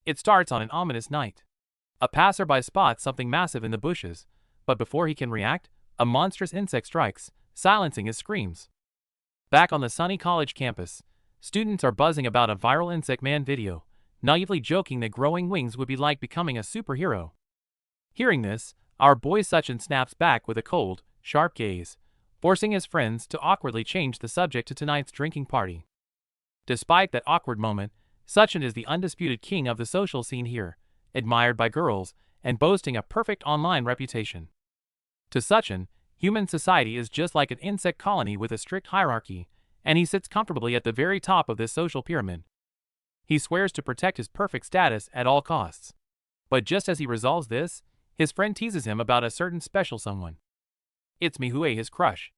It starts on an ominous night. A passerby spots something massive in the bushes, but before he can react, a monstrous insect strikes, silencing his screams. Back on the sunny college campus, students are buzzing about a viral Insect Man video, naively joking that growing wings would be like becoming a superhero. Hearing this, our boy Sachin snaps back with a cold, sharp gaze, forcing his friends to awkwardly change the subject to tonight's drinking party. Despite that awkward moment, Sachin is the undisputed king of the social scene here, admired by girls, and boasting a perfect online reputation. To Sachin, human society is just like an insect colony with a strict hierarchy, and he sits comfortably at the very top of this social pyramid. He swears to protect his perfect status at all costs. But just as he resolves this, his friend teases him about a certain special someone. It's Mihue, his crush.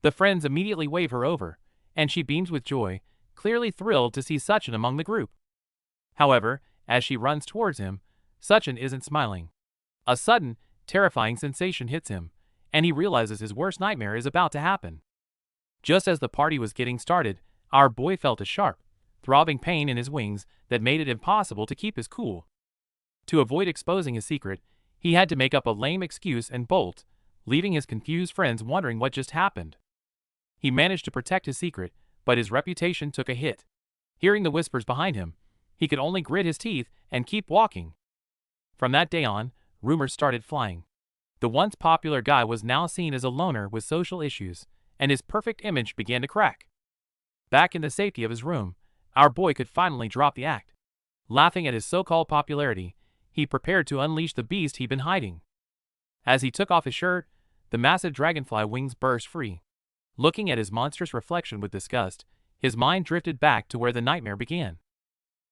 The friends immediately wave her over, and she beams with joy, clearly thrilled to see Sachin among the group. However, as she runs towards him, Sachin isn't smiling. A sudden, terrifying sensation hits him, and he realizes his worst nightmare is about to happen. Just as the party was getting started, our boy felt a sharp, throbbing pain in his wings that made it impossible to keep his cool. To avoid exposing his secret, he had to make up a lame excuse and bolt, leaving his confused friends wondering what just happened. He managed to protect his secret, but his reputation took a hit. Hearing the whispers behind him, he could only grit his teeth and keep walking. From that day on, rumors started flying. The once popular guy was now seen as a loner with social issues, and his perfect image began to crack. Back in the safety of his room, our boy could finally drop the act. Laughing at his so-called popularity, he prepared to unleash the beast he'd been hiding. As he took off his shirt, the massive dragonfly wings burst free. Looking at his monstrous reflection with disgust, his mind drifted back to where the nightmare began.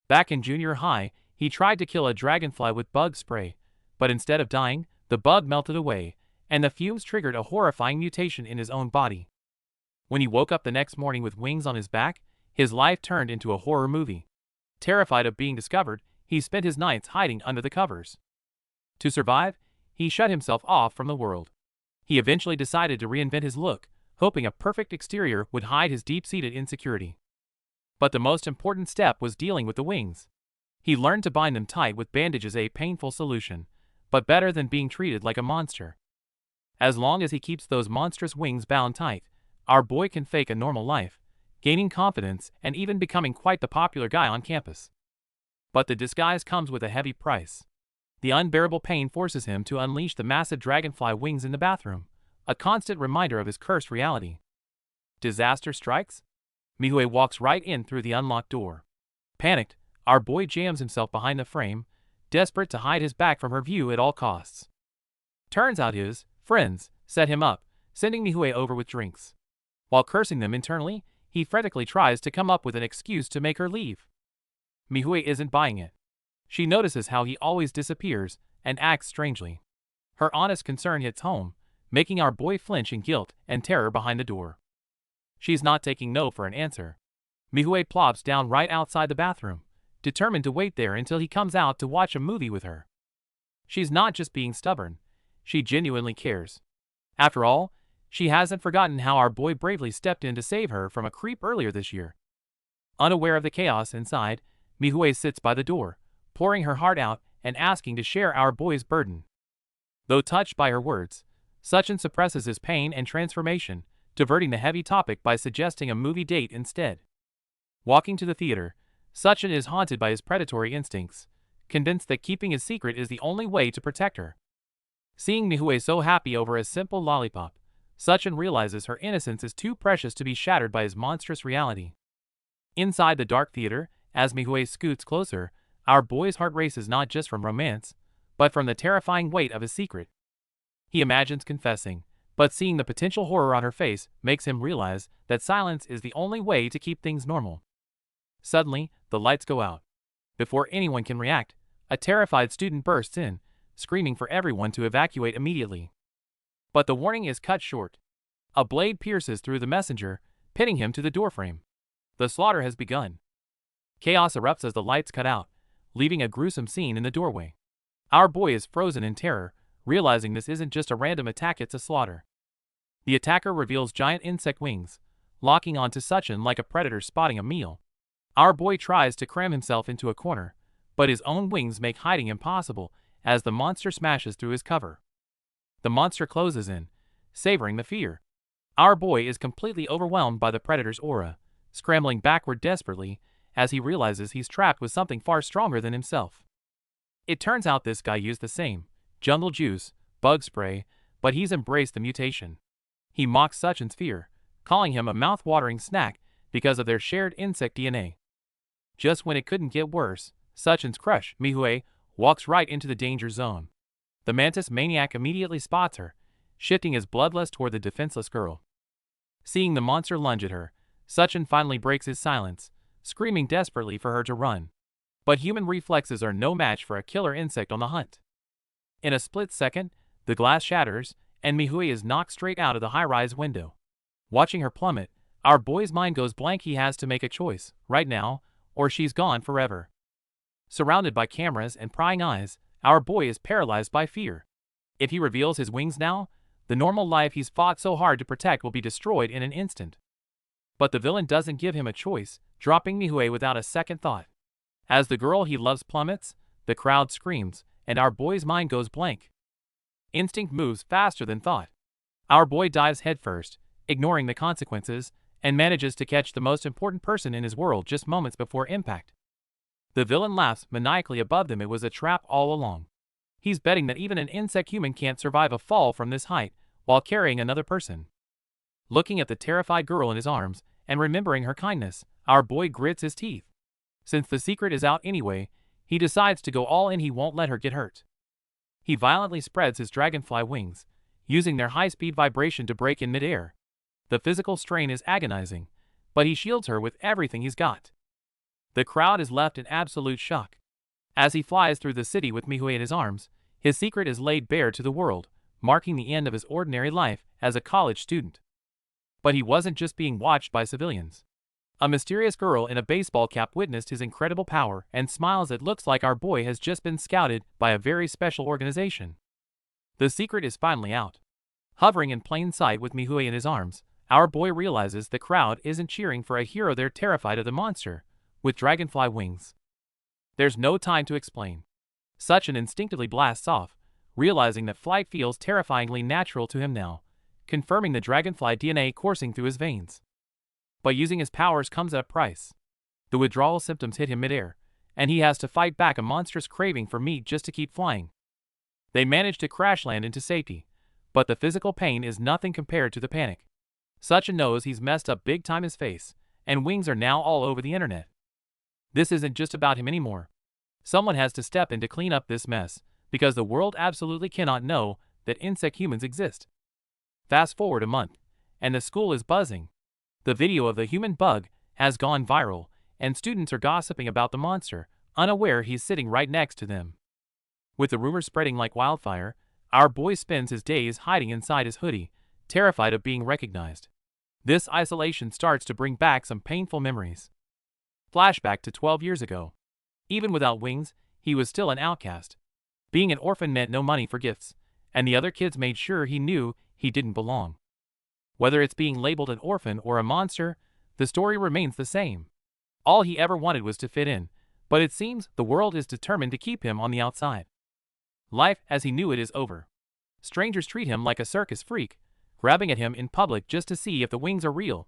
Back in junior high, he tried to kill a dragonfly with bug spray, but instead of dying, the bug melted away, and the fumes triggered a horrifying mutation in his own body. When he woke up the next morning with wings on his back, his life turned into a horror movie. Terrified of being discovered, he spent his nights hiding under the covers. To survive, he shut himself off from the world. He eventually decided to reinvent his look, hoping a perfect exterior would hide his deep-seated insecurity. But the most important step was dealing with the wings. He learned to bind them tight with bandages, a painful solution, but better than being treated like a monster. As long as he keeps those monstrous wings bound tight, our boy can fake a normal life, gaining confidence and even becoming quite the popular guy on campus. But the disguise comes with a heavy price. The unbearable pain forces him to unleash the massive dragonfly wings in the bathroom, a constant reminder of his cursed reality. Disaster strikes? Mihue walks right in through the unlocked door. Panicked, our boy jams himself behind the frame, desperate to hide his back from her view at all costs. Turns out his friends set him up, sending Mihue over with drinks. While cursing them internally, he frantically tries to come up with an excuse to make her leave. Mihue isn't buying it. She notices how he always disappears and acts strangely. Her honest concern hits home, making our boy flinch in guilt and terror behind the door. She's not taking no for an answer. Mihue plops down right outside the bathroom, determined to wait there until he comes out to watch a movie with her. She's not just being stubborn, she genuinely cares. After all, she hasn't forgotten how our boy bravely stepped in to save her from a creep earlier this year. Unaware of the chaos inside, Mihue sits by the door, pouring her heart out and asking to share our boy's burden. Though touched by her words, Sachin suppresses his pain and transformation, diverting the heavy topic by suggesting a movie date instead. Walking to the theater, Sachin is haunted by his predatory instincts, convinced that keeping his secret is the only way to protect her. Seeing Mihue so happy over a simple lollipop, Sachin realizes her innocence is too precious to be shattered by his monstrous reality. Inside the dark theater, as Mihue scoots closer, our boy's heart races not just from romance, but from the terrifying weight of his secret. He imagines confessing, but seeing the potential horror on her face makes him realize that silence is the only way to keep things normal. Suddenly, the lights go out. Before anyone can react, a terrified student bursts in, screaming for everyone to evacuate immediately. But the warning is cut short. A blade pierces through the messenger, pinning him to the doorframe. The slaughter has begun. Chaos erupts as the lights cut out, leaving a gruesome scene in the doorway. Our boy is frozen in terror, realizing this isn't just a random attack, it's a slaughter. The attacker reveals giant insect wings, locking onto Sachin like a predator spotting a meal. Our boy tries to cram himself into a corner, but his own wings make hiding impossible as the monster smashes through his cover. The monster closes in, savoring the fear. Our boy is completely overwhelmed by the predator's aura, scrambling backward desperately as he realizes he's trapped with something far stronger than himself. It turns out this guy used the same jungle juice, bug spray, but he's embraced the mutation. He mocks Sachin's fear, calling him a mouth-watering snack because of their shared insect DNA. Just when it couldn't get worse, Sachin's crush, Mihue, walks right into the danger zone. The mantis maniac immediately spots her, shifting his bloodlust toward the defenseless girl. Seeing the monster lunge at her, Sachin finally breaks his silence, screaming desperately for her to run. But human reflexes are no match for a killer insect on the hunt. In a split second, the glass shatters, and Mihue is knocked straight out of the high-rise window. Watching her plummet, our boy's mind goes blank. He has to make a choice, right now, or she's gone forever. Surrounded by cameras and prying eyes, our boy is paralyzed by fear. If he reveals his wings now, the normal life he's fought so hard to protect will be destroyed in an instant. But the villain doesn't give him a choice, dropping Mihue without a second thought. As the girl he loves plummets, the crowd screams, and our boy's mind goes blank. Instinct moves faster than thought. Our boy dives headfirst, ignoring the consequences, and manages to catch the most important person in his world just moments before impact. The villain laughs maniacally above them. It was a trap all along. He's betting that even an insect human can't survive a fall from this height while carrying another person. Looking at the terrified girl in his arms and remembering her kindness, our boy grits his teeth. Since the secret is out anyway, he decides to go all in. He won't let her get hurt. He violently spreads his dragonfly wings, using their high-speed vibration to break in midair. The physical strain is agonizing, but he shields her with everything he's got. The crowd is left in absolute shock. As he flies through the city with Mihue in his arms, his secret is laid bare to the world, marking the end of his ordinary life as a college student. But he wasn't just being watched by civilians. A mysterious girl in a baseball cap witnessed his incredible power and smiles. It looks like our boy has just been scouted by a very special organization. The secret is finally out. Hovering in plain sight with Mihue in his arms, our boy realizes the crowd isn't cheering for a hero. They're terrified of the monster with dragonfly wings. There's no time to explain. Sachin instinctively blasts off, realizing that flight feels terrifyingly natural to him now, confirming the dragonfly DNA coursing through his veins. But using his powers comes at a price. The withdrawal symptoms hit him midair, and he has to fight back a monstrous craving for meat just to keep flying. They manage to crash land into safety, but the physical pain is nothing compared to the panic. Sachin knows he's messed up big time. His face and wings are now all over the internet. This isn't just about him anymore. Someone has to step in to clean up this mess, because the world absolutely cannot know that insect humans exist. Fast forward a month, and the school is buzzing. The video of the human bug has gone viral, and students are gossiping about the monster, unaware he's sitting right next to them. With the rumors spreading like wildfire, our boy spends his days hiding inside his hoodie, terrified of being recognized. This isolation starts to bring back some painful memories. Flashback to 12 years ago. Even without wings, he was still an outcast. Being an orphan meant no money for gifts, and the other kids made sure he knew he didn't belong. Whether it's being labeled an orphan or a monster, the story remains the same. All he ever wanted was to fit in, but it seems the world is determined to keep him on the outside. Life as he knew it is over. Strangers treat him like a circus freak, grabbing at him in public just to see if the wings are real.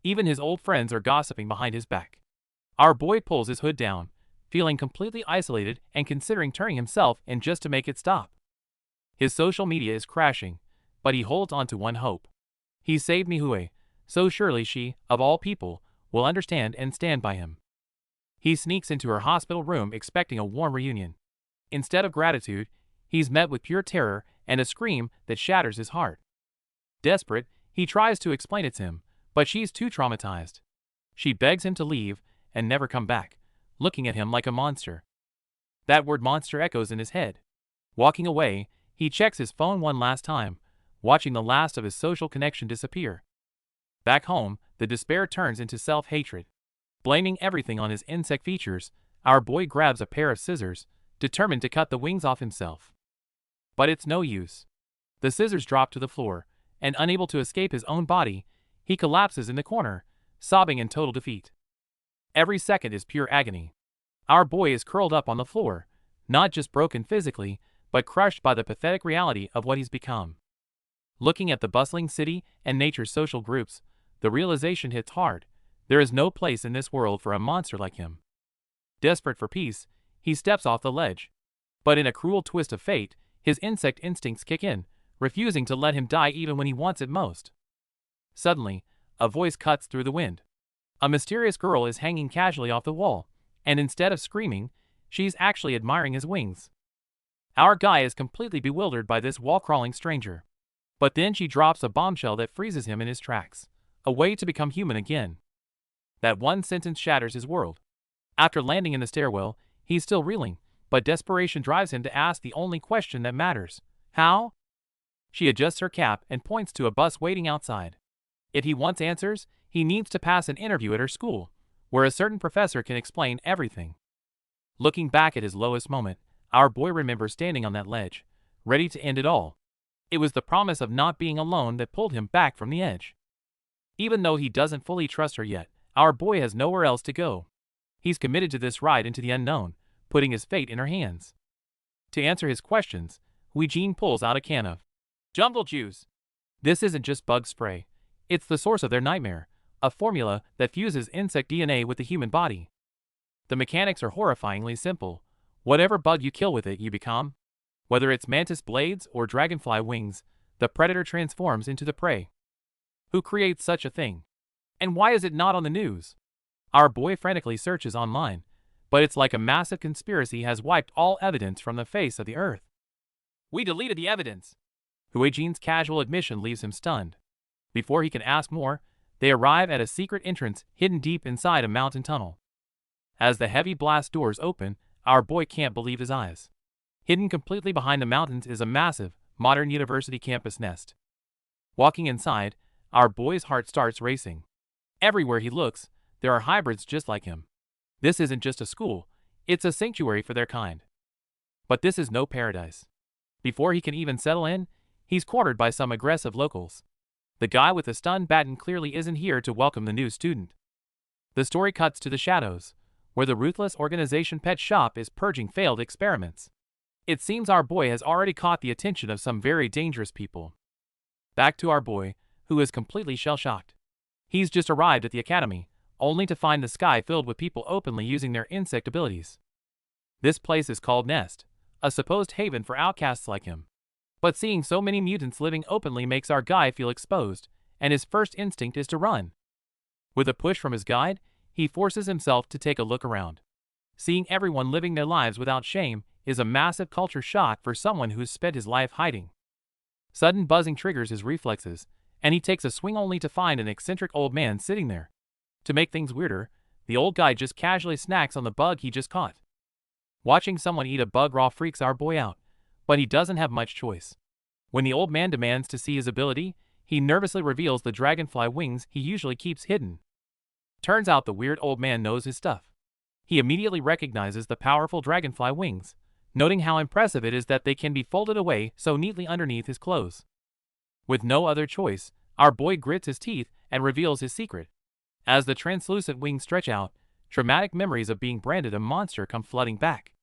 Even his old friends are gossiping behind his back. Our boy pulls his hood down, feeling completely isolated and considering turning himself in just to make it stop. His social media is crashing, but he holds on to one hope. He saved Mihue, so surely she, of all people, will understand and stand by him. He sneaks into her hospital room expecting a warm reunion. Instead of gratitude, he's met with pure terror and a scream that shatters his heart. Desperate, he tries to explain it to him, but she's too traumatized. She begs him to leave and never come back, looking at him like a monster. That word monster echoes in his head. Walking away, he checks his phone one last time, watching the last of his social connection disappear. Back home, the despair turns into self-hatred. Blaming everything on his insect features, our boy grabs a pair of scissors, determined to cut the wings off himself. But it's no use. The scissors drop to the floor, and unable to escape his own body, he collapses in the corner, sobbing in total defeat. Every second is pure agony. Our boy is curled up on the floor, not just broken physically, but crushed by the pathetic reality of what he's become. Looking at the bustling city and nature's social groups, the realization hits hard. There is no place in this world for a monster like him. Desperate for peace, he steps off the ledge. But in a cruel twist of fate, his insect instincts kick in, refusing to let him die even when he wants it most. Suddenly, a voice cuts through the wind. A mysterious girl is hanging casually off the wall, and instead of screaming, she's actually admiring his wings. Our guy is completely bewildered by this wall-crawling stranger. But then she drops a bombshell that freezes him in his tracks, a way to become human again. That one sentence shatters his world. After landing in the stairwell, he's still reeling, but desperation drives him to ask the only question that matters. How? She adjusts her cap and points to a bus waiting outside. If he wants answers, he needs to pass an interview at her school, where a certain professor can explain everything. Looking back at his lowest moment, our boy remembers standing on that ledge, ready to end it all. It was the promise of not being alone that pulled him back from the edge. Even though he doesn't fully trust her yet, our boy has nowhere else to go. He's committed to this ride into the unknown, putting his fate in her hands. To answer his questions, Eugene pulls out a can of jungle juice. This isn't just bug spray. It's the source of their nightmare, a formula that fuses insect DNA with the human body. The mechanics are horrifyingly simple. Whatever bug you kill with it, you become. Whether it's mantis blades or dragonfly wings, the predator transforms into the prey. Who creates such a thing? And why is it not on the news? Our boy frantically searches online, but it's like a massive conspiracy has wiped all evidence from the face of the earth. We deleted the evidence. Eugene's casual admission leaves him stunned. Before he can ask more, they arrive at a secret entrance hidden deep inside a mountain tunnel. As the heavy blast doors open, our boy can't believe his eyes. Hidden completely behind the mountains is a massive, modern university campus nest. Walking inside, our boy's heart starts racing. Everywhere he looks, there are hybrids just like him. This isn't just a school, it's a sanctuary for their kind. But this is no paradise. Before he can even settle in, he's cornered by some aggressive locals. The guy with the stun baton clearly isn't here to welcome the new student. The story cuts to the shadows, where the ruthless organization Pet Shop is purging failed experiments. It seems our boy has already caught the attention of some very dangerous people. Back to our boy, who is completely shell-shocked. He's just arrived at the academy, only to find the sky filled with people openly using their insect abilities. This place is called Nest, a supposed haven for outcasts like him. But seeing so many mutants living openly makes our guy feel exposed, and his first instinct is to run. With a push from his guide, he forces himself to take a look around. Seeing everyone living their lives without shame is a massive culture shock for someone who's spent his life hiding. Sudden buzzing triggers his reflexes, and he takes a swing only to find an eccentric old man sitting there. To make things weirder, the old guy just casually snacks on the bug he just caught. Watching someone eat a bug raw freaks our boy out, but he doesn't have much choice. When the old man demands to see his ability, he nervously reveals the dragonfly wings he usually keeps hidden. Turns out the weird old man knows his stuff. He immediately recognizes the powerful dragonfly wings, noting how impressive it is that they can be folded away so neatly underneath his clothes. With no other choice, our boy grits his teeth and reveals his secret. As the translucent wings stretch out, traumatic memories of being branded a monster come flooding back.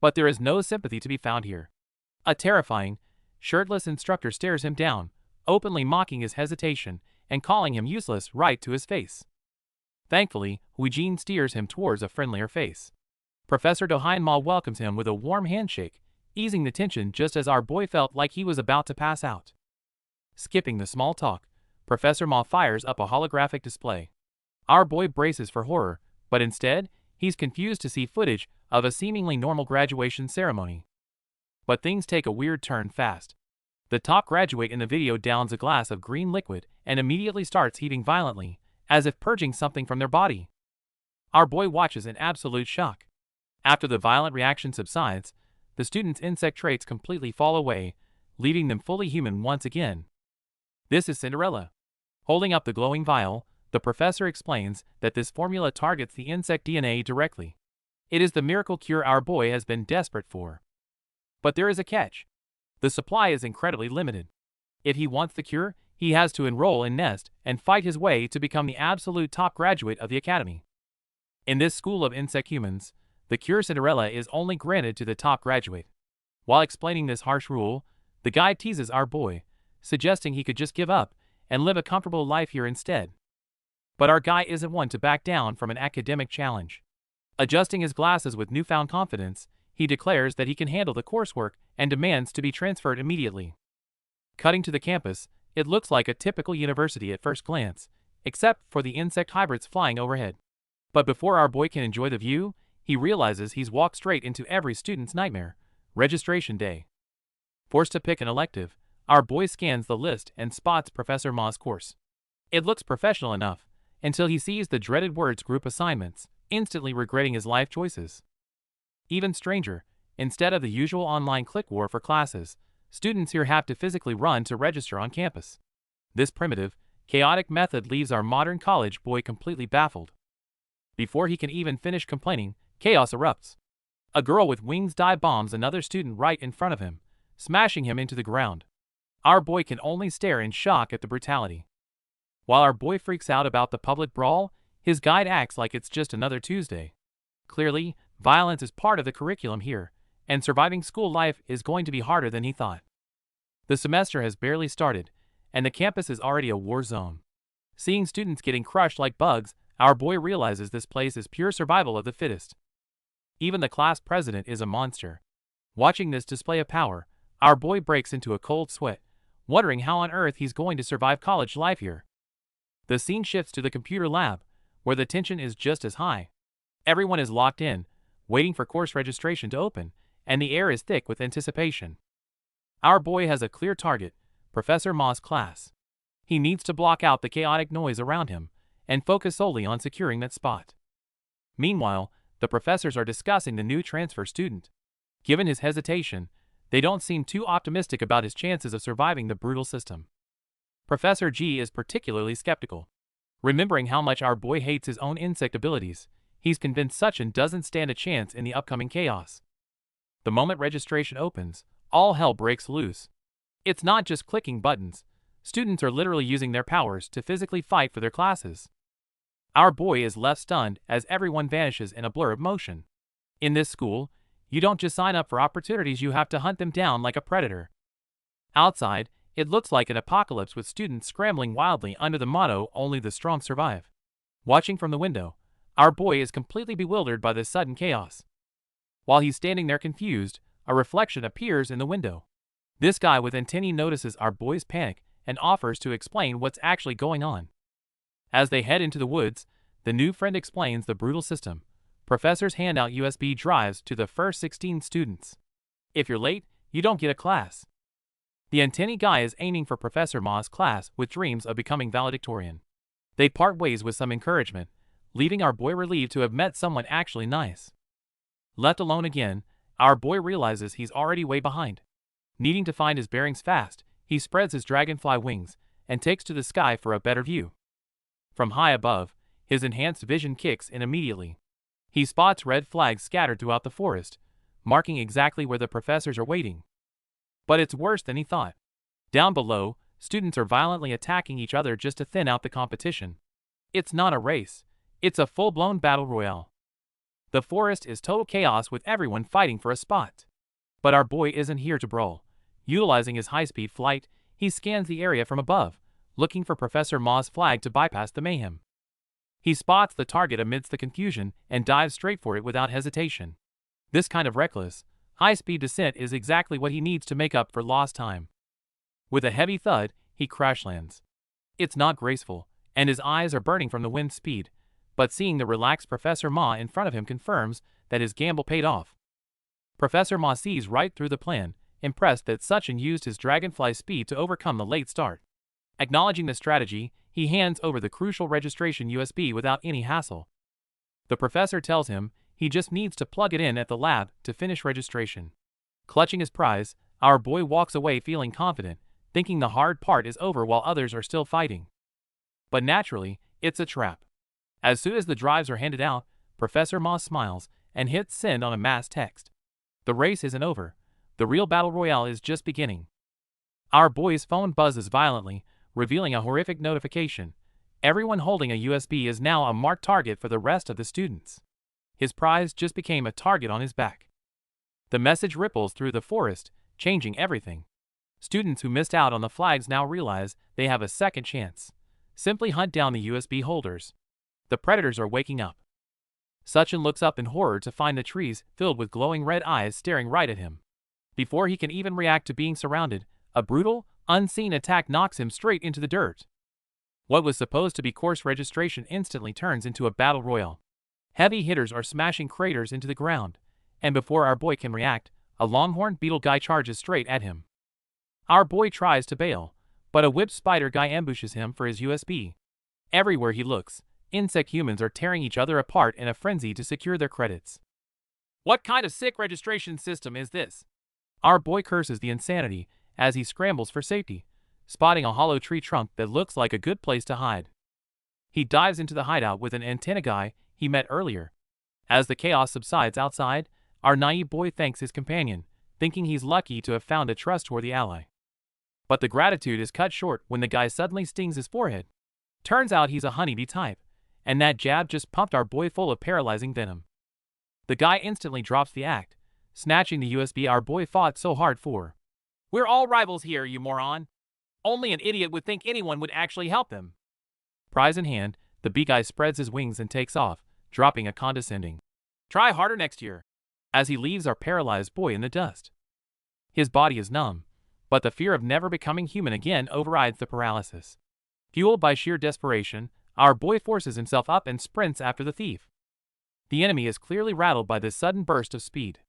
But there is no sympathy to be found here. A terrifying, shirtless instructor stares him down, openly mocking his hesitation and calling him useless right to his face. Thankfully, Eugene steers him towards a friendlier face. Professor Doheinmal welcomes him with a warm handshake, easing the tension just as our boy felt like he was about to pass out. Skipping the small talk, Professor Ma fires up a holographic display. Our boy braces for horror, but instead, he's confused to see footage of a seemingly normal graduation ceremony. But things take a weird turn fast. The top graduate in the video downs a glass of green liquid and immediately starts heaving violently, as if purging something from their body. Our boy watches in absolute shock. After the violent reaction subsides, the students' insect traits completely fall away, leaving them fully human once again. This is Cinderella. Holding up the glowing vial, the professor explains that this formula targets the insect DNA directly. It is the miracle cure our boy has been desperate for. But there is a catch. The supply is incredibly limited. If he wants the cure, he has to enroll in Nest and fight his way to become the absolute top graduate of the academy. In this school of insect humans, The cure Cinderella is only granted to the top graduate. While explaining this harsh rule, the guide teases our boy, suggesting he could just give up and live a comfortable life here instead. But our guy isn't one to back down from an academic challenge. Adjusting his glasses with newfound confidence, he declares that he can handle the coursework and demands to be transferred immediately. Cutting to the campus, it looks like a typical university at first glance, except for the insect hybrids flying overhead. But before our boy can enjoy the view, he realizes he's walked straight into every student's nightmare: registration day. Forced to pick an elective, our boy scans the list and spots Professor Ma's course. It looks professional enough, until he sees the dreaded words group assignments, instantly regretting his life choices. Even stranger, instead of the usual online click war for classes, students here have to physically run to register on campus. This primitive, chaotic method leaves our modern college boy completely baffled. Before he can even finish complaining, chaos erupts. A girl with wings dive bombs another student right in front of him, smashing him into the ground. Our boy can only stare in shock at the brutality. While our boy freaks out about the public brawl, his guide acts like it's just another Tuesday. Clearly, violence is part of the curriculum here, and surviving school life is going to be harder than he thought. The semester has barely started, and the campus is already a war zone. Seeing students getting crushed like bugs, our boy realizes this place is pure survival of the fittest. Even the class president is a monster. Watching this display of power, our boy breaks into a cold sweat, wondering how on earth he's going to survive college life here. The scene shifts to the computer lab, where the tension is just as high. Everyone is locked in, waiting for course registration to open, and the air is thick with anticipation. Our boy has a clear target: Professor Ma's class. He needs to block out the chaotic noise around him and focus solely on securing that spot. Meanwhile, the professors are discussing the new transfer student. Given his hesitation, they don't seem too optimistic about his chances of surviving the brutal system. Professor G is particularly skeptical. Remembering how much our boy hates his own insect abilities, he's convinced Sachin doesn't stand a chance in the upcoming chaos. The moment registration opens, all hell breaks loose. It's not just clicking buttons. Students are literally using their powers to physically fight for their classes. Our boy is left stunned as everyone vanishes in a blur of motion. In this school, you don't just sign up for opportunities, you have to hunt them down like a predator. Outside, it looks like an apocalypse with students scrambling wildly under the motto, "Only the strong survive." Watching from the window, our boy is completely bewildered by this sudden chaos. While he's standing there confused, a reflection appears in the window. This guy with antennae notices our boy's panic and offers to explain what's actually going on. As they head into the woods, the new friend explains the brutal system. Professors hand out USB drives to the first 16 students. If you're late, you don't get a class. The antennae guy is aiming for Professor Ma's class with dreams of becoming valedictorian. They part ways with some encouragement, leaving our boy relieved to have met someone actually nice. Left alone again, our boy realizes he's already way behind. Needing to find his bearings fast, he spreads his dragonfly wings and takes to the sky for a better view. From high above, his enhanced vision kicks in immediately. He spots red flags scattered throughout the forest, marking exactly where the professors are waiting. But it's worse than he thought. Down below, students are violently attacking each other just to thin out the competition. It's not a race, it's a full-blown battle royale. The forest is total chaos with everyone fighting for a spot. But our boy isn't here to brawl. Utilizing his high-speed flight, he scans the area from above, looking for Professor Ma's flag to bypass the mayhem. He spots the target amidst the confusion and dives straight for it without hesitation. This kind of reckless, high-speed descent is exactly what he needs to make up for lost time. With a heavy thud, he crash lands. It's not graceful, and his eyes are burning from the wind speed, but seeing the relaxed Professor Ma in front of him confirms that his gamble paid off. Professor Ma sees right through the plan, impressed that Sachin used his dragonfly speed to overcome the late start. Acknowledging the strategy, he hands over the crucial registration USB without any hassle. The professor tells him he just needs to plug it in at the lab to finish registration. Clutching his prize, our boy walks away feeling confident, thinking the hard part is over while others are still fighting. But naturally, it's a trap. As soon as the drives are handed out, Professor Ma smiles and hits send on a mass text. The race isn't over. The real battle royale is just beginning. Our boy's phone buzzes violently, revealing a horrific notification. Everyone holding a USB is now a marked target for the rest of the students. His prize just became a target on his back. The message ripples through the forest, changing everything. Students who missed out on the flags now realize they have a second chance. Simply hunt down the USB holders. The predators are waking up. Sachin looks up in horror to find the trees filled with glowing red eyes staring right at him. Before he can even react to being surrounded, a brutal, unseen attack knocks him straight into the dirt. What was supposed to be course registration instantly turns into a battle royale. Heavy hitters are smashing craters into the ground, and before our boy can react, a longhorn beetle guy charges straight at him. Our boy tries to bail, but a whipped spider guy ambushes him for his USB. Everywhere he looks, insect humans are tearing each other apart in a frenzy to secure their credits. What kind of sick registration system is this? Our boy curses the insanity as he scrambles for safety, spotting a hollow tree trunk that looks like a good place to hide. He dives into the hideout with an antenna guy he met earlier. As the chaos subsides outside, our naive boy thanks his companion, thinking he's lucky to have found a trustworthy ally. But the gratitude is cut short when the guy suddenly stings his forehead. Turns out he's a honeybee type, and that jab just pumped our boy full of paralyzing venom. The guy instantly drops the act, snatching the USB our boy fought so hard for. We're all rivals here, you moron. Only an idiot would think anyone would actually help them. Prize in hand, the bee guy spreads his wings and takes off, dropping a condescending, "Try harder next year," as he leaves our paralyzed boy in the dust. His body is numb, but the fear of never becoming human again overrides the paralysis. Fueled by sheer desperation, our boy forces himself up and sprints after the thief. The enemy is clearly rattled by this sudden burst of speed.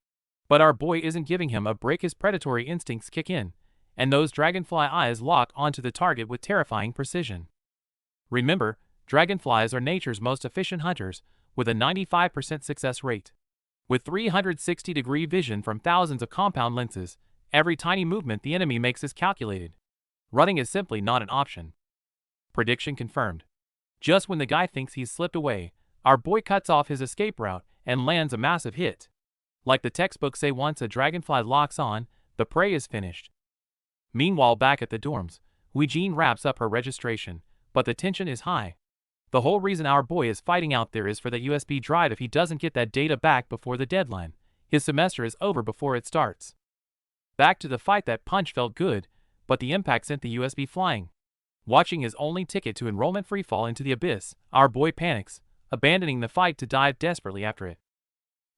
But our boy isn't giving him a break. His predatory instincts kick in, and those dragonfly eyes lock onto the target with terrifying precision. Remember, dragonflies are nature's most efficient hunters, with a 95% success rate. With 360-degree vision from thousands of compound lenses, every tiny movement the enemy makes is calculated. Running is simply not an option. Prediction confirmed. Just when the guy thinks he's slipped away, our boy cuts off his escape route and lands a massive hit. Like the textbooks say, once a dragonfly locks on, the prey is finished. Meanwhile, back at the dorms, Eugene wraps up her registration, but the tension is high. The whole reason our boy is fighting out there is for that USB drive. If he doesn't get that data back before the deadline, his semester is over before it starts. Back to the fight. That punch felt good, but the impact sent the USB flying. Watching his only ticket to enrollment freefall into the abyss, our boy panics, abandoning the fight to dive desperately after it.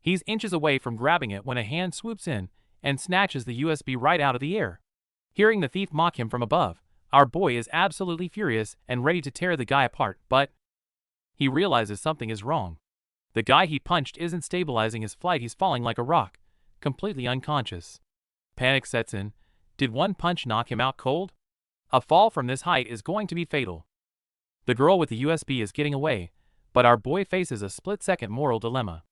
He's inches away from grabbing it when a hand swoops in and snatches the USB right out of the air. Hearing the thief mock him from above, our boy is absolutely furious and ready to tear the guy apart, but he realizes something is wrong. The guy he punched isn't stabilizing his flight. He's falling like a rock, completely unconscious. Panic sets in. Did one punch knock him out cold? A fall from this height is going to be fatal. The girl with the USB is getting away, but our boy faces a split-second moral dilemma.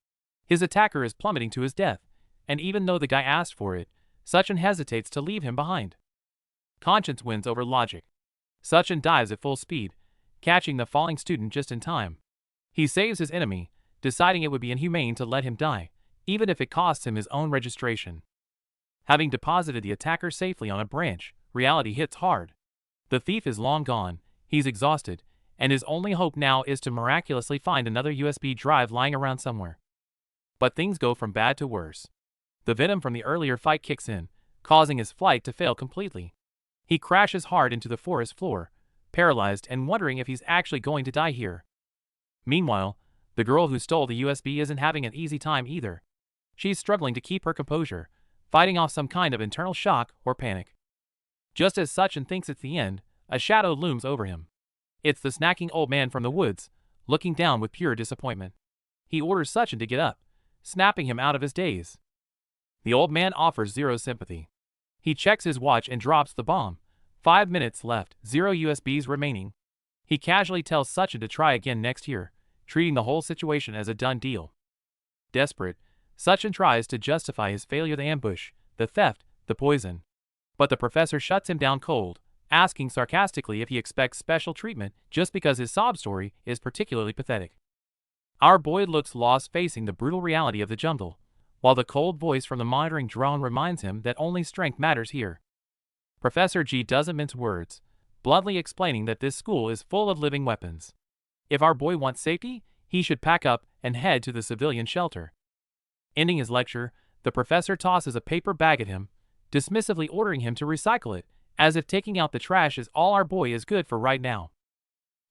His attacker is plummeting to his death, and even though the guy asked for it, Sachin hesitates to leave him behind. Conscience wins over logic. Sachin dives at full speed, catching the falling student just in time. He saves his enemy, deciding it would be inhumane to let him die, even if it costs him his own registration. Having deposited the attacker safely on a branch, reality hits hard. The thief is long gone, he's exhausted, and his only hope now is to miraculously find another USB drive lying around somewhere. But things go from bad to worse. The venom from the earlier fight kicks in, causing his flight to fail completely. He crashes hard into the forest floor, paralyzed and wondering if he's actually going to die here. Meanwhile, the girl who stole the USB isn't having an easy time either. She's struggling to keep her composure, fighting off some kind of internal shock or panic. Just as Sachin thinks it's the end, a shadow looms over him. It's the snacking old man from the woods, looking down with pure disappointment. He orders Sachin to get up, snapping him out of his daze. The old man offers zero sympathy. He checks his watch and drops the bomb. 5 minutes left, 0 USBs remaining. He casually tells Sachin to try again next year, treating the whole situation as a done deal. Desperate, Sachin tries to justify his failure: the ambush, the theft, the poison. But the professor shuts him down cold, asking sarcastically if he expects special treatment just because his sob story is particularly pathetic. Our boy looks lost, facing the brutal reality of the jungle, while the cold voice from the monitoring drone reminds him that only strength matters here. Professor G doesn't mince words, bluntly explaining that this school is full of living weapons. If our boy wants safety, he should pack up and head to the civilian shelter. Ending his lecture, the professor tosses a paper bag at him, dismissively ordering him to recycle it, as if taking out the trash is all our boy is good for right now.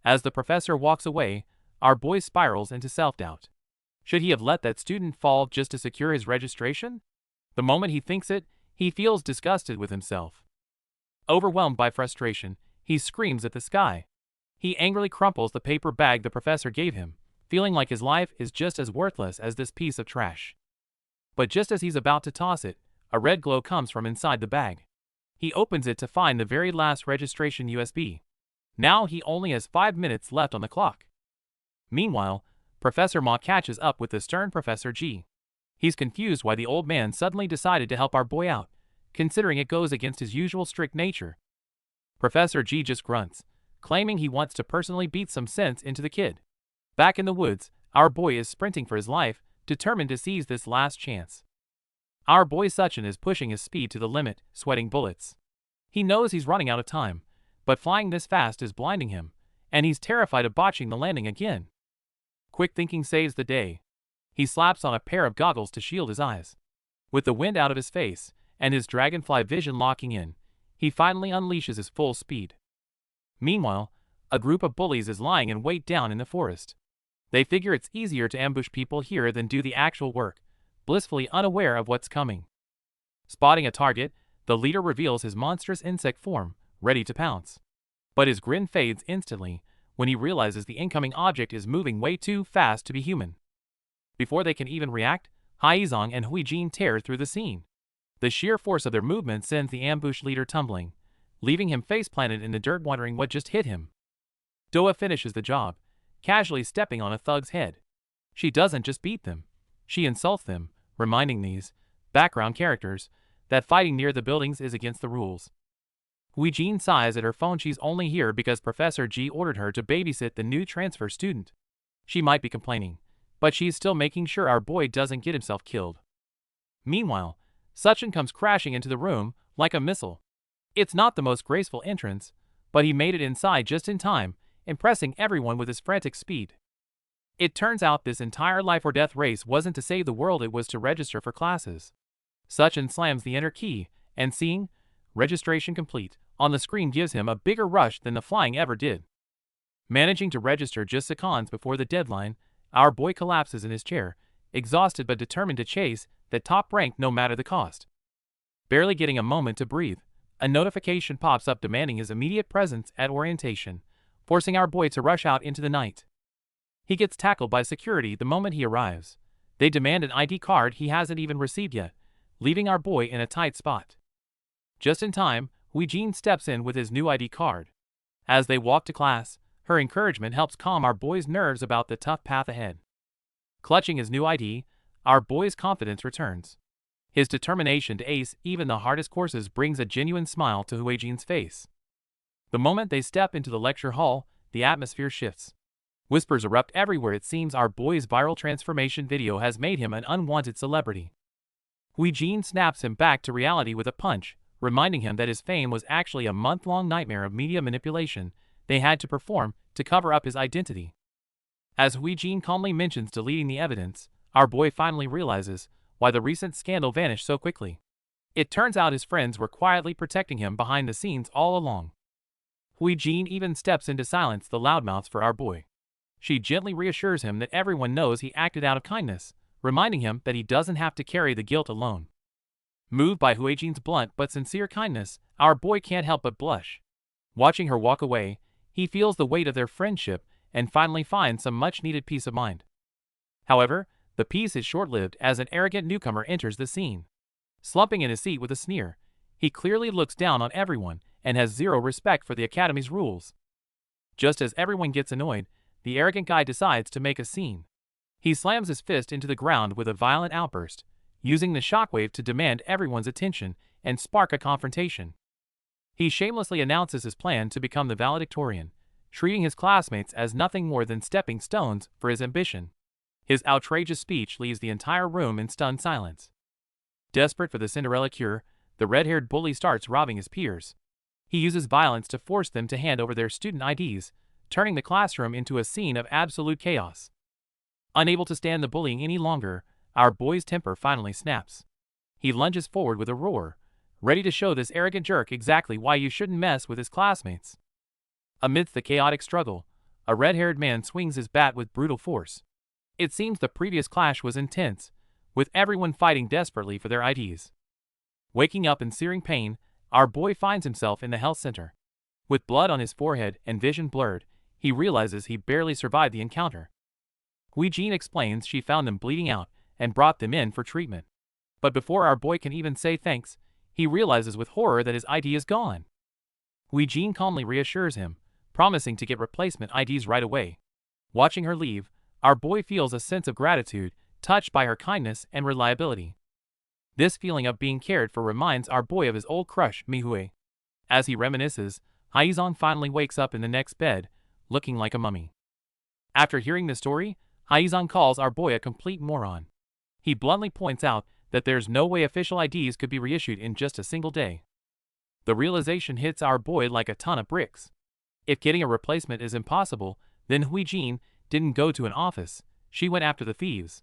As the professor walks away, our boy spirals into self-doubt. Should he have let that student fall just to secure his registration? The moment he thinks it, he feels disgusted with himself. Overwhelmed by frustration, he screams at the sky. He angrily crumples the paper bag the professor gave him, feeling like his life is just as worthless as this piece of trash. But just as he's about to toss it, a red glow comes from inside the bag. He opens it to find the very last registration USB. Now he only has 5 minutes left on the clock. Meanwhile, Professor Ma catches up with the stern Professor G. He's confused why the old man suddenly decided to help our boy out, considering it goes against his usual strict nature. Professor G just grunts, claiming he wants to personally beat some sense into the kid. Back in the woods, our boy is sprinting for his life, determined to seize this last chance. Our boy Sachin is pushing his speed to the limit, sweating bullets. He knows he's running out of time, but flying this fast is blinding him, and he's terrified of botching the landing again. Quick thinking saves the day. He slaps on a pair of goggles to shield his eyes. With the wind out of his face, and his dragonfly vision locking in, he finally unleashes his full speed. Meanwhile, a group of bullies is lying in wait down in the forest. They figure it's easier to ambush people here than do the actual work, blissfully unaware of what's coming. Spotting a target, the leader reveals his monstrous insect form, ready to pounce. But his grin fades instantly when he realizes the incoming object is moving way too fast to be human. Before they can even react, Haizong and Huijin tear through the scene. The sheer force of their movement sends the ambush leader tumbling, leaving him face-planted in the dirt wondering what just hit him. Doa finishes the job, casually stepping on a thug's head. She doesn't just beat them, she insults them, reminding these background characters that fighting near the buildings is against the rules. Huijin sighs at her phone. She's only here because Professor G ordered her to babysit the new transfer student. She might be complaining, but she's still making sure our boy doesn't get himself killed. Meanwhile, Sachin comes crashing into the room like a missile. It's not the most graceful entrance, but he made it inside just in time, impressing everyone with his frantic speed. It turns out this entire life or death race wasn't to save the world, it was to register for classes. Sachin slams the enter key, and seeing registration complete on the screen gives him a bigger rush than the flying ever did. Managing to register just seconds before the deadline, our boy collapses in his chair, exhausted but determined to chase that top rank no matter the cost. Barely getting a moment to breathe, a notification pops up demanding his immediate presence at orientation, forcing our boy to rush out into the night. He gets tackled by security the moment he arrives. They demand an ID card he hasn't even received yet, leaving our boy in a tight spot. Just in time, Huijin steps in with his new ID card. As they walk to class, her encouragement helps calm our boy's nerves about the tough path ahead. Clutching his new ID, our boy's confidence returns. His determination to ace even the hardest courses brings a genuine smile to Huijin's face. The moment they step into the lecture hall, the atmosphere shifts. Whispers erupt everywhere. It seems our boy's viral transformation video has made him an unwanted celebrity. Huijin snaps him back to reality with a punch, reminding him that his fame was actually a month-long nightmare of media manipulation they had to perform to cover up his identity. As Huijin calmly mentions deleting the evidence, our boy finally realizes why the recent scandal vanished so quickly. It turns out his friends were quietly protecting him behind the scenes all along. Huijin even steps in to silence the loudmouths for our boy. She gently reassures him that everyone knows he acted out of kindness, reminding him that he doesn't have to carry the guilt alone. Moved by Huijin's blunt but sincere kindness, our boy can't help but blush. Watching her walk away, he feels the weight of their friendship and finally finds some much-needed peace of mind. However, the peace is short-lived as an arrogant newcomer enters the scene. Slumping in his seat with a sneer, he clearly looks down on everyone and has zero respect for the Academy's rules. Just as everyone gets annoyed, the arrogant guy decides to make a scene. He slams his fist into the ground with a violent outburst, using the shockwave to demand everyone's attention and spark a confrontation. He shamelessly announces his plan to become the valedictorian, treating his classmates as nothing more than stepping stones for his ambition. His outrageous speech leaves the entire room in stunned silence. Desperate for the Cinderella cure, the red-haired bully starts robbing his peers. He uses violence to force them to hand over their student IDs, turning the classroom into a scene of absolute chaos. Unable to stand the bullying any longer, our boy's temper finally snaps. He lunges forward with a roar, ready to show this arrogant jerk exactly why you shouldn't mess with his classmates. Amidst the chaotic struggle, a red-haired man swings his bat with brutal force. It seems the previous clash was intense, with everyone fighting desperately for their IDs. Waking up in searing pain, our boy finds himself in the health center. With blood on his forehead and vision blurred, he realizes he barely survived the encounter. Hui-Jin explains she found them bleeding out and brought them in for treatment. But before our boy can even say thanks, he realizes with horror that his ID is gone. Hui-Jin calmly reassures him, promising to get replacement IDs right away. Watching her leave, our boy feels a sense of gratitude, touched by her kindness and reliability. This feeling of being cared for reminds our boy of his old crush, Mihue. As he reminisces, Haizong finally wakes up in the next bed, looking like a mummy. After hearing the story, Haizong calls our boy a complete moron. He bluntly points out that there's no way official IDs could be reissued in just a single day. The realization hits our boy like a ton of bricks. If getting a replacement is impossible, then Hui-Jin didn't go to an office, she went after the thieves.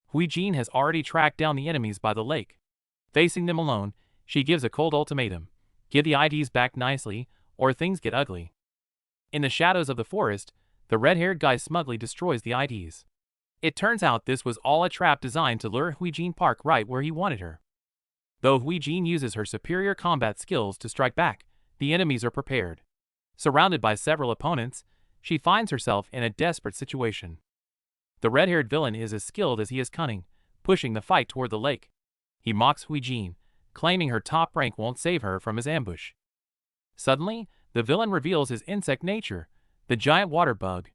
Hui-Jin has already tracked down the enemies by the lake. Facing them alone, she gives a cold ultimatum: give the IDs back nicely, or things get ugly. In the shadows of the forest, the red-haired guy smugly destroys the IDs. It turns out this was all a trap designed to lure Hui-Jin Park right where he wanted her. Though Hui-Jin uses her superior combat skills to strike back, the enemies are prepared. Surrounded by several opponents, she finds herself in a desperate situation. The red-haired villain is as skilled as he is cunning, pushing the fight toward the lake. He mocks Hui-Jin, claiming her top rank won't save her from his ambush. Suddenly, the villain reveals his insect nature, the giant water bug.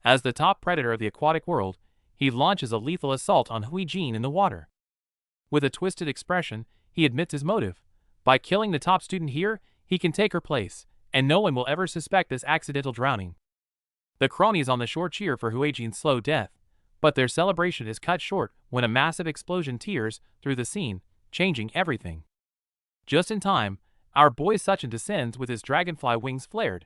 As the top predator of the aquatic world, he launches a lethal assault on Hui-Jin in the water. With a twisted expression, he admits his motive. By killing the top student here, he can take her place, and no one will ever suspect this accidental drowning. The cronies on the shore cheer for Hui-Jin's slow death, but their celebration is cut short when a massive explosion tears through the scene, changing everything. Just in time, our boy Suchin descends with his dragonfly wings flared.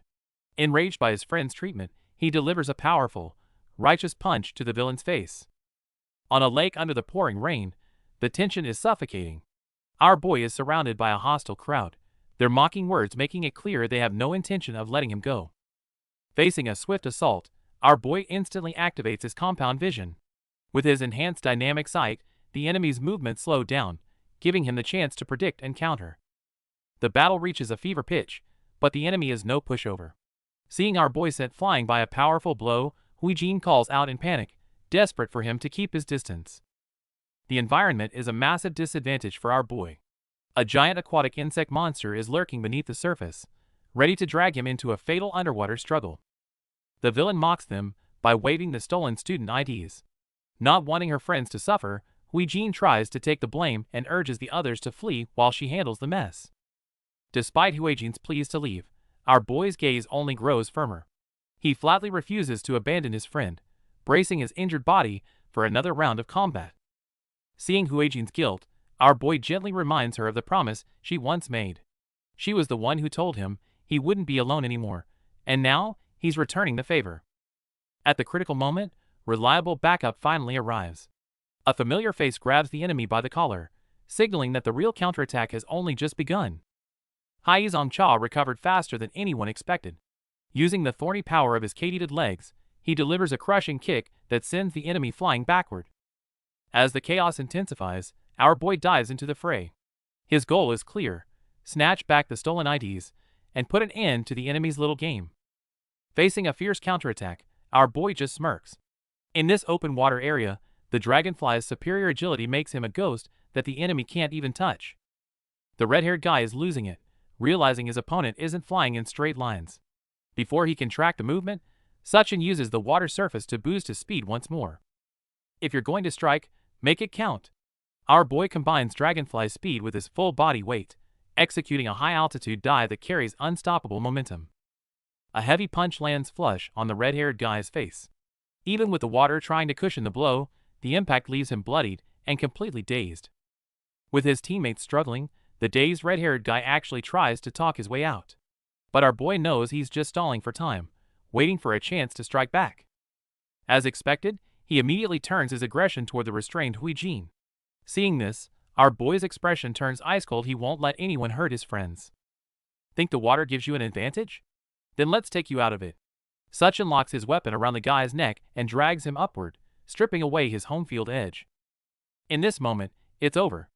Enraged by his friend's treatment, he delivers a powerful, righteous punch to the villain's face. On a lake under the pouring rain, the tension is suffocating. Our boy is surrounded by a hostile crowd, their mocking words making it clear they have no intention of letting him go. Facing a swift assault, our boy instantly activates his compound vision. With his enhanced dynamic sight, the enemy's movement slowed down, giving him the chance to predict and counter. The battle reaches a fever pitch, but the enemy is no pushover. Seeing our boy sent flying by a powerful blow, Hui-Jin calls out in panic, desperate for him to keep his distance. The environment is a massive disadvantage for our boy. A giant aquatic insect monster is lurking beneath the surface, ready to drag him into a fatal underwater struggle. The villain mocks them by waving the stolen student IDs. Not wanting her friends to suffer, Hui-Jin tries to take the blame and urges the others to flee while she handles the mess. Despite Hui-Jin's pleas to leave, our boy's gaze only grows firmer. He flatly refuses to abandon his friend, bracing his injured body for another round of combat. Seeing Hui-Jin's guilt, our boy gently reminds her of the promise she once made. She was the one who told him he wouldn't be alone anymore, and now he's returning the favor. At the critical moment, reliable backup finally arrives. A familiar face grabs the enemy by the collar, signaling that the real counterattack has only just begun. Haizong Cha recovered faster than anyone expected. Using the thorny power of his katydid legs, he delivers a crushing kick that sends the enemy flying backward. As the chaos intensifies, our boy dives into the fray. His goal is clear: snatch back the stolen IDs and put an end to the enemy's little game. Facing a fierce counterattack, our boy just smirks. In this open water area, the dragonfly's superior agility makes him a ghost that the enemy can't even touch. The red-haired guy is losing it, realizing his opponent isn't flying in straight lines. Before he can track the movement, Suchin uses the water surface to boost his speed once more. If you're going to strike, make it count. Our boy combines dragonfly speed with his full body weight, executing a high-altitude dive that carries unstoppable momentum. A heavy punch lands flush on the red-haired guy's face. Even with the water trying to cushion the blow, the impact leaves him bloodied and completely dazed. With his teammates struggling, the dazed red-haired guy actually tries to talk his way out. But our boy knows he's just stalling for time, waiting for a chance to strike back. As expected, he He immediately turns his aggression toward the restrained Huijin. Seeing this, our boy's expression turns ice cold. He won't let anyone hurt his friends. Think the water gives you an advantage? Then let's take you out of it. Sachin locks his weapon around the guy's neck and drags him upward, stripping away his home field edge. In this moment, it's over.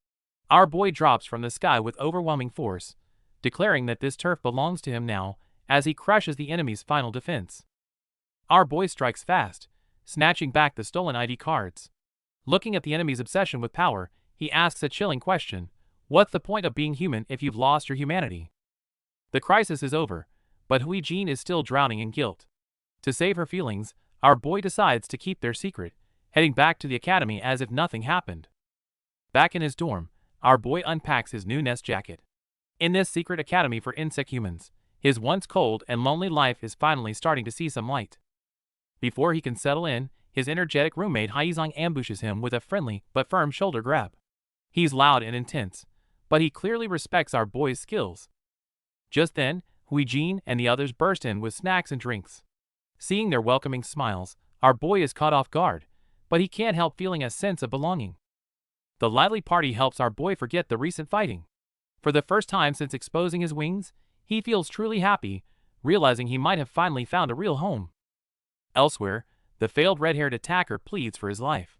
Our boy drops from the sky with overwhelming force, declaring that this turf belongs to him now, as he crushes the enemy's final defense. Our boy strikes fast, snatching back the stolen ID cards. Looking at the enemy's obsession with power, he asks a chilling question: what's the point of being human if you've lost your humanity? The crisis is over, but Huijin is still drowning in guilt. To save her feelings, our boy decides to keep their secret, heading back to the academy as if nothing happened. Back in his dorm, our boy unpacks his new nest jacket. In this secret academy for insect humans, his once cold and lonely life is finally starting to see some light. Before he can settle in, his energetic roommate Haizong ambushes him with a friendly but firm shoulder grab. He's loud and intense, but he clearly respects our boy's skills. Just then, Huijin and the others burst in with snacks and drinks. Seeing their welcoming smiles, our boy is caught off guard, but he can't help feeling a sense of belonging. The lively party helps our boy forget the recent fighting. For the first time since exposing his wings, he feels truly happy, realizing he might have finally found a real home. Elsewhere, the failed red-haired attacker pleads for his life.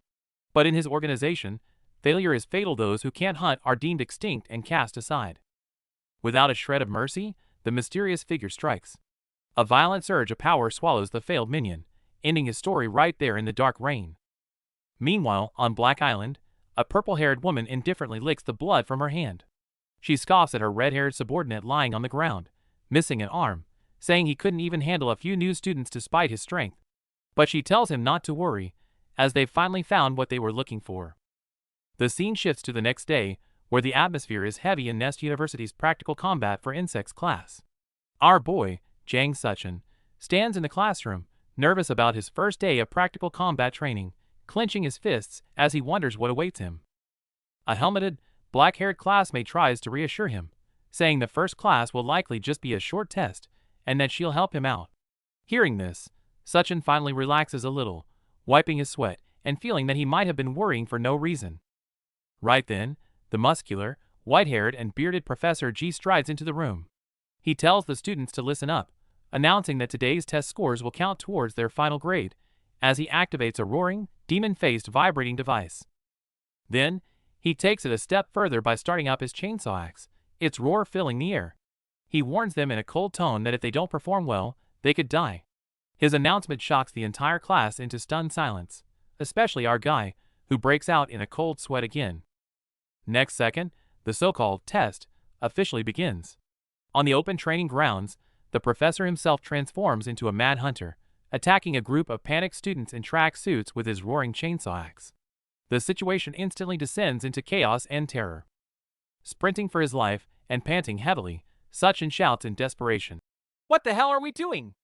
But in his organization, failure is fatal. Those who can't hunt are deemed extinct and cast aside. Without a shred of mercy, the mysterious figure strikes. A violent surge of power swallows the failed minion, ending his story right there in the dark rain. Meanwhile, on Black Island, a purple-haired woman indifferently licks the blood from her hand. She scoffs at her red-haired subordinate lying on the ground, missing an arm, saying he couldn't even handle a few new students despite his strength. But she tells him not to worry, as they've finally found what they were looking for. The scene shifts to the next day, where the atmosphere is heavy in Nest University's Practical Combat for Insects class. Our boy, Jang Sachin, stands in the classroom, nervous about his first day of practical combat training, clenching his fists as he wonders what awaits him. A helmeted, black-haired classmate tries to reassure him, saying the first class will likely just be a short test, and that she'll help him out. Hearing this, Sachin finally relaxes a little, wiping his sweat and feeling that he might have been worrying for no reason. Right then, the muscular, white-haired and bearded Professor G strides into the room. He tells the students to listen up, announcing that today's test scores will count towards their final grade, as he activates a roaring, demon-faced vibrating device. Then, he takes it a step further by starting up his chainsaw axe, its roar filling the air. He warns them in a cold tone that if they don't perform well, they could die. His announcement shocks the entire class into stunned silence, especially our guy, who breaks out in a cold sweat again. Next second, the so-called test officially begins. On the open training grounds, the professor himself transforms into a mad hunter, attacking a group of panicked students in track suits with his roaring chainsaw axe. The situation instantly descends into chaos and terror. Sprinting for his life and panting heavily, Sachin shouts in desperation, "What the hell are we doing?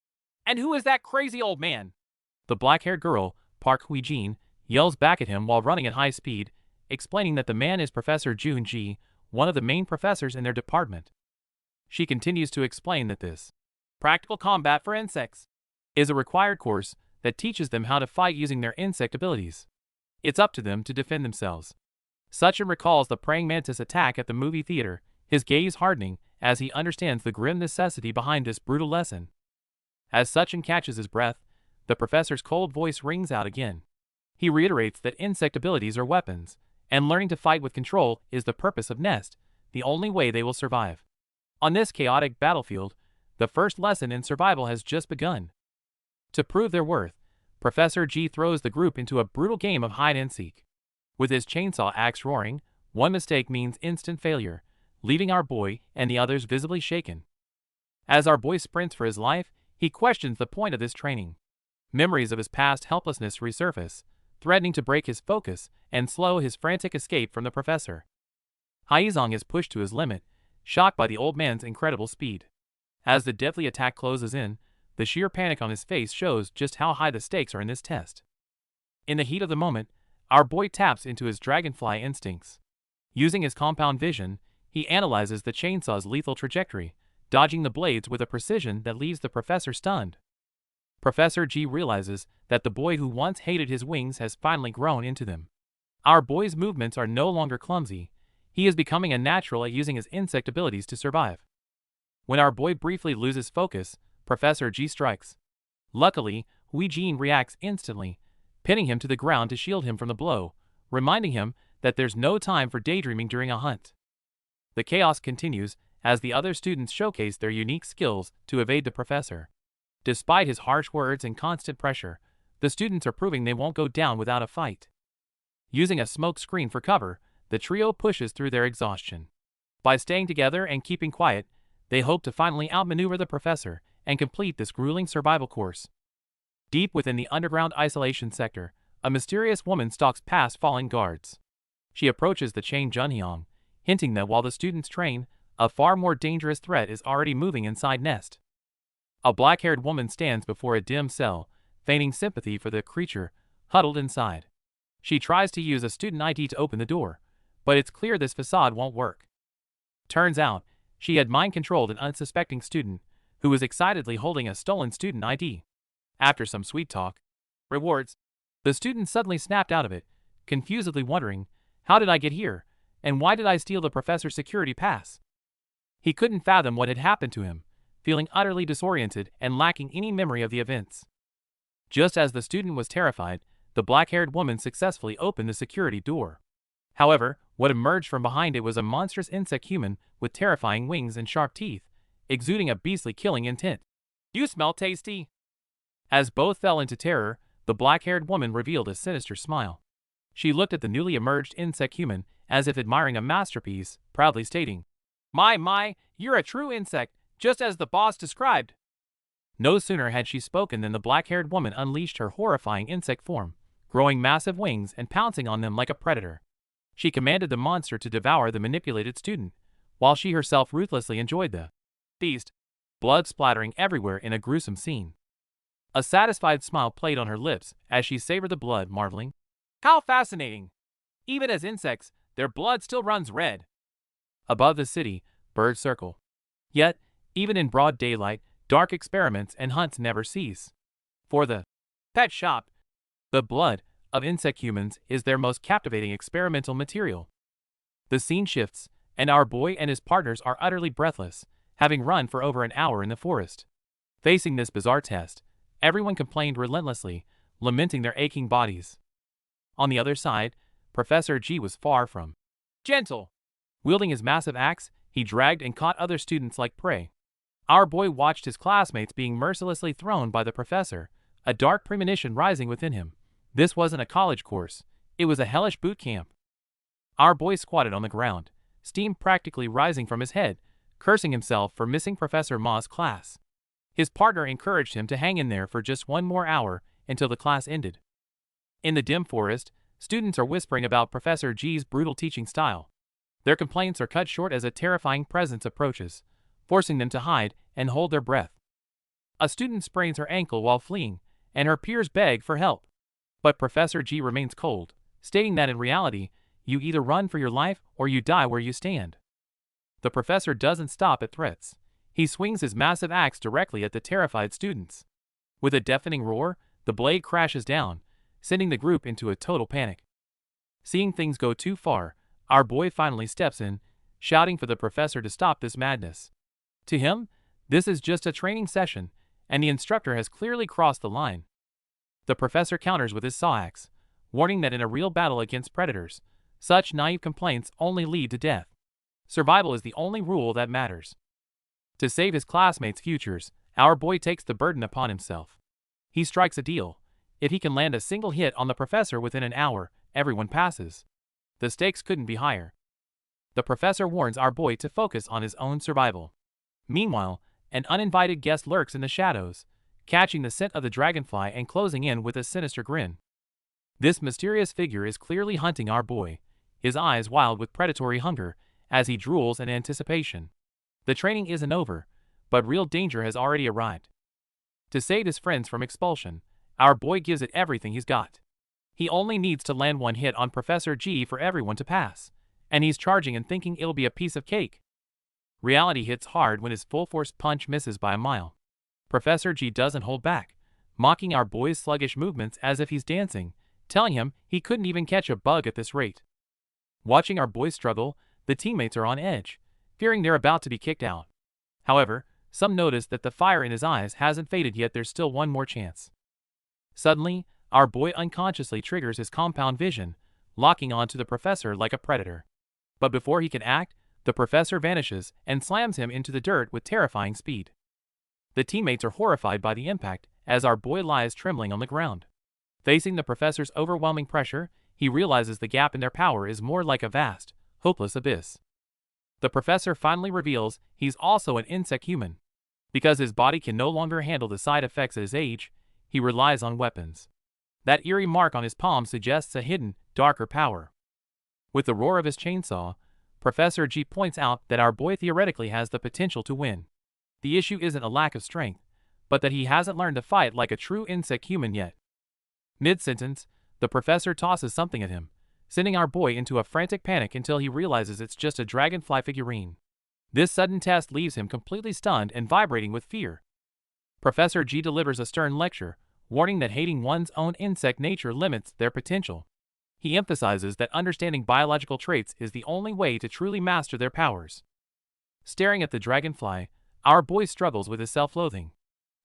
And who is that crazy old man?" The black-haired girl, Park Huijin, yells back at him while running at high speed, explaining that the man is Professor Junji, one of the main professors in their department. She continues to explain that this Practical Combat for Insects is a required course that teaches them how to fight using their insect abilities. It's up to them to defend themselves. Sachin recalls the praying mantis attack at the movie theater, his gaze hardening as he understands the grim necessity behind this brutal lesson. As Sachin catches his breath, the professor's cold voice rings out again. He reiterates that insect abilities are weapons, and learning to fight with control is the purpose of Nest, the only way they will survive. On this chaotic battlefield, the first lesson in survival has just begun. To prove their worth, Professor G throws the group into a brutal game of hide-and-seek. With his chainsaw axe roaring, one mistake means instant failure, leaving our boy and the others visibly shaken. As our boy sprints for his life, he questions the point of this training. Memories of his past helplessness resurface, threatening to break his focus and slow his frantic escape from the professor. Haizong is pushed to his limit, shocked by the old man's incredible speed. As the deadly attack closes in, the sheer panic on his face shows just how high the stakes are in this test. In the heat of the moment, our boy taps into his dragonfly instincts. Using his compound vision, he analyzes the chainsaw's lethal trajectory, dodging the blades with a precision that leaves the professor stunned. Professor G realizes that the boy who once hated his wings has finally grown into them. Our boy's movements are no longer clumsy. He is becoming a natural at using his insect abilities to survive. When our boy briefly loses focus, Professor G strikes. Luckily, Hui Jin reacts instantly, pinning him to the ground to shield him from the blow, reminding him that there's no time for daydreaming during a hunt. The chaos continues as the other students showcase their unique skills to evade the professor. Despite his harsh words and constant pressure, the students are proving they won't go down without a fight. Using a smoke screen for cover, the trio pushes through their exhaustion. By staying together and keeping quiet, they hope to finally outmaneuver the professor and complete this grueling survival course. Deep within the underground isolation sector, a mysterious woman stalks past fallen guards. She approaches the chained Junhyang, hinting that while the students train, a far more dangerous threat is already moving inside Nest. A black-haired woman stands before a dim cell, feigning sympathy for the creature huddled inside. She tries to use a student ID to open the door, but it's clear this facade won't work. Turns out, she had mind-controlled an unsuspecting student who was excitedly holding a stolen student ID. After some sweet talk, rewards, the student suddenly snapped out of it, confusedly wondering, how did I get here, and why did I steal the professor's security pass? He couldn't fathom what had happened to him, feeling utterly disoriented and lacking any memory of the events. Just as the student was terrified, the black-haired woman successfully opened the security door. However, what emerged from behind it was a monstrous insect human with terrifying wings and sharp teeth, exuding a beastly killing intent. You smell tasty. As both fell into terror, the black-haired woman revealed a sinister smile. She looked at the newly emerged insect human as if admiring a masterpiece, proudly stating, My, you're a true insect, just as the boss described. No sooner had she spoken than the black-haired woman unleashed her horrifying insect form, growing massive wings and pouncing on them like a predator. She commanded the monster to devour the manipulated student, while she herself ruthlessly enjoyed the feast, blood splattering everywhere in a gruesome scene. A satisfied smile played on her lips as she savored the blood, marveling, How fascinating! Even as insects, their blood still runs red. Above the city, birds circle. Yet, even in broad daylight, dark experiments and hunts never cease. For the pet shop, the blood of insect humans is their most captivating experimental material. The scene shifts, and our boy and his partners are utterly breathless, having run for over an hour in the forest. Facing this bizarre test, everyone complained relentlessly, lamenting their aching bodies. On the other side, Professor G was far from gentle. Wielding his massive axe, he dragged and caught other students like prey. Our boy watched his classmates being mercilessly thrown by the professor, a dark premonition rising within him. This wasn't a college course, it was a hellish boot camp. Our boy squatted on the ground, steam practically rising from his head, cursing himself for missing Professor Ma's class. His partner encouraged him to hang in there for just one more hour until the class ended. In the dim forest, students are whispering about Professor G's brutal teaching style. Their complaints are cut short as a terrifying presence approaches, forcing them to hide and hold their breath. A student sprains her ankle while fleeing, and her peers beg for help. But Professor G remains cold, stating that in reality, you either run for your life or you die where you stand. The professor doesn't stop at threats. He swings his massive axe directly at the terrified students. With a deafening roar, the blade crashes down, sending the group into a total panic. Seeing things go too far, our boy finally steps in, shouting for the professor to stop this madness. To him, this is just a training session, and the instructor has clearly crossed the line. The professor counters with his saw axe, warning that in a real battle against predators, such naive complaints only lead to death. Survival is the only rule that matters. To save his classmates' futures, our boy takes the burden upon himself. He strikes a deal. If he can land a single hit on the professor within an hour, everyone passes. The stakes couldn't be higher. The professor warns our boy to focus on his own survival. Meanwhile, an uninvited guest lurks in the shadows, catching the scent of the dragonfly and closing in with a sinister grin. This mysterious figure is clearly hunting our boy, his eyes wild with predatory hunger as he drools in anticipation. The training isn't over, but real danger has already arrived. To save his friends from expulsion, our boy gives it everything he's got. He only needs to land one hit on Professor G for everyone to pass, and he's charging and thinking it'll be a piece of cake. Reality hits hard when his full-force punch misses by a mile. Professor G doesn't hold back, mocking our boy's sluggish movements as if he's dancing, telling him he couldn't even catch a bug at this rate. Watching our boy struggle, the teammates are on edge, fearing they're about to be kicked out. However, some notice that the fire in his eyes hasn't faded yet. There's still one more chance. Suddenly, our boy unconsciously triggers his compound vision, locking onto the professor like a predator. But before he can act, the professor vanishes and slams him into the dirt with terrifying speed. The teammates are horrified by the impact as our boy lies trembling on the ground. Facing the professor's overwhelming pressure, he realizes the gap in their power is more like a vast, hopeless abyss. The professor finally reveals he's also an insect human. Because his body can no longer handle the side effects at his age, he relies on weapons. That eerie mark on his palm suggests a hidden, darker power. With the roar of his chainsaw, Professor G points out that our boy theoretically has the potential to win. The issue isn't a lack of strength, but that he hasn't learned to fight like a true insect human yet. Mid-sentence, the professor tosses something at him, sending our boy into a frantic panic until he realizes it's just a dragonfly figurine. This sudden test leaves him completely stunned and vibrating with fear. Professor G delivers a stern lecture, warning that hating one's own insect nature limits their potential. He emphasizes that understanding biological traits is the only way to truly master their powers. Staring at the dragonfly, our boy struggles with his self-loathing.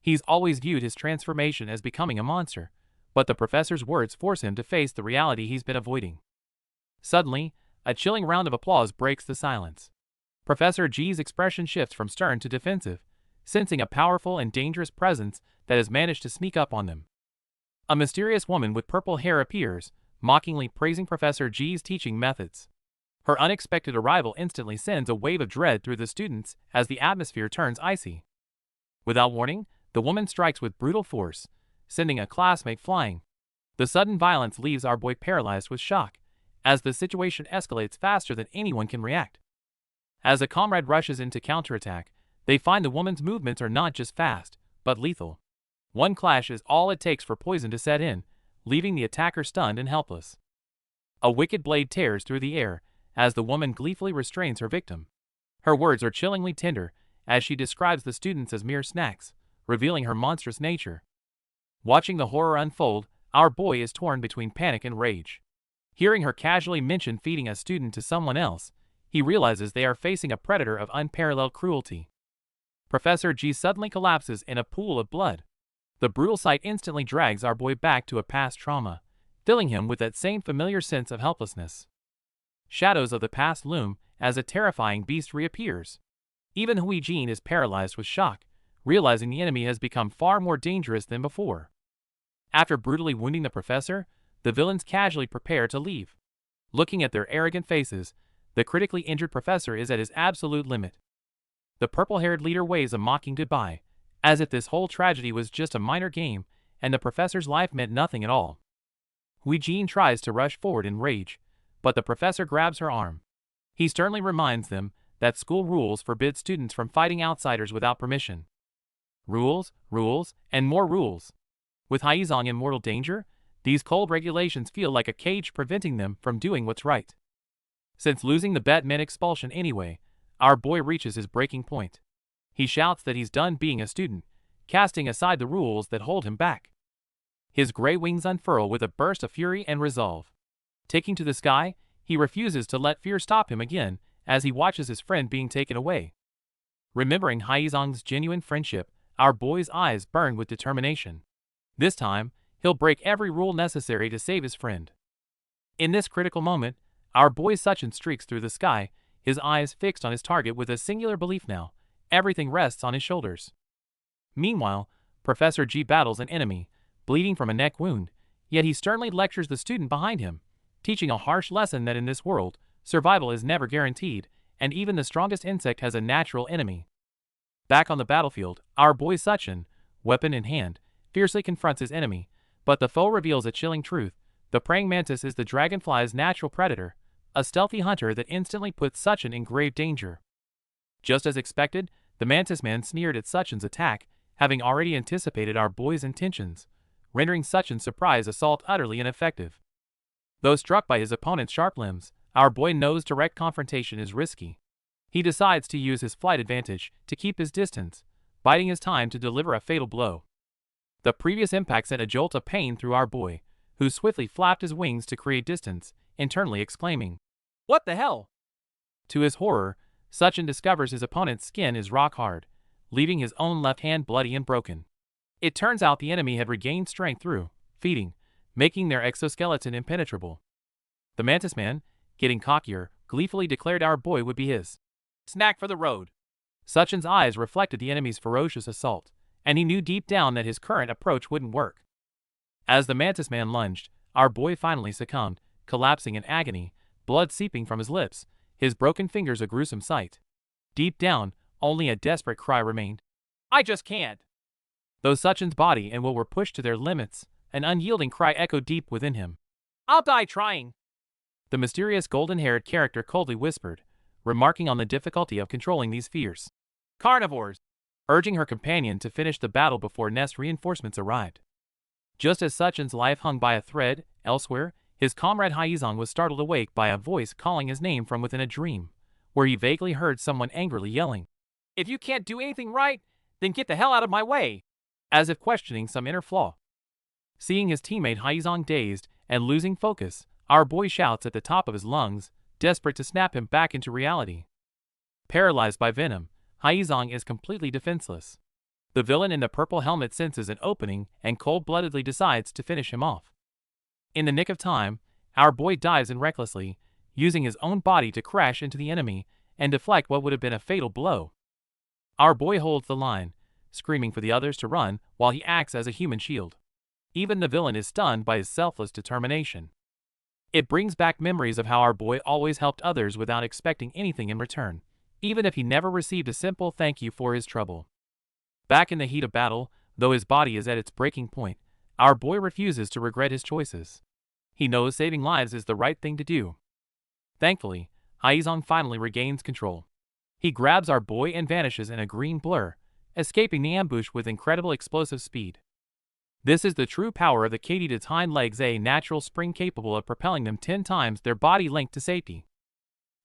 He's always viewed his transformation as becoming a monster, but the professor's words force him to face the reality he's been avoiding. Suddenly, a chilling round of applause breaks the silence. Professor G's expression shifts from stern to defensive, sensing a powerful and dangerous presence that has managed to sneak up on them. A mysterious woman with purple hair appears, mockingly praising Professor G's teaching methods. Her unexpected arrival instantly sends a wave of dread through the students as the atmosphere turns icy. Without warning, the woman strikes with brutal force, sending a classmate flying. The sudden violence leaves our boy paralyzed with shock, as the situation escalates faster than anyone can react. As a comrade rushes in to counterattack, they find the woman's movements are not just fast, but lethal. One clash is all it takes for poison to set in, leaving the attacker stunned and helpless. A wicked blade tears through the air as the woman gleefully restrains her victim. Her words are chillingly tender as she describes the students as mere snacks, revealing her monstrous nature. Watching the horror unfold, our boy is torn between panic and rage. Hearing her casually mention feeding a student to someone else, he realizes they are facing a predator of unparalleled cruelty. Professor G suddenly collapses in a pool of blood. The brutal sight instantly drags our boy back to a past trauma, filling him with that same familiar sense of helplessness. Shadows of the past loom as a terrifying beast reappears. Even Hui Jin is paralyzed with shock, realizing the enemy has become far more dangerous than before. After brutally wounding the professor, the villains casually prepare to leave. Looking at their arrogant faces, the critically injured professor is at his absolute limit. The purple-haired leader waves a mocking goodbye, as if this whole tragedy was just a minor game and the professor's life meant nothing at all. Hui Jin tries to rush forward in rage, but the professor grabs her arm. He sternly reminds them that school rules forbid students from fighting outsiders without permission. Rules, rules, and more rules. With Haizong in mortal danger, these cold regulations feel like a cage preventing them from doing what's right. Since losing the bet meant expulsion anyway, our boy reaches his breaking point. He shouts that he's done being a student, casting aside the rules that hold him back. His gray wings unfurl with a burst of fury and resolve. Taking to the sky, he refuses to let fear stop him again as he watches his friend being taken away. Remembering Haizong's genuine friendship, our boy's eyes burn with determination. This time, he'll break every rule necessary to save his friend. In this critical moment, our boy Suchin streaks through the sky, his eyes fixed on his target with a singular belief now. Everything rests on his shoulders. Meanwhile, Professor G battles an enemy, bleeding from a neck wound, yet he sternly lectures the student behind him, teaching a harsh lesson that in this world, survival is never guaranteed, and even the strongest insect has a natural enemy. Back on the battlefield, our boy Suchin, weapon in hand, fiercely confronts his enemy, but the foe reveals a chilling truth. The praying mantis is the dragonfly's natural predator, a stealthy hunter that instantly puts Suchin in grave danger. Just as expected, the mantis man sneered at Suchin's attack, having already anticipated our boy's intentions, rendering Suchin's surprise assault utterly ineffective. Though struck by his opponent's sharp limbs, our boy knows direct confrontation is risky. He decides to use his flight advantage to keep his distance, biding his time to deliver a fatal blow. The previous impact sent a jolt of pain through our boy, who swiftly flapped his wings to create distance, internally exclaiming, "What the hell?" To his horror, Sachin discovers his opponent's skin is rock hard, leaving his own left hand bloody and broken. It turns out the enemy had regained strength through feeding, making their exoskeleton impenetrable. The Mantis Man, getting cockier, gleefully declared our boy would be his snack for the road. Sachin's eyes reflected the enemy's ferocious assault, and he knew deep down that his current approach wouldn't work. As the Mantis Man lunged, our boy finally succumbed, collapsing in agony, blood seeping from his lips, his broken fingers a gruesome sight. Deep down, only a desperate cry remained. "I just can't." Though Sachin's body and will were pushed to their limits, an unyielding cry echoed deep within him. "I'll die trying." The mysterious golden-haired character coldly whispered, remarking on the difficulty of controlling these fierce carnivores, urging her companion to finish the battle before Nest reinforcements arrived. Just as Sachin's life hung by a thread, elsewhere, his comrade Haizong was startled awake by a voice calling his name from within a dream, where he vaguely heard someone angrily yelling, "If you can't do anything right, then get the hell out of my way," as if questioning some inner flaw. Seeing his teammate Haizong dazed and losing focus, our boy shouts at the top of his lungs, desperate to snap him back into reality. Paralyzed by venom, Haizong is completely defenseless. The villain in the purple helmet senses an opening and cold-bloodedly decides to finish him off. In the nick of time, our boy dives in recklessly, using his own body to crash into the enemy and deflect what would have been a fatal blow. Our boy holds the line, screaming for the others to run while he acts as a human shield. Even the villain is stunned by his selfless determination. It brings back memories of how our boy always helped others without expecting anything in return, even if he never received a simple thank you for his trouble. Back in the heat of battle, though his body is at its breaking point, our boy refuses to regret his choices. He knows saving lives is the right thing to do. Thankfully, Haizong finally regains control. He grabs our boy and vanishes in a green blur, escaping the ambush with incredible explosive speed. This is the true power of the Katydid's hind legs, a natural spring capable of propelling them 10 times their body length to safety.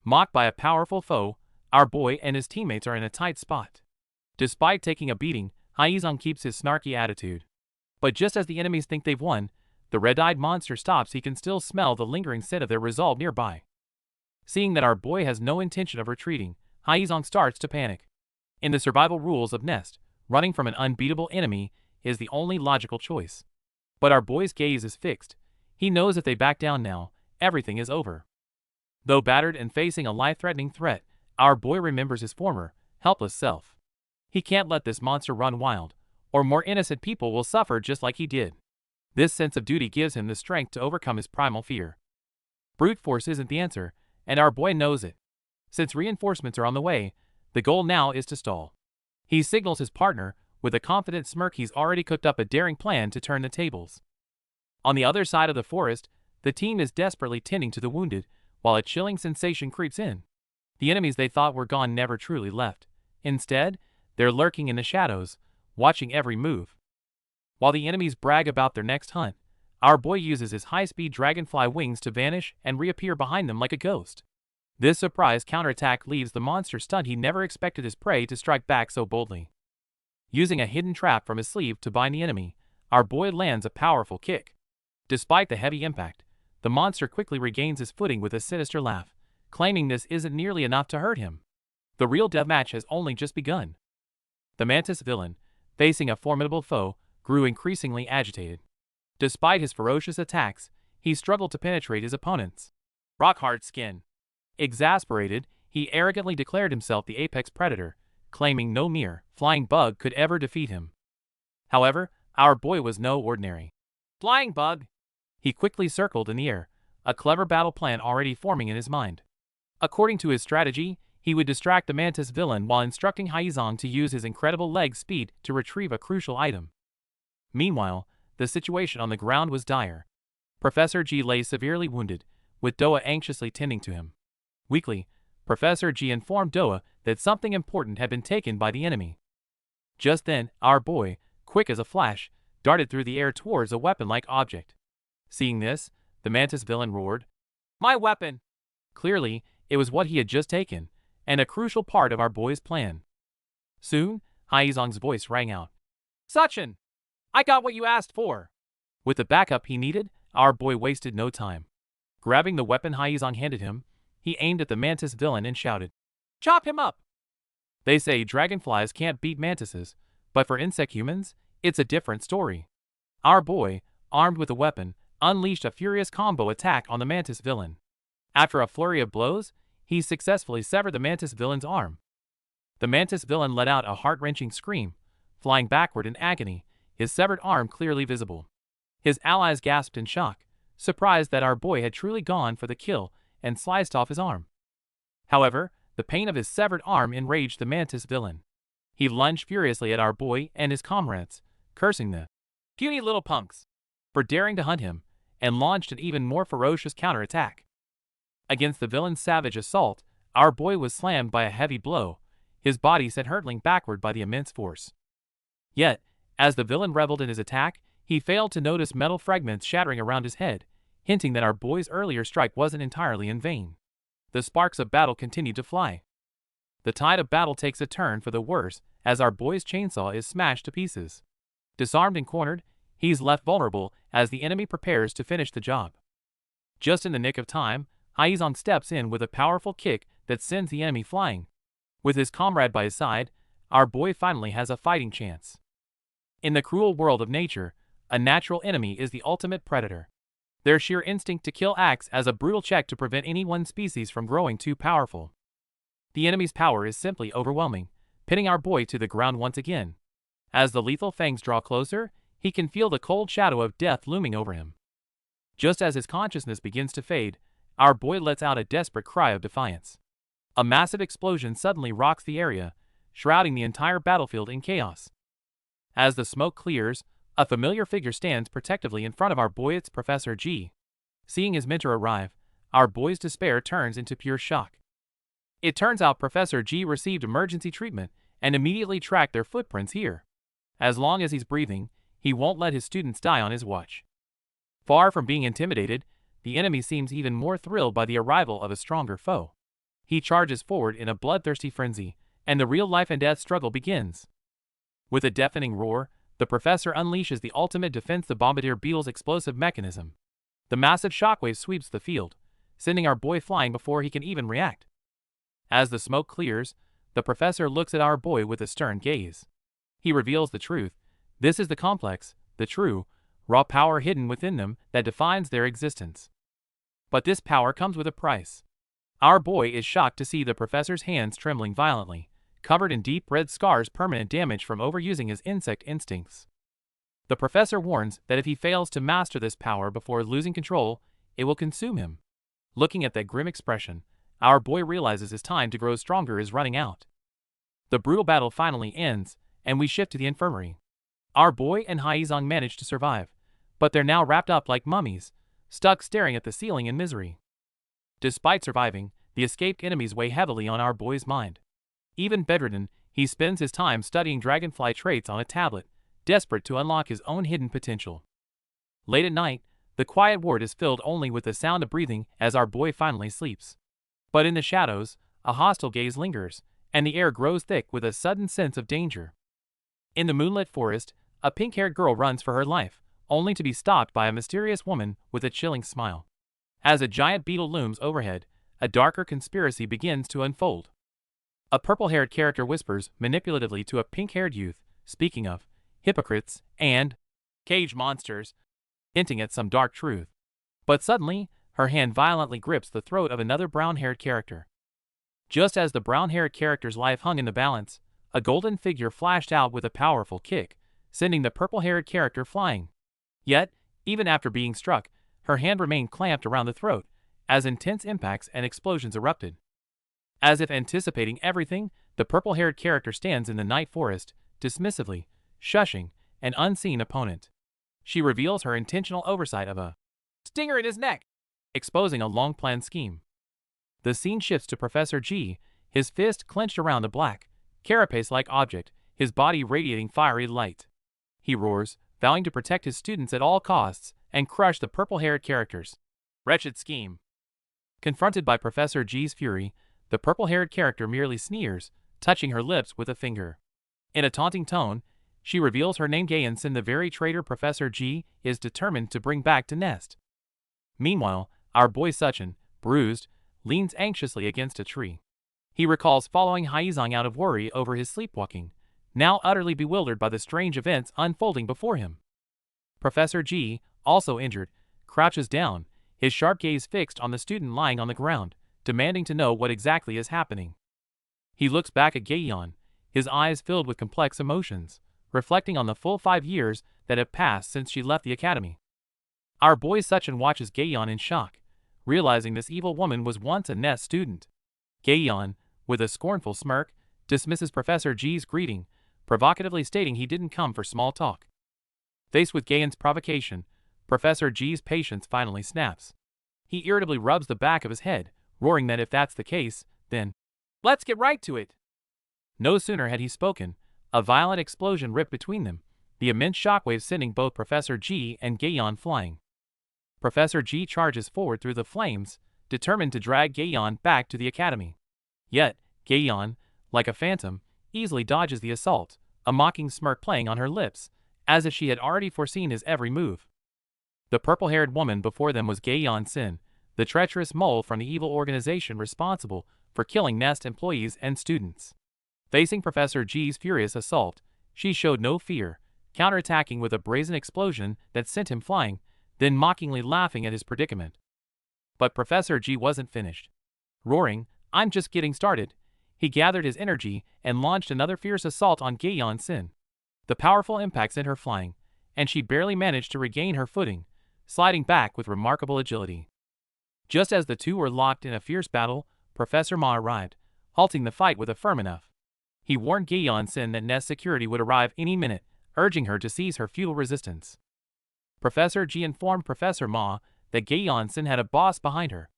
Mocked by a powerful foe, our boy and his teammates are in a tight spot. Despite taking a beating, Haizong keeps his snarky attitude. But just as the enemies think they've won, the red-eyed monster stops. He can still smell the lingering scent of their resolve nearby. Seeing that our boy has no intention of retreating, Haizong starts to panic. In the survival rules of Nest, running from an unbeatable enemy is the only logical choice. But our boy's gaze is fixed. He knows if they back down now, everything is over. Though battered and facing a life-threatening threat, our boy remembers his former, helpless self. He can't let this monster run wild, or more innocent people will suffer just like he did. This sense of duty gives him the strength to overcome his primal fear. Brute force isn't the answer, and our boy knows it. Since reinforcements are on the way, the goal now is to stall. He signals his partner, with a confident smirk. He's already cooked up a daring plan to turn the tables. On the other side of the forest, the team is desperately tending to the wounded, while a chilling sensation creeps in. The enemies they thought were gone never truly left. Instead, they're lurking in the shadows, watching every move. While the enemies brag about their next hunt, our boy uses his high-speed dragonfly wings to vanish and reappear behind them like a ghost. This surprise counterattack leaves the monster stunned. He never expected his prey to strike back so boldly. Using a hidden trap from his sleeve to bind the enemy, our boy lands a powerful kick. Despite the heavy impact, the monster quickly regains his footing with a sinister laugh, claiming this isn't nearly enough to hurt him. The real deathmatch has only just begun. The Mantis villain, facing a formidable foe, grew increasingly agitated. Despite his ferocious attacks, he struggled to penetrate his opponent's rock-hard skin. Exasperated, he arrogantly declared himself the apex predator, claiming no mere flying bug could ever defeat him. However, our boy was no ordinary flying bug. He quickly circled in the air, a clever battle plan already forming in his mind. According to his strategy, he would distract the Mantis villain while instructing Haizong to use his incredible leg speed to retrieve a crucial item. Meanwhile, the situation on the ground was dire. Professor G lay severely wounded, with Doa anxiously tending to him. Weakly, Professor G informed Doa that something important had been taken by the enemy. Just then, our boy, quick as a flash, darted through the air towards a weapon-like object. Seeing this, the Mantis villain roared, "My weapon!" Clearly, it was what he had just taken, and a crucial part of our boy's plan. Soon, Haizong's voice rang out. "Sachin! I got what you asked for. With the backup he needed, our boy wasted no time. Grabbing the weapon Hyezong handed him, he aimed at the mantis villain and shouted, "Chop him up!" They say dragonflies can't beat mantises, but for insect humans, it's a different story. Our boy, armed with a weapon, unleashed a furious combo attack on the mantis villain. After a flurry of blows, he successfully severed the mantis villain's arm. The mantis villain let out a heart-wrenching scream, flying backward in agony, his severed arm clearly visible. His allies gasped in shock, surprised that our boy had truly gone for the kill and sliced off his arm. However, the pain of his severed arm enraged the mantis villain. He lunged furiously at our boy and his comrades, cursing the puny little punks for daring to hunt him, and launched an even more ferocious counterattack. Against the villain's savage assault, our boy was slammed by a heavy blow, his body sent hurtling backward by the immense force. Yet, as the villain reveled in his attack, he failed to notice metal fragments shattering around his head, hinting that our boy's earlier strike wasn't entirely in vain. The sparks of battle continued to fly. The tide of battle takes a turn for the worse as our boy's chainsaw is smashed to pieces. Disarmed and cornered, he's left vulnerable as the enemy prepares to finish the job. Just in the nick of time, Hyezong steps in with a powerful kick that sends the enemy flying. With his comrade by his side, our boy finally has a fighting chance. In the cruel world of nature, a natural enemy is the ultimate predator. Their sheer instinct to kill acts as a brutal check to prevent any one species from growing too powerful. The enemy's power is simply overwhelming, pinning our boy to the ground once again. As the lethal fangs draw closer, he can feel the cold shadow of death looming over him. Just as his consciousness begins to fade, our boy lets out a desperate cry of defiance. A massive explosion suddenly rocks the area, shrouding the entire battlefield in chaos. As the smoke clears, a familiar figure stands protectively in front of our boy. It's Professor G. Seeing his mentor arrive, our boy's despair turns into pure shock. It turns out Professor G received emergency treatment and immediately tracked their footprints here. As long as he's breathing, he won't let his students die on his watch. Far from being intimidated, the enemy seems even more thrilled by the arrival of a stronger foe. He charges forward in a bloodthirsty frenzy, and the real life and death struggle begins. With a deafening roar, the professor unleashes the ultimate defense, the bombardier beetle's explosive mechanism. The massive shockwave sweeps the field, sending our boy flying before he can even react. As the smoke clears, the professor looks at our boy with a stern gaze. He reveals the truth. This is the complex, the true, raw power hidden within them that defines their existence. But this power comes with a price. Our boy is shocked to see the professor's hands trembling violently, covered in deep red scars, permanent damage from overusing his insect instincts. The professor warns that if he fails to master this power before losing control, it will consume him. Looking at that grim expression, our boy realizes his time to grow stronger is running out. The brutal battle finally ends, and we shift to the infirmary. Our boy and Hyezong manage to survive, but they're now wrapped up like mummies, stuck staring at the ceiling in misery. Despite surviving, the escaped enemies weigh heavily on our boy's mind. Even bedridden, he spends his time studying dragonfly traits on a tablet, desperate to unlock his own hidden potential. Late at night, the quiet ward is filled only with the sound of breathing as our boy finally sleeps. But in the shadows, a hostile gaze lingers, and the air grows thick with a sudden sense of danger. In the moonlit forest, a pink-haired girl runs for her life, only to be stopped by a mysterious woman with a chilling smile. As a giant beetle looms overhead, a darker conspiracy begins to unfold. A purple-haired character whispers manipulatively to a pink-haired youth, speaking of hypocrites and cage monsters, hinting at some dark truth. But suddenly, her hand violently grips the throat of another brown-haired character. Just as the brown-haired character's life hung in the balance, a golden figure flashed out with a powerful kick, sending the purple-haired character flying. Yet, even after being struck, her hand remained clamped around the throat, as intense impacts and explosions erupted. As if anticipating everything, the purple-haired character stands in the night forest, dismissively, shushing an unseen opponent. She reveals her intentional oversight of a stinger in his neck, exposing a long-planned scheme. The scene shifts to Professor G, his fist clenched around a black, carapace-like object, his body radiating fiery light. He roars, vowing to protect his students at all costs and crush the purple-haired characters. Wretched scheme. Confronted by Professor G's fury, the purple-haired character merely sneers, touching her lips with a finger. In a taunting tone, she reveals her name Gayan-sin, the very traitor Professor G is determined to bring back to Nest. Meanwhile, our boy Suchin, bruised, leans anxiously against a tree. He recalls following Haizong out of worry over his sleepwalking, now utterly bewildered by the strange events unfolding before him. Professor G, also injured, crouches down, his sharp gaze fixed on the student lying on the ground, demanding to know what exactly is happening. He looks back at Gayan, his eyes filled with complex emotions, reflecting on the full 5 years that have passed since she left the academy. Our boy Suchin watches Gayan in shock, realizing this evil woman was once a Nest student. Gayan, with a scornful smirk, dismisses Professor G's greeting, provocatively stating he didn't come for small talk. Faced with Gayan's provocation, Professor G's patience finally snaps. He irritably rubs the back of his head, roaring that if that's the case, then, "Let's get right to it!" No sooner had he spoken, a violent explosion ripped between them, the immense shockwave sending both Professor G and Gayan flying. Professor G charges forward through the flames, determined to drag Gayan back to the academy. Yet, Gayan, like a phantom, easily dodges the assault, a mocking smirk playing on her lips, as if she had already foreseen his every move. The purple-haired woman before them was Gayan-sin, the treacherous mole from the evil organization responsible for killing Nest employees and students. Facing Professor G's furious assault, she showed no fear, counterattacking with a brazen explosion that sent him flying, then mockingly laughing at his predicament. But Professor G wasn't finished. Roaring, "I'm just getting started," he gathered his energy and launched another fierce assault on Gayan-sin. The powerful impact sent her flying, and she barely managed to regain her footing, sliding back with remarkable agility. Just as the two were locked in a fierce battle, Professor Ma arrived, halting the fight with a firm enough. He warned Gayan-sin that Nest security would arrive any minute, urging her to cease her futile resistance. Professor G informed Professor Ma that Gayan-sin had a boss behind her.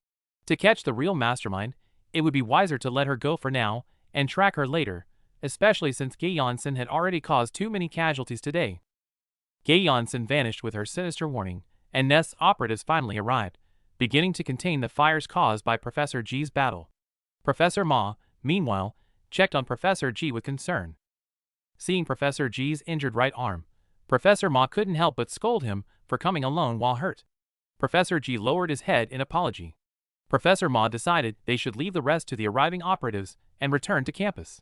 To catch the real mastermind, it would be wiser to let her go for now and track her later, especially since Gayan-sin had already caused too many casualties today. Gayan-sin vanished with her sinister warning, and Nest's operatives finally arrived, beginning to contain the fires caused by Professor G's battle. Professor Ma, meanwhile, checked on Professor G with concern. Seeing Professor G's injured right arm, Professor Ma couldn't help but scold him for coming alone while hurt. Professor G lowered his head in apology. Professor Ma decided they should leave the rest to the arriving operatives and return to campus.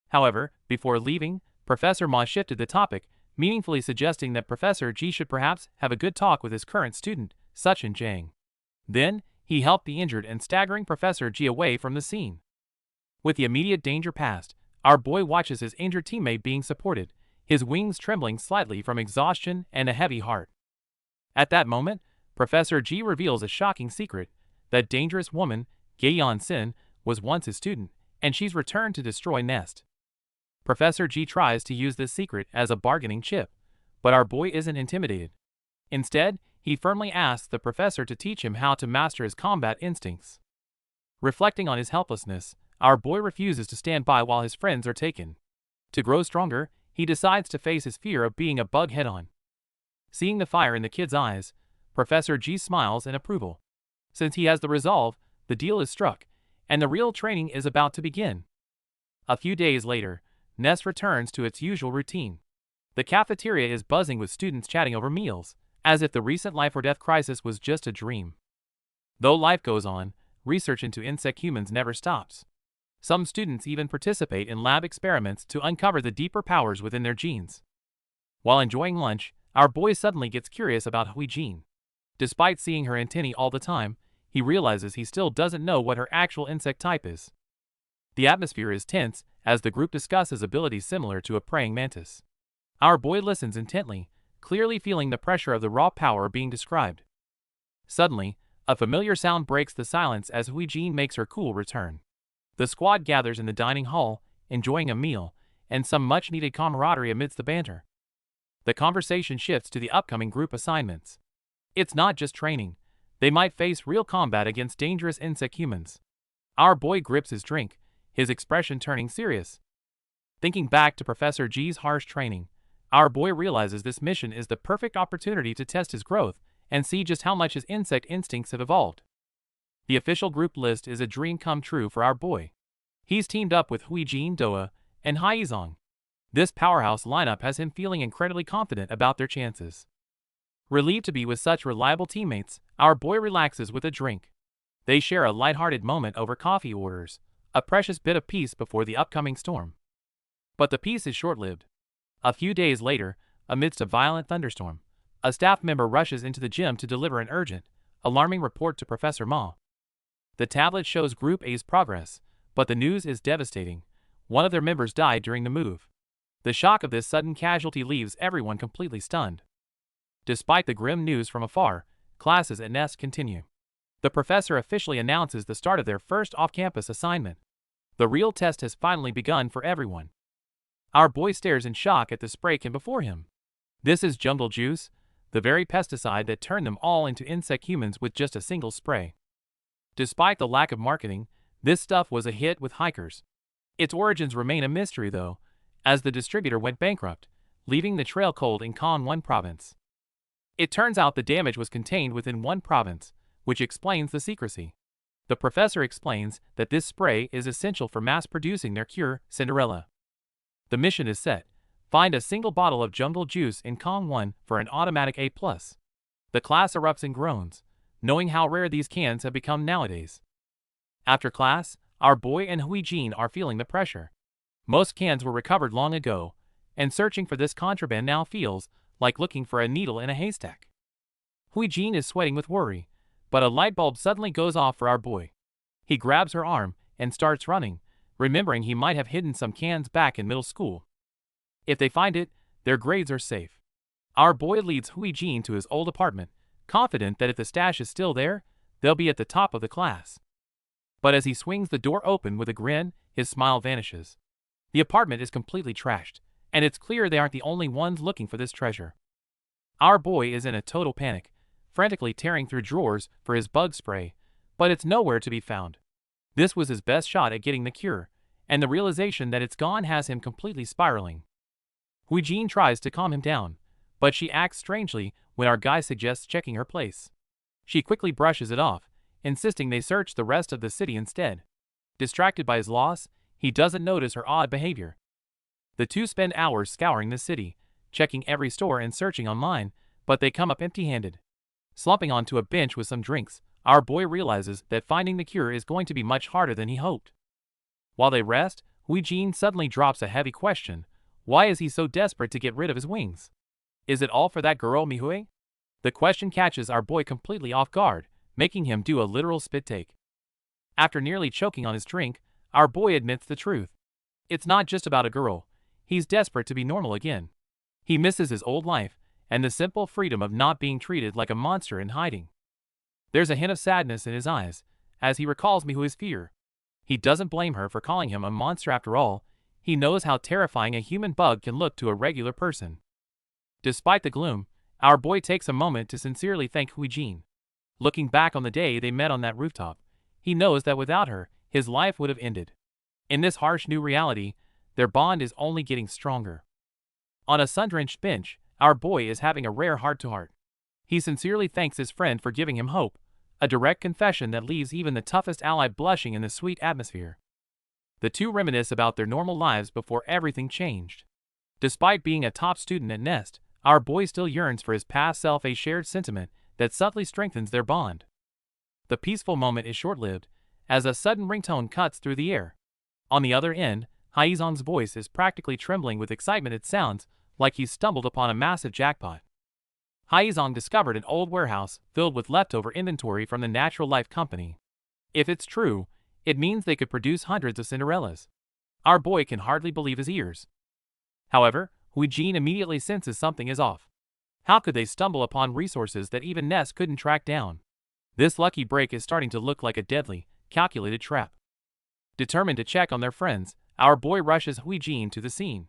However, before leaving, Professor Ma shifted the topic, meaningfully suggesting that Professor G should perhaps have a good talk with his current student, Suchin Jang. Then, he helped the injured and staggering Professor G away from the scene. With the immediate danger past, our boy watches his injured teammate being supported, his wings trembling slightly from exhaustion and a heavy heart. At that moment, Professor G reveals a shocking secret: that dangerous woman, Gayan-sin, was once his student, and she's returned to destroy Nest. Professor G tries to use this secret as a bargaining chip, but our boy isn't intimidated. Instead, he firmly asks the professor to teach him how to master his combat instincts. Reflecting on his helplessness, our boy refuses to stand by while his friends are taken. To grow stronger, he decides to face his fear of being a bug head-on. Seeing the fire in the kid's eyes, Professor G smiles in approval. Since he has the resolve, the deal is struck, and the real training is about to begin. A few days later, Nest returns to its usual routine. The cafeteria is buzzing with students chatting over meals, as if the recent life or death crisis was just a dream. Though life goes on, research into insect humans never stops. Some students even participate in lab experiments to uncover the deeper powers within their genes. While enjoying lunch, our boy suddenly gets curious about Hui-Jin. Despite seeing her antennae all the time, he realizes he still doesn't know what her actual insect type is. The atmosphere is tense as the group discusses abilities similar to a praying mantis. Our boy listens intently, clearly feeling the pressure of the raw power being described. Suddenly, a familiar sound breaks the silence as Hui-Jin makes her cool return. The squad gathers in the dining hall, enjoying a meal, and some much-needed camaraderie amidst the banter. The conversation shifts to the upcoming group assignments. It's not just training. They might face real combat against dangerous insect humans. Our boy grips his drink, his expression turning serious. Thinking back to Professor G's harsh training, our boy realizes this mission is the perfect opportunity to test his growth and see just how much his insect instincts have evolved. The official group list is a dream come true for our boy. He's teamed up with Hui-Jin, Doa, and Haizong. This powerhouse lineup has him feeling incredibly confident about their chances. Relieved to be with such reliable teammates, our boy relaxes with a drink. They share a lighthearted moment over coffee orders, a precious bit of peace before the upcoming storm. But the peace is short-lived. A few days later, amidst a violent thunderstorm, a staff member rushes into the gym to deliver an urgent, alarming report to Professor Ma. The tablet shows Group A's progress, but the news is devastating. One of their members died during the move. The shock of this sudden casualty leaves everyone completely stunned. Despite the grim news from afar, classes at Nest continue. The professor officially announces the start of their first off-campus assignment. The real test has finally begun for everyone. Our boy stares in shock at the spray can before him. This is jungle juice, the very pesticide that turned them all into insect humans with just a single spray. Despite the lack of marketing, this stuff was a hit with hikers. Its origins remain a mystery though, as the distributor went bankrupt, leaving the trail cold in Gangwon province. It turns out the damage was contained within one province, which explains the secrecy. The professor explains that this spray is essential for mass-producing their cure, Cinderella. The mission is set. Find a single bottle of jungle juice in Gangwon for an automatic A+. The class erupts in groans, knowing how rare these cans have become nowadays. After class, our boy and Huijin are feeling the pressure. Most cans were recovered long ago, and searching for this contraband now feels like looking for a needle in a haystack. Huijin is sweating with worry, but a light bulb suddenly goes off for our boy. He grabs her arm and starts running, remembering he might have hidden some cans back in middle school. If they find it, their grades are safe. Our boy leads Huijin to his old apartment, confident that if the stash is still there, they'll be at the top of the class. But as he swings the door open with a grin, his smile vanishes. The apartment is completely trashed, and it's clear they aren't the only ones looking for this treasure. Our boy is in a total panic, frantically tearing through drawers for his bug spray, but it's nowhere to be found. This was his best shot at getting the cure, and the realization that it's gone has him completely spiraling. Huijin tries to calm him down, but she acts strangely when our guy suggests checking her place. She quickly brushes it off, insisting they search the rest of the city instead. Distracted by his loss, he doesn't notice her odd behavior. The two spend hours scouring the city, checking every store and searching online, but they come up empty-handed. Slumping onto a bench with some drinks, our boy realizes that finding the cure is going to be much harder than he hoped. While they rest, Huijin suddenly drops a heavy question. Why is he so desperate to get rid of his wings? Is it all for that girl Mihue? The question catches our boy completely off guard, making him do a literal spit take. After nearly choking on his drink, our boy admits the truth. It's not just about a girl. He's desperate to be normal again. He misses his old life, and the simple freedom of not being treated like a monster in hiding. There's a hint of sadness in his eyes, as he recalls Mihue's fear. He doesn't blame her for calling him a monster after all. He knows how terrifying a human bug can look to a regular person. Despite the gloom, our boy takes a moment to sincerely thank Huijin. Looking back on the day they met on that rooftop, he knows that without her, his life would have ended. In this harsh new reality, their bond is only getting stronger. On a sun-drenched bench, our boy is having a rare heart-to-heart. He sincerely thanks his friend for giving him hope, a direct confession that leaves even the toughest ally blushing in the sweet atmosphere. The two reminisce about their normal lives before everything changed. Despite being a top student at Nest, our boy still yearns for his past self, a shared sentiment that subtly strengthens their bond. The peaceful moment is short-lived, as a sudden ringtone cuts through the air. On the other end, Haizong's voice is practically trembling with excitement. It sounds like he's stumbled upon a massive jackpot. Haizong discovered an old warehouse filled with leftover inventory from the Natural Life Company. If it's true, it means they could produce hundreds of Cinderellas. Our boy can hardly believe his ears. However, Huijin immediately senses something is off. How could they stumble upon resources that even Nest couldn't track down? This lucky break is starting to look like a deadly, calculated trap. Determined to check on their friends, our boy rushes Huijin to the scene.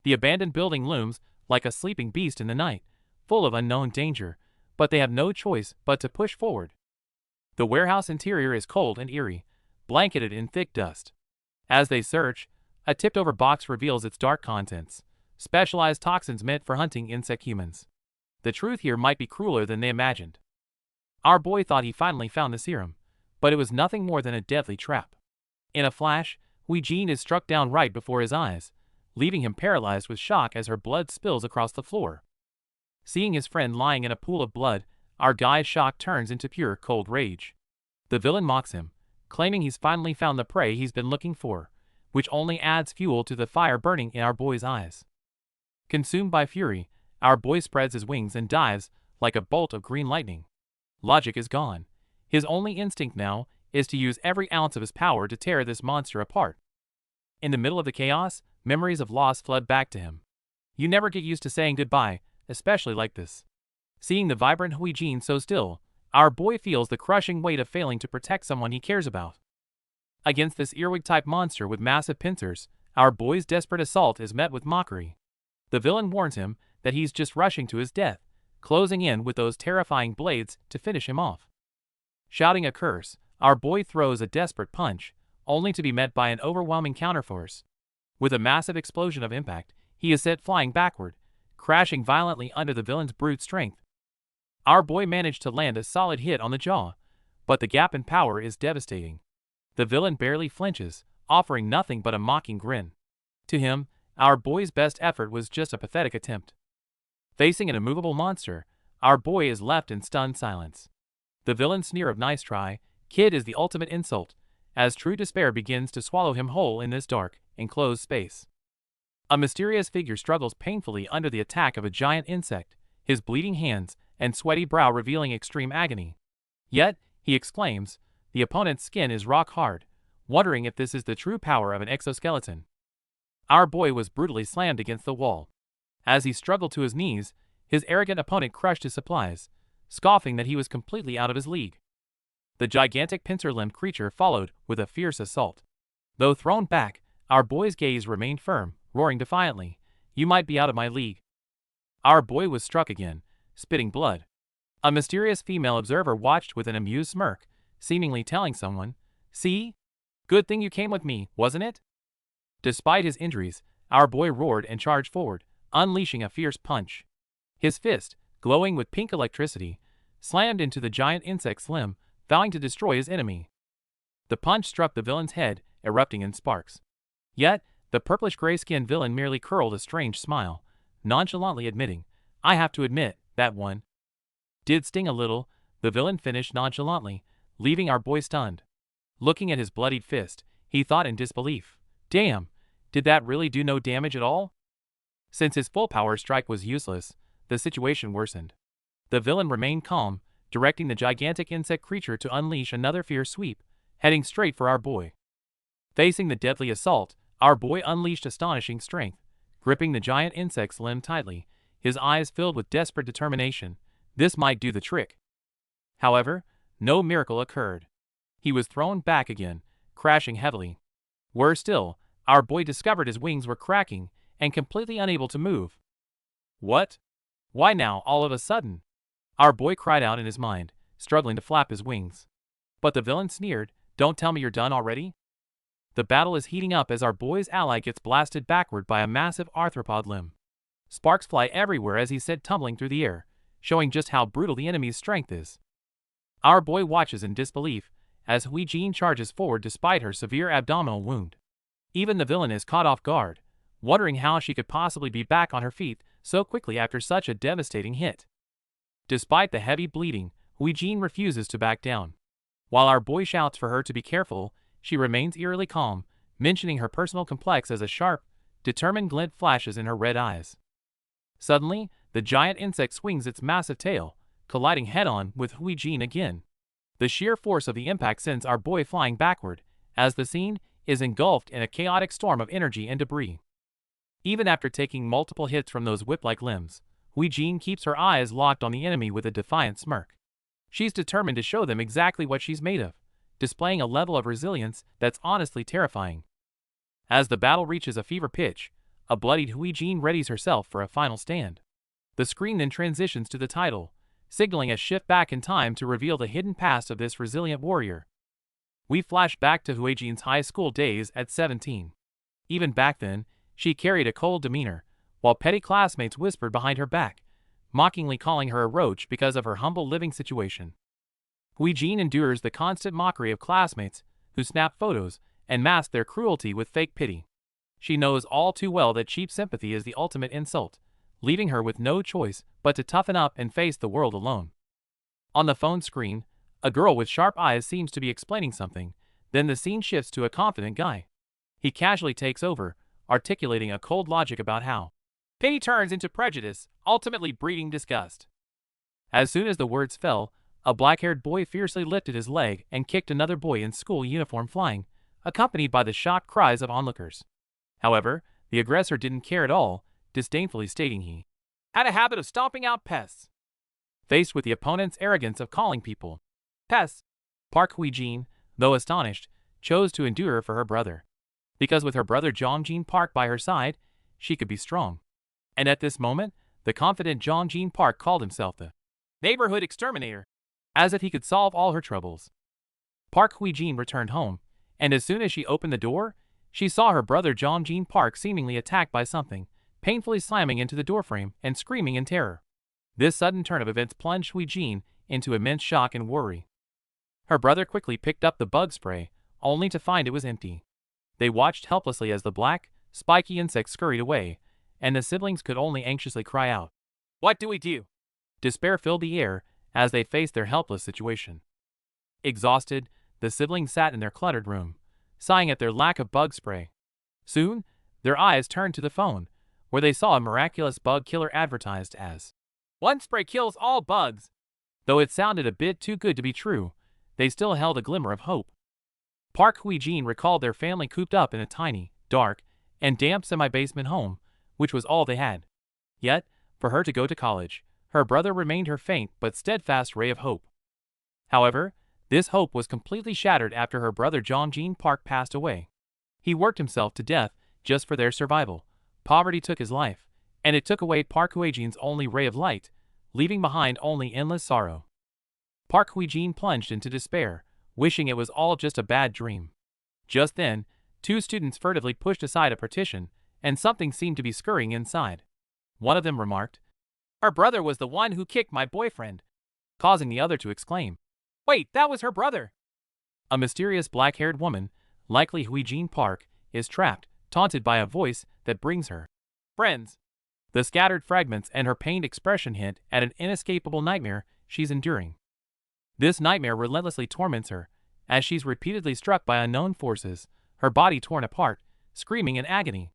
The abandoned building looms like a sleeping beast in the night, full of unknown danger, but they have no choice but to push forward. The warehouse interior is cold and eerie, blanketed in thick dust. As they search, a tipped-over box reveals its dark contents, specialized toxins meant for hunting insect humans. The truth here might be crueler than they imagined. Our boy thought he finally found the serum, but it was nothing more than a deadly trap. In a flash, Huijin is struck down right before his eyes, leaving him paralyzed with shock as her blood spills across the floor. Seeing his friend lying in a pool of blood, our guy's shock turns into pure cold rage. The villain mocks him, claiming he's finally found the prey he's been looking for, which only adds fuel to the fire burning in our boy's eyes. Consumed by fury, our boy spreads his wings and dives like a bolt of green lightning. Logic is gone. His only instinct now is to use every ounce of his power to tear this monster apart. In the middle of the chaos, memories of loss flood back to him. You never get used to saying goodbye, especially like this. Seeing the vibrant Huijin so still, our boy feels the crushing weight of failing to protect someone he cares about. Against this earwig-type monster with massive pincers, our boy's desperate assault is met with mockery. The villain warns him that he's just rushing to his death, closing in with those terrifying blades to finish him off. Shouting a curse, our boy throws a desperate punch, only to be met by an overwhelming counterforce. With a massive explosion of impact, he is sent flying backward, crashing violently under the villain's brute strength. Our boy managed to land a solid hit on the jaw, but the gap in power is devastating. The villain barely flinches, offering nothing but a mocking grin. To him, our boy's best effort was just a pathetic attempt. Facing an immovable monster, our boy is left in stunned silence. The villain's sneer of "nice try, kid" is the ultimate insult, as true despair begins to swallow him whole in this dark, enclosed space. A mysterious figure struggles painfully under the attack of a giant insect, his bleeding hands and sweaty brow revealing extreme agony. Yet, he exclaims, the opponent's skin is rock hard, wondering if this is the true power of an exoskeleton. Our boy was brutally slammed against the wall. As he struggled to his knees, his arrogant opponent crushed his supplies, scoffing that he was completely out of his league. The gigantic pincer-limbed creature followed with a fierce assault. Though thrown back, our boy's gaze remained firm, roaring defiantly, "You might be out of my league." Our boy was struck again, spitting blood. A mysterious female observer watched with an amused smirk, seemingly telling someone, "See? Good thing you came with me, wasn't it?" Despite his injuries, our boy roared and charged forward, unleashing a fierce punch. His fist, glowing with pink electricity, slammed into the giant insect's limb, vowing to destroy his enemy. The punch struck the villain's head, erupting in sparks. Yet, the purplish-gray-skinned villain merely curled a strange smile, nonchalantly admitting, "I have to admit, that one did sting a little." The villain finished nonchalantly, leaving our boy stunned. Looking at his bloodied fist, he thought in disbelief, "Damn, did that really do no damage at all?" Since his full-power strike was useless, the situation worsened. The villain remained calm, directing the gigantic insect creature to unleash another fierce sweep, heading straight for our boy. Facing the deadly assault, our boy unleashed astonishing strength, gripping the giant insect's limb tightly, his eyes filled with desperate determination. This might do the trick. However, no miracle occurred. He was thrown back again, crashing heavily. Worse still, our boy discovered his wings were cracking and completely unable to move. What? Why now, all of a sudden? Our boy cried out in his mind, struggling to flap his wings. But the villain sneered, "Don't tell me you're done already?" The battle is heating up as our boy's ally gets blasted backward by a massive arthropod limb. Sparks fly everywhere as he's sent tumbling through the air, showing just how brutal the enemy's strength is. Our boy watches in disbelief as Huijin charges forward despite her severe abdominal wound. Even the villain is caught off guard, wondering how she could possibly be back on her feet so quickly after such a devastating hit. Despite the heavy bleeding, Huijin refuses to back down. While our boy shouts for her to be careful, she remains eerily calm, mentioning her personal complex as a sharp, determined glint flashes in her red eyes. Suddenly, the giant insect swings its massive tail, colliding head-on with Huijin again. The sheer force of the impact sends our boy flying backward, as the scene is engulfed in a chaotic storm of energy and debris. Even after taking multiple hits from those whip-like limbs, Huijin keeps her eyes locked on the enemy with a defiant smirk. She's determined to show them exactly what she's made of, displaying a level of resilience that's honestly terrifying. As the battle reaches a fever pitch, a bloodied Huijin readies herself for a final stand. The screen then transitions to the title, signaling a shift back in time to reveal the hidden past of this resilient warrior. We flash back to Huijin's high school days at 17. Even back then, she carried a cold demeanor, while petty classmates whispered behind her back, mockingly calling her a roach because of her humble living situation. Huijin endures the constant mockery of classmates who snap photos and mask their cruelty with fake pity. she knows all too well that cheap sympathy is the ultimate insult, leaving her with no choice but to toughen up and face the world alone. On the phone screen, a girl with sharp eyes seems to be explaining something, then the scene shifts to a confident guy. He casually takes over, articulating a cold logic about how pity turns into prejudice, ultimately breeding disgust. As soon as the words fell, a black-haired boy fiercely lifted his leg and kicked another boy in school uniform flying, accompanied by the shocked cries of onlookers. However, the aggressor didn't care at all, disdainfully stating he had a habit of stomping out pests. Faced with the opponent's arrogance of calling people pests, Park Hwi-jin, though astonished, chose to endure for her brother. Because with her brother Jong-jin Park by her side, she could be strong. And at this moment, the confident Jong-jin Park called himself the neighborhood exterminator, as if he could solve all her troubles. Park Hwi-jin returned home, and as soon as she opened the door, she saw her brother Jong-jin Park seemingly attacked by something, painfully slamming into the doorframe and screaming in terror. This sudden turn of events plunged Hwi-jin into immense shock and worry. Her brother quickly picked up the bug spray, only to find it was empty. They watched helplessly as the black, spiky insect scurried away, and the siblings could only anxiously cry out, "What do we do?" Despair filled the air as they faced their helpless situation. Exhausted, the siblings sat in their cluttered room, sighing at their lack of bug spray. Soon, their eyes turned to the phone, where they saw a miraculous bug killer advertised as "One spray kills all bugs." Though it sounded a bit too good to be true, they still held a glimmer of hope. Park Hwi-jin recalled their family cooped up in a tiny, dark, and damp semi-basement home, which was all they had. Yet, for her to go to college, her brother remained her faint but steadfast ray of hope. However, this hope was completely shattered after her brother Jong-jin Park passed away. He worked himself to death just for their survival. Poverty took his life, and it took away Park Hwi-jin's only ray of light, leaving behind only endless sorrow. Park Hwi-jin plunged into despair, wishing it was all just a bad dream. Just then, two students furtively pushed aside a partition, and something seemed to be scurrying inside. One of them remarked, "Her brother was the one who kicked my boyfriend," causing the other to exclaim, "Wait, that was her brother!" A mysterious black-haired woman, likely Hwi-jin Park, is trapped, taunted by a voice that brings her friends. The scattered fragments and her pained expression hint at an inescapable nightmare she's enduring. This nightmare relentlessly torments her, as she's repeatedly struck by unknown forces, her body torn apart, screaming in agony.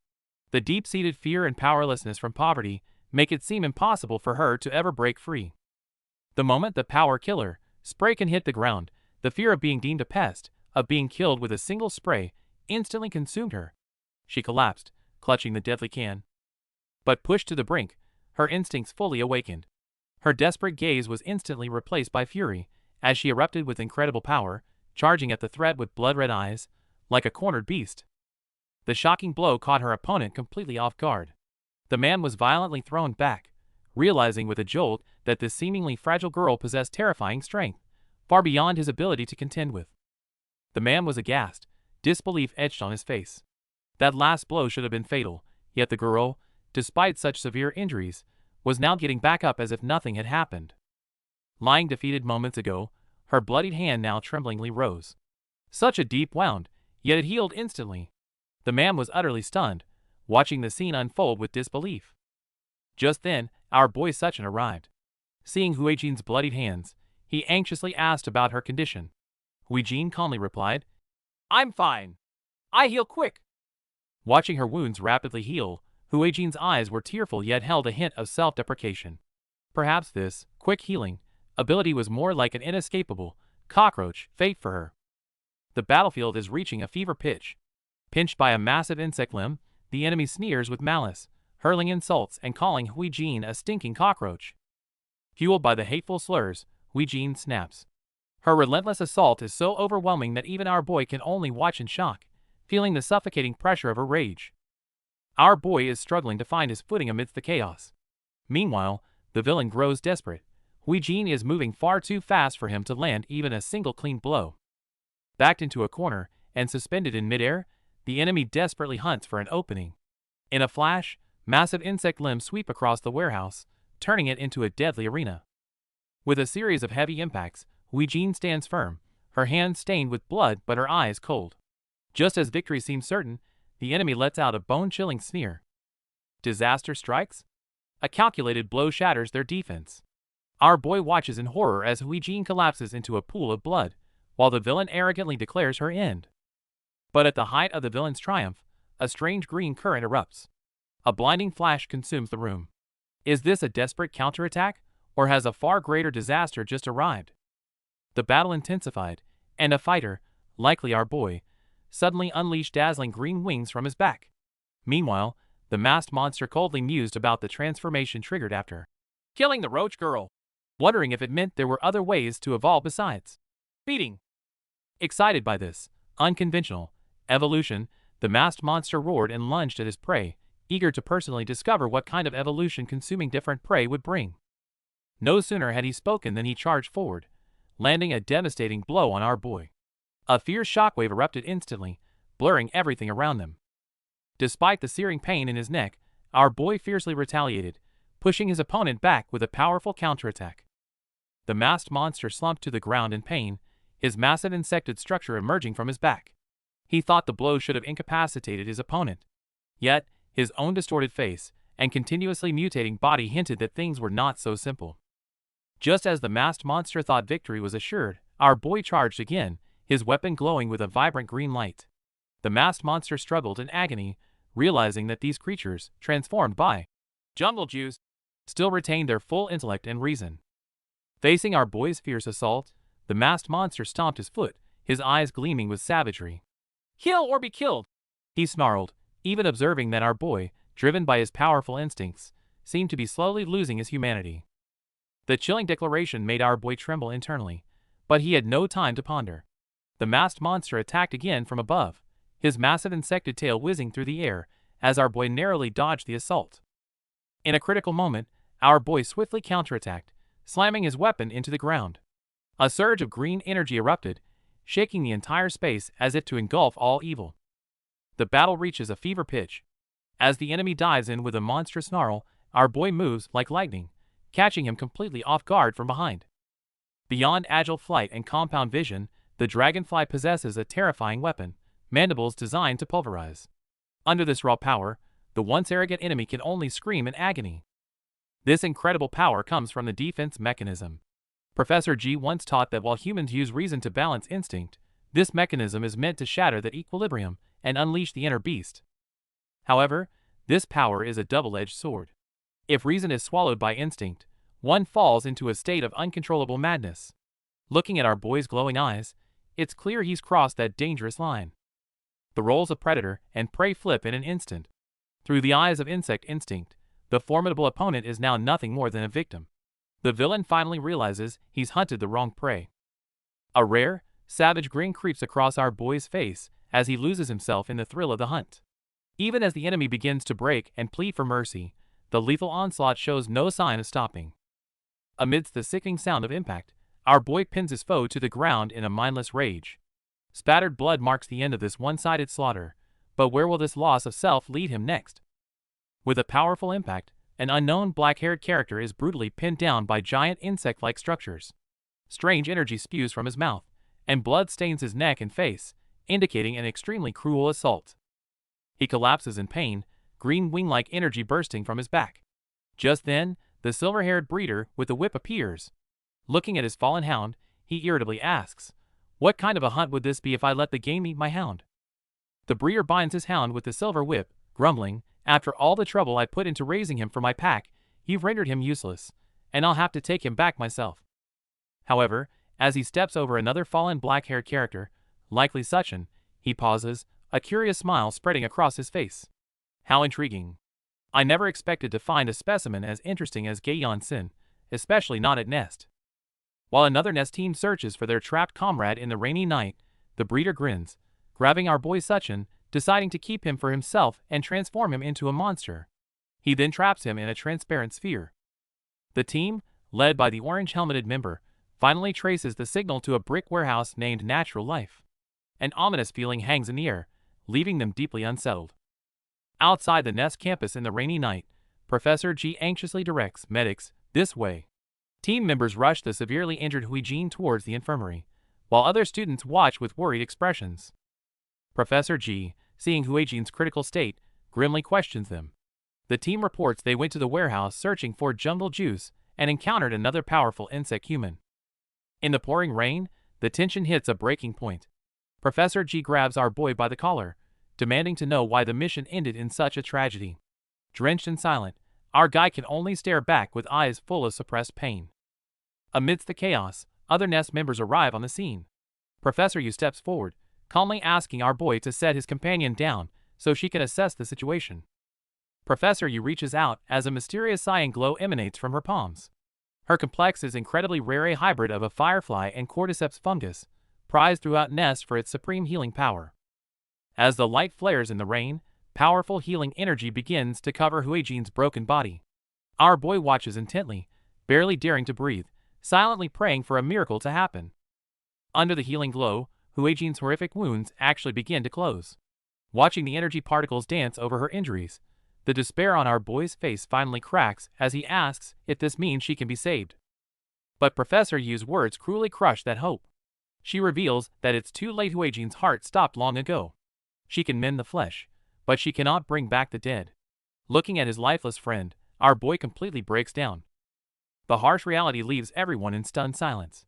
The deep-seated fear and powerlessness from poverty make it seem impossible for her to ever break free. The moment the power killer spray can hit the ground, the fear of being deemed a pest, of being killed with a single spray, instantly consumed her. She collapsed, clutching the deadly can. But pushed to the brink, her instincts fully awakened. Her desperate gaze was instantly replaced by fury, as she erupted with incredible power, charging at the threat with blood-red eyes, like a cornered beast. The shocking blow caught her opponent completely off guard. The man was violently thrown back, realizing with a jolt that this seemingly fragile girl possessed terrifying strength, far beyond his ability to contend with. The man was aghast, disbelief etched on his face. That last blow should have been fatal, yet the girl, despite such severe injuries, was now getting back up as if nothing had happened. Lying defeated moments ago, her bloodied hand now tremblingly rose. Such a deep wound, yet it healed instantly. The man was utterly stunned, watching the scene unfold with disbelief. Just then, our boy Suchin arrived. Seeing Hwi-jin's bloodied hands, he anxiously asked about her condition. Hwi-jin calmly replied, "I'm fine. I heal quick." Watching her wounds rapidly heal, Hwi-jin's eyes were tearful yet held a hint of self-deprecation. Perhaps this quick healing ability was more like an inescapable cockroach fate for her. The battlefield is reaching a fever pitch. Pinched by a massive insect limb, the enemy sneers with malice, hurling insults and calling Hwi-jin a stinking cockroach. Fueled by the hateful slurs, Hwi-jin snaps. Her relentless assault is so overwhelming that even our boy can only watch in shock, feeling the suffocating pressure of her rage. Our boy is struggling to find his footing amidst the chaos. Meanwhile, the villain grows desperate. Hwi-jin is moving far too fast for him to land even a single clean blow. Backed into a corner and suspended in midair, the enemy desperately hunts for an opening. In a flash, massive insect limbs sweep across the warehouse, turning it into a deadly arena. With a series of heavy impacts, Hwi-jin stands firm, her hands stained with blood but her eyes cold. Just as victory seemed certain, the enemy lets out a bone-chilling sneer. Disaster strikes? A calculated blow shatters their defense. Our boy watches in horror as Huijin collapses into a pool of blood, while the villain arrogantly declares her end. But at the height of the villain's triumph, a strange green current erupts. A blinding flash consumes the room. Is this a desperate counterattack, or has a far greater disaster just arrived? The battle intensified, and a fighter, likely our boy, suddenly unleashed dazzling green wings from his back. Meanwhile, the masked monster coldly mused about the transformation triggered after killing the roach girl, wondering if it meant there were other ways to evolve besides beating. Excited by this unconventional evolution, the masked monster roared and lunged at his prey, eager to personally discover what kind of evolution consuming different prey would bring. No sooner had he spoken than he charged forward, landing a devastating blow on our boy. A fierce shockwave erupted instantly, blurring everything around them. Despite the searing pain in his neck, our boy fiercely retaliated, pushing his opponent back with a powerful counterattack. The masked monster slumped to the ground in pain, his massive insected structure emerging from his back. He thought the blow should have incapacitated his opponent. Yet, his own distorted face and continuously mutating body hinted that things were not so simple. Just as the masked monster thought victory was assured, our boy charged again, his weapon glowing with a vibrant green light. The masked monster struggled in agony, realizing that these creatures, transformed by jungle Jews, still retained their full intellect and reason. Facing our boy's fierce assault, the masked monster stomped his foot, his eyes gleaming with savagery. "Kill or be killed," he snarled, even observing that our boy, driven by his powerful instincts, seemed to be slowly losing his humanity. The chilling declaration made our boy tremble internally, but he had no time to ponder. The masked monster attacked again from above, his massive insected tail whizzing through the air as our boy narrowly dodged the assault. In a critical moment, our boy swiftly counterattacked, slamming his weapon into the ground. A surge of green energy erupted, shaking the entire space as if to engulf all evil. The battle reaches a fever pitch. As the enemy dives in with a monstrous snarl, our boy moves like lightning, catching him completely off guard from behind. Beyond agile flight and compound vision, the Dragonfly possesses a terrifying weapon, mandibles designed to pulverize. Under this raw power, the once arrogant enemy can only scream in agony. This incredible power comes from the defense mechanism. Professor G once taught that while humans use reason to balance instinct, this mechanism is meant to shatter that equilibrium and unleash the inner beast. However, this power is a double-edged sword. If reason is swallowed by instinct, one falls into a state of uncontrollable madness. Looking at our boy's glowing eyes, it's clear he's crossed that dangerous line. The roles of predator and prey flip in an instant. Through the eyes of insect instinct, the formidable opponent is now nothing more than a victim. The villain finally realizes he's hunted the wrong prey. A rare, savage grin creeps across our boy's face as he loses himself in the thrill of the hunt. Even as the enemy begins to break and plead for mercy, the lethal onslaught shows no sign of stopping. Amidst the sickening sound of impact, our boy pins his foe to the ground in a mindless rage. Spattered blood marks the end of this one-sided slaughter, but where will this loss of self lead him next? With a powerful impact, an unknown black-haired character is brutally pinned down by giant insect-like structures. Strange energy spews from his mouth, and blood stains his neck and face, indicating an extremely cruel assault. He collapses in pain, green wing-like energy bursting from his back. Just then, the silver-haired breeder with the whip appears. Looking at his fallen hound, he irritably asks, "What kind of a hunt would this be if I let the game eat my hound?" The breeder binds his hound with the silver whip, grumbling, "After all the trouble I put into raising him for my pack, you've rendered him useless, and I'll have to take him back myself." However, as he steps over another fallen black-haired character, likely Suchin, he pauses, a curious smile spreading across his face. How intriguing. I never expected to find a specimen as interesting as Gaeon Sin, especially not at Nest. While another Nest team searches for their trapped comrade in the rainy night, the breeder grins, grabbing our boy Suchin, deciding to keep him for himself and transform him into a monster. He then traps him in a transparent sphere. The team, led by the orange-helmeted member, finally traces the signal to a brick warehouse named Natural Life. An ominous feeling hangs in the air, leaving them deeply unsettled. Outside the Nest campus in the rainy night, Professor G anxiously directs medics this way. Team members rush the severely injured Huijin towards the infirmary, while other students watch with worried expressions. Professor G, seeing Huijin's critical state, grimly questions them. The team reports they went to the warehouse searching for jungle juice and encountered another powerful insect human. In the pouring rain, the tension hits a breaking point. Professor G grabs our boy by the collar, demanding to know why the mission ended in such a tragedy. Drenched and silent, our guy can only stare back with eyes full of suppressed pain. Amidst the chaos, other nest members arrive on the scene. Professor Yu steps forward, calmly asking our boy to set his companion down so she can assess the situation. Professor Yu reaches out as a mysterious cyan glow emanates from her palms. Her complex is incredibly rare, a hybrid of a firefly and cordyceps fungus, prized throughout Nest for its supreme healing power. As the light flares in the rain, powerful healing energy begins to cover Huijin's broken body. Our boy watches intently, barely daring to breathe, silently praying for a miracle to happen. Under the healing glow, Huijin's horrific wounds actually begin to close. Watching the energy particles dance over her injuries, the despair on our boy's face finally cracks as he asks if this means she can be saved. But Professor Yu's words cruelly crush that hope. She reveals that it's too late. Huijin's heart stopped long ago. She can mend the flesh, but she cannot bring back the dead. Looking at his lifeless friend, our boy completely breaks down. The harsh reality leaves everyone in stunned silence.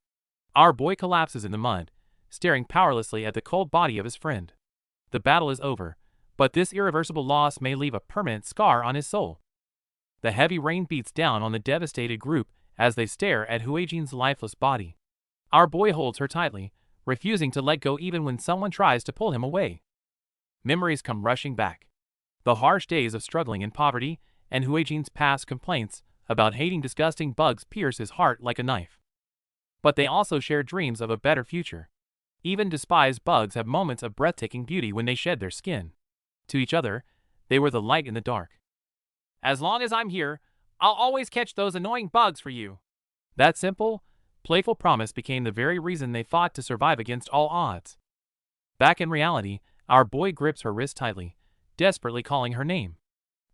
Our boy collapses in the mud, staring powerlessly at the cold body of his friend. The battle is over, but this irreversible loss may leave a permanent scar on his soul. The heavy rain beats down on the devastated group as they stare at Huijin's lifeless body. Our boy holds her tightly, refusing to let go even when someone tries to pull him away. Memories come rushing back. The harsh days of struggling in poverty and Huijin's past complaints about hating disgusting bugs pierce his heart like a knife. But they also share dreams of a better future. Even despised bugs have moments of breathtaking beauty when they shed their skin. To each other, they were the light in the dark. As long as I'm here, I'll always catch those annoying bugs for you. That simple, playful promise became the very reason they fought to survive against all odds. Back in reality, our boy grips her wrist tightly, desperately calling her name.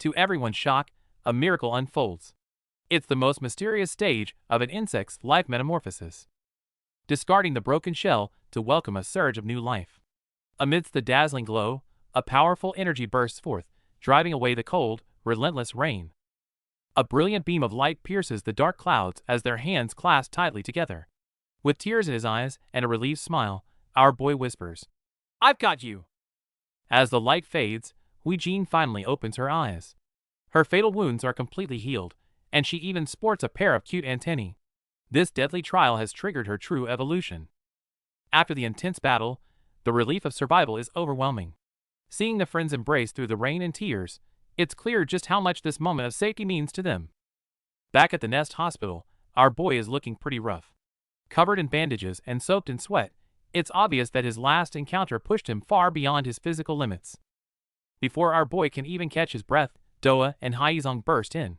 To everyone's shock, a miracle unfolds. It's the most mysterious stage of an insect's life metamorphosis. Discarding the broken shell to welcome a surge of new life. Amidst the dazzling glow, a powerful energy bursts forth, driving away the cold, relentless rain. A brilliant beam of light pierces the dark clouds as their hands clasp tightly together. With tears in his eyes and a relieved smile, our boy whispers, "I've got you." As the light fades, Huijin finally opens her eyes. Her fatal wounds are completely healed, and she even sports a pair of cute antennae. This deadly trial has triggered her true evolution. After the intense battle, the relief of survival is overwhelming. Seeing the friends embrace through the rain and tears, it's clear just how much this moment of safety means to them. Back at the Nest Hospital, our boy is looking pretty rough. Covered in bandages and soaked in sweat, it's obvious that his last encounter pushed him far beyond his physical limits. Before our boy can even catch his breath, Doa and Haizong burst in.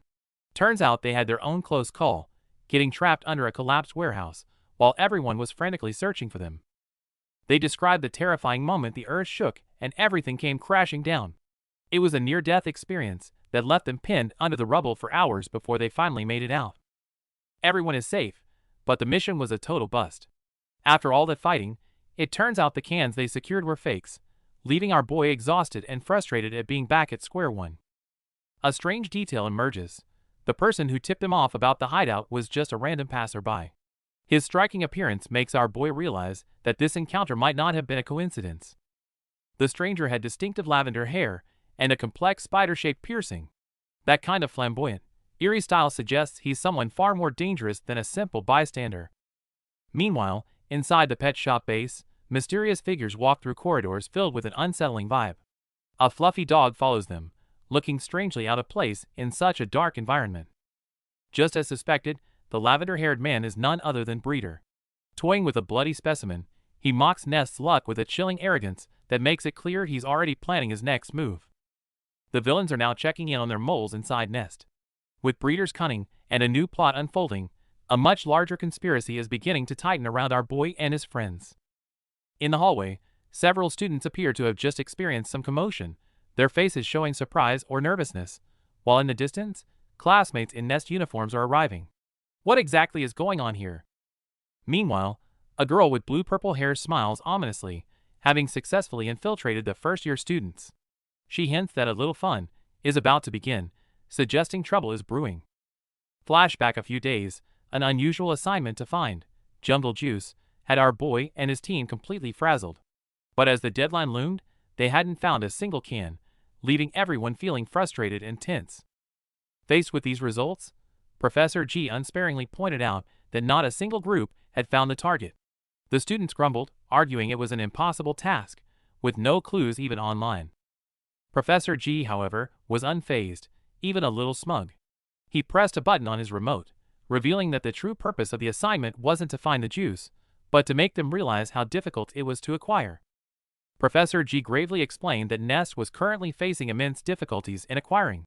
Turns out they had their own close call, getting trapped under a collapsed warehouse, while everyone was frantically searching for them. They described the terrifying moment the earth shook and everything came crashing down. It was a near-death experience that left them pinned under the rubble for hours before they finally made it out. Everyone is safe, but the mission was a total bust. After all that fighting, it turns out the cans they secured were fakes, leaving our boy exhausted and frustrated at being back at square one. A strange detail emerges. The person who tipped him off about the hideout was just a random passerby. His striking appearance makes our boy realize that this encounter might not have been a coincidence. The stranger had distinctive lavender hair and a complex spider-shaped piercing. That kind of flamboyant, eerie style suggests he's someone far more dangerous than a simple bystander. Meanwhile, inside the pet shop base, mysterious figures walk through corridors filled with an unsettling vibe. A fluffy dog follows them, looking strangely out of place in such a dark environment. Just as suspected, the lavender-haired man is none other than Breeder. Toying with a bloody specimen, he mocks Nest's luck with a chilling arrogance that makes it clear he's already planning his next move. The villains are now checking in on their moles inside Nest. With Breeder's cunning and a new plot unfolding, a much larger conspiracy is beginning to tighten around our boy and his friends. In the hallway, several students appear to have just experienced some commotion, their faces showing surprise or nervousness, while in the distance, classmates in Nest uniforms are arriving. What exactly is going on here? Meanwhile, a girl with blue-purple hair smiles ominously having successfully infiltrated the first-year students. She hints that a little fun is about to begin, suggesting trouble is brewing. Flashback a few days, an unusual assignment to find jungle juice had our boy and his team completely frazzled. But as the deadline loomed, they hadn't found a single can, leaving everyone feeling frustrated and tense. Faced with these results, Professor G unsparingly pointed out that not a single group had found the target. The students grumbled, arguing it was an impossible task, with no clues even online. Professor G, however, was unfazed, even a little smug. He pressed a button on his remote, revealing that the true purpose of the assignment wasn't to find the juice, but to make them realize how difficult it was to acquire. Professor G gravely explained that Nest was currently facing immense difficulties in acquiring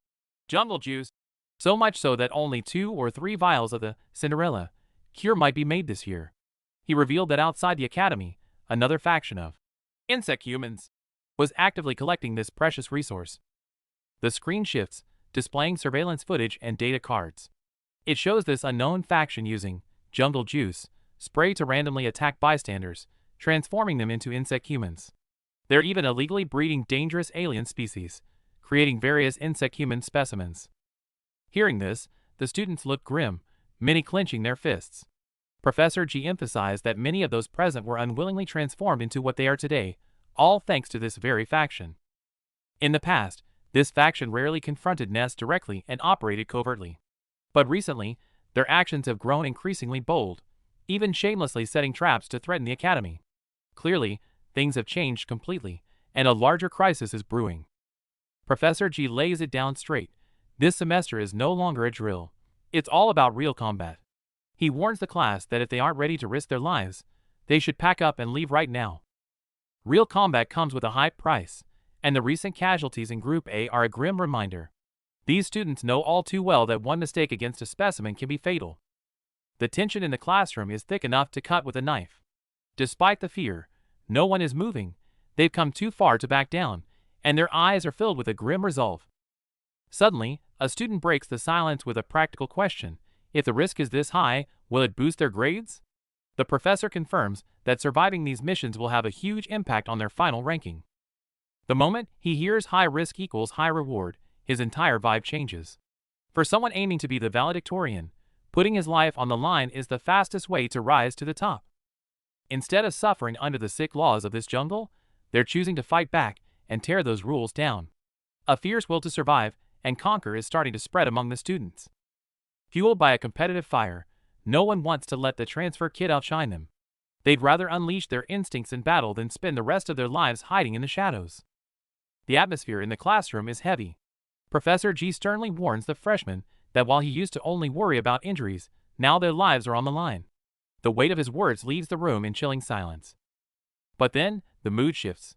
jungle juice, so much so that only 2 or 3 vials of the Cinderella cure might be made this year. He revealed that outside the academy, another faction of insect humans was actively collecting this precious resource. The screen shifts, displaying surveillance footage and data cards. It shows this unknown faction using jungle juice spray to randomly attack bystanders, transforming them into insect humans. They're even illegally breeding dangerous alien species, creating various insect-human specimens. Hearing this, the students looked grim, many clenching their fists. Professor G emphasized that many of those present were unwillingly transformed into what they are today, all thanks to this very faction. In the past, this faction rarely confronted Nest directly and operated covertly. But recently, their actions have grown increasingly bold, even shamelessly setting traps to threaten the academy. Clearly, things have changed completely, and a larger crisis is brewing. Professor G lays it down straight. This semester is no longer a drill. It's all about real combat. He warns the class that if they aren't ready to risk their lives, they should pack up and leave right now. Real combat comes with a high price, and the recent casualties in Group A are a grim reminder. These students know all too well that one mistake against a specimen can be fatal. The tension in the classroom is thick enough to cut with a knife. Despite the fear, no one is moving. They've come too far to back down, and their eyes are filled with a grim resolve. Suddenly, a student breaks the silence with a practical question. If the risk is this high, will it boost their grades? The professor confirms that surviving these missions will have a huge impact on their final ranking. The moment he hears high risk equals high reward, his entire vibe changes. For someone aiming to be the valedictorian, putting his life on the line is the fastest way to rise to the top. Instead of suffering under the sick laws of this jungle, they're choosing to fight back and tear those rules down. A fierce will to survive and conquer is starting to spread among the students. Fueled by a competitive fire, no one wants to let the transfer kid outshine them. They'd rather unleash their instincts in battle than spend the rest of their lives hiding in the shadows. The atmosphere in the classroom is heavy. Professor G sternly warns the freshmen that while he used to only worry about injuries, now their lives are on the line. The weight of his words leaves the room in chilling silence. But then, the mood shifts.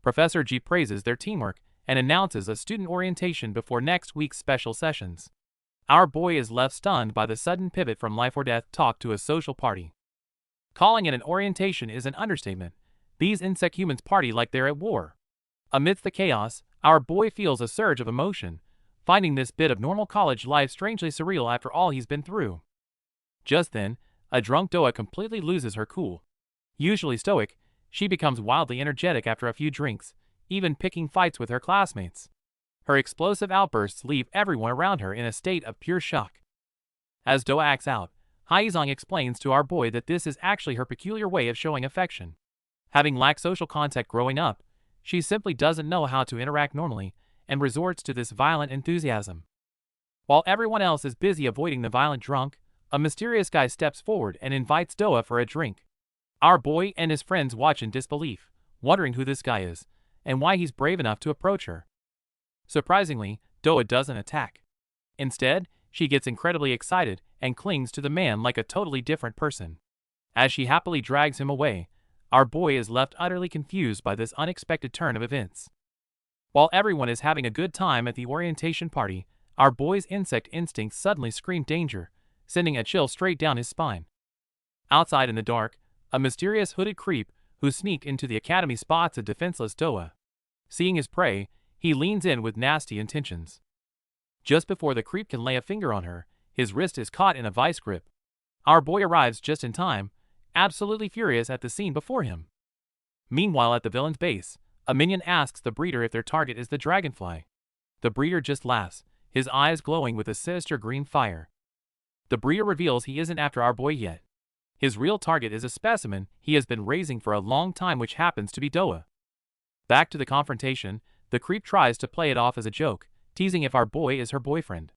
Professor G praises their teamwork and announces a student orientation before next week's special sessions. Our boy is left stunned by the sudden pivot from life or death talk to a social party. Calling it an orientation is an understatement. These insect humans party like they're at war. Amidst the chaos, our boy feels a surge of emotion, finding this bit of normal college life strangely surreal after all he's been through. Just then, a drunk Doa completely loses her cool. Usually stoic, she becomes wildly energetic after a few drinks, even picking fights with her classmates. Her explosive outbursts leave everyone around her in a state of pure shock. As Doa acts out, Haizong explains to our boy that this is actually her peculiar way of showing affection. Having lacked social contact growing up, she simply doesn't know how to interact normally and resorts to this violent enthusiasm. While everyone else is busy avoiding the violent drunk, a mysterious guy steps forward and invites Doa for a drink. Our boy and his friends watch in disbelief, wondering who this guy is and why he's brave enough to approach her. Surprisingly, Doa doesn't attack. Instead, she gets incredibly excited and clings to the man like a totally different person. As she happily drags him away, our boy is left utterly confused by this unexpected turn of events. While everyone is having a good time at the orientation party, our boy's insect instincts suddenly scream danger, sending a chill straight down his spine. Outside in the dark, a mysterious hooded creep who sneaked into the academy spots a defenseless Doa. Seeing his prey, he leans in with nasty intentions. Just before the creep can lay a finger on her, his wrist is caught in a vice grip. Our boy arrives just in time, absolutely furious at the scene before him. Meanwhile at the villain's base, a minion asks the breeder if their target is the Dragonfly. The breeder just laughs, his eyes glowing with a sinister green fire. The breeder reveals he isn't after our boy yet. His real target is a specimen he has been raising for a long time, which happens to be Doa. Back to the confrontation, the creep tries to play it off as a joke, teasing if our boy is her boyfriend.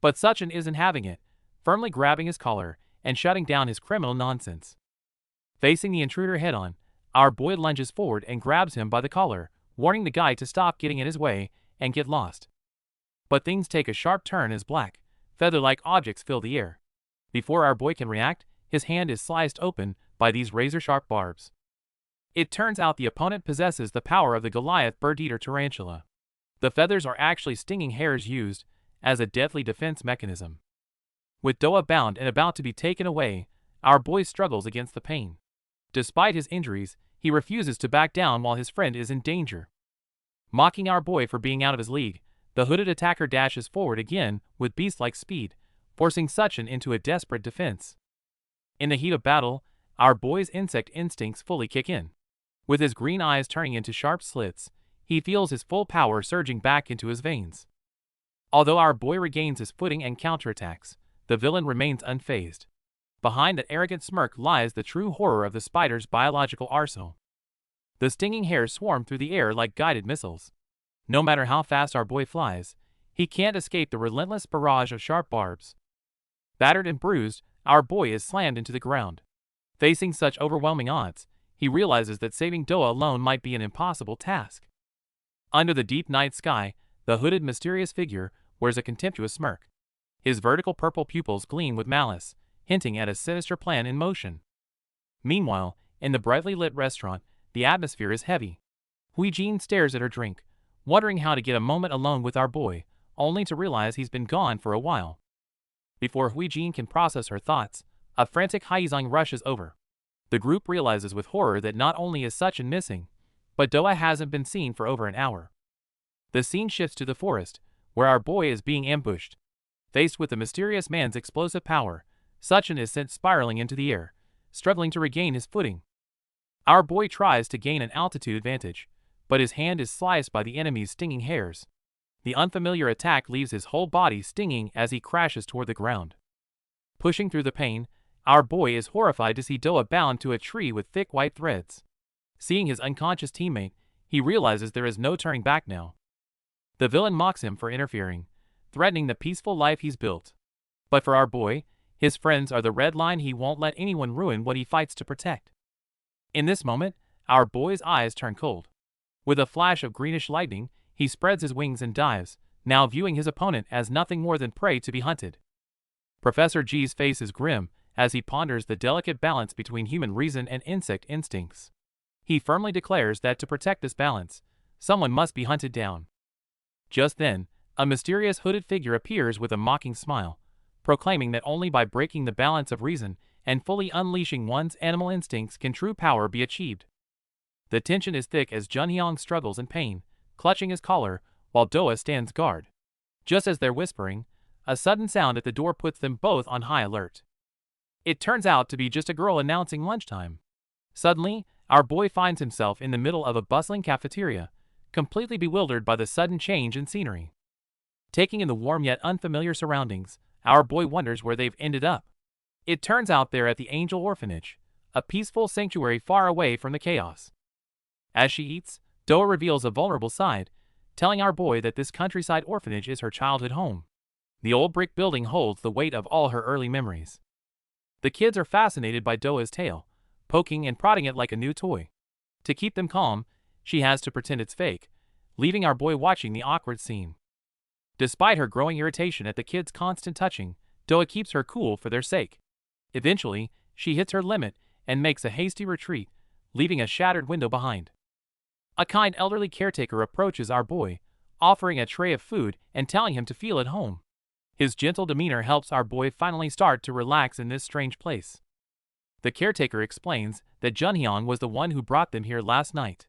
But Suchin isn't having it, firmly grabbing his collar and shutting down his criminal nonsense. Facing the intruder head-on, our boy lunges forward and grabs him by the collar, warning the guy to stop getting in his way and get lost. But things take a sharp turn as black, feather-like objects fill the air. Before our boy can react, his hand is sliced open by these razor-sharp barbs. It turns out the opponent possesses the power of the Goliath bird-eater tarantula. The feathers are actually stinging hairs used as a deadly defense mechanism. With Doa bound and about to be taken away, our boy struggles against the pain. Despite his injuries, he refuses to back down while his friend is in danger. Mocking our boy for being out of his league, the hooded attacker dashes forward again with beast-like speed, forcing Suchin into a desperate defense. In the heat of battle, our boy's insect instincts fully kick in. With his green eyes turning into sharp slits, he feels his full power surging back into his veins. Although our boy regains his footing and counterattacks, the villain remains unfazed. Behind that arrogant smirk lies the true horror of the spider's biological arsenal. The stinging hairs swarm through the air like guided missiles. No matter how fast our boy flies, he can't escape the relentless barrage of sharp barbs. Battered and bruised, our boy is slammed into the ground. Facing such overwhelming odds, he realizes that saving Doa alone might be an impossible task. Under the deep night sky, the hooded mysterious figure wears a contemptuous smirk. His vertical purple pupils gleam with malice, hinting at a sinister plan in motion. Meanwhile, in the brightly lit restaurant, the atmosphere is heavy. Huijin stares at her drink, wondering how to get a moment alone with our boy, only to realize he's been gone for a while. Before Huijin can process her thoughts, a frantic Haizang rushes over. The group realizes with horror that not only is Suchin missing, but Doa hasn't been seen for over an hour. The scene shifts to the forest, where our boy is being ambushed. Faced with the mysterious man's explosive power, Suchin is sent spiraling into the air, struggling to regain his footing. Our boy tries to gain an altitude advantage, but his hand is sliced by the enemy's stinging hairs. The unfamiliar attack leaves his whole body stinging as he crashes toward the ground. Pushing through the pain, our boy is horrified to see Doa bound to a tree with thick white threads. Seeing his unconscious teammate, he realizes there is no turning back now. The villain mocks him for interfering, threatening the peaceful life he's built. But for our boy, his friends are the red line. He won't let anyone ruin what he fights to protect. In this moment, our boy's eyes turn cold. With a flash of greenish lightning, he spreads his wings and dives, now viewing his opponent as nothing more than prey to be hunted. Professor G's face is grim as he ponders the delicate balance between human reason and insect instincts. He firmly declares that to protect this balance, someone must be hunted down. Just then, a mysterious hooded figure appears with a mocking smile, proclaiming that only by breaking the balance of reason and fully unleashing one's animal instincts can true power be achieved. The tension is thick as Junhyang struggles in pain, clutching his collar, while Doa stands guard. Just as they're whispering, a sudden sound at the door puts them both on high alert. It turns out to be just a girl announcing lunchtime. Suddenly, our boy finds himself in the middle of a bustling cafeteria, completely bewildered by the sudden change in scenery. Taking in the warm yet unfamiliar surroundings, our boy wonders where they've ended up. It turns out they're at the Angel Orphanage, a peaceful sanctuary far away from the chaos. As she eats, Doa reveals a vulnerable side, telling our boy that this countryside orphanage is her childhood home. The old brick building holds the weight of all her early memories. The kids are fascinated by Doa's tale, poking and prodding it like a new toy. To keep them calm, she has to pretend it's fake, leaving our boy watching the awkward scene. Despite her growing irritation at the kids' constant touching, Doa keeps her cool for their sake. Eventually, she hits her limit and makes a hasty retreat, leaving a shattered window behind. A kind elderly caretaker approaches our boy, offering a tray of food and telling him to feel at home. His gentle demeanor helps our boy finally start to relax in this strange place. The caretaker explains that Junhyang was the one who brought them here last night.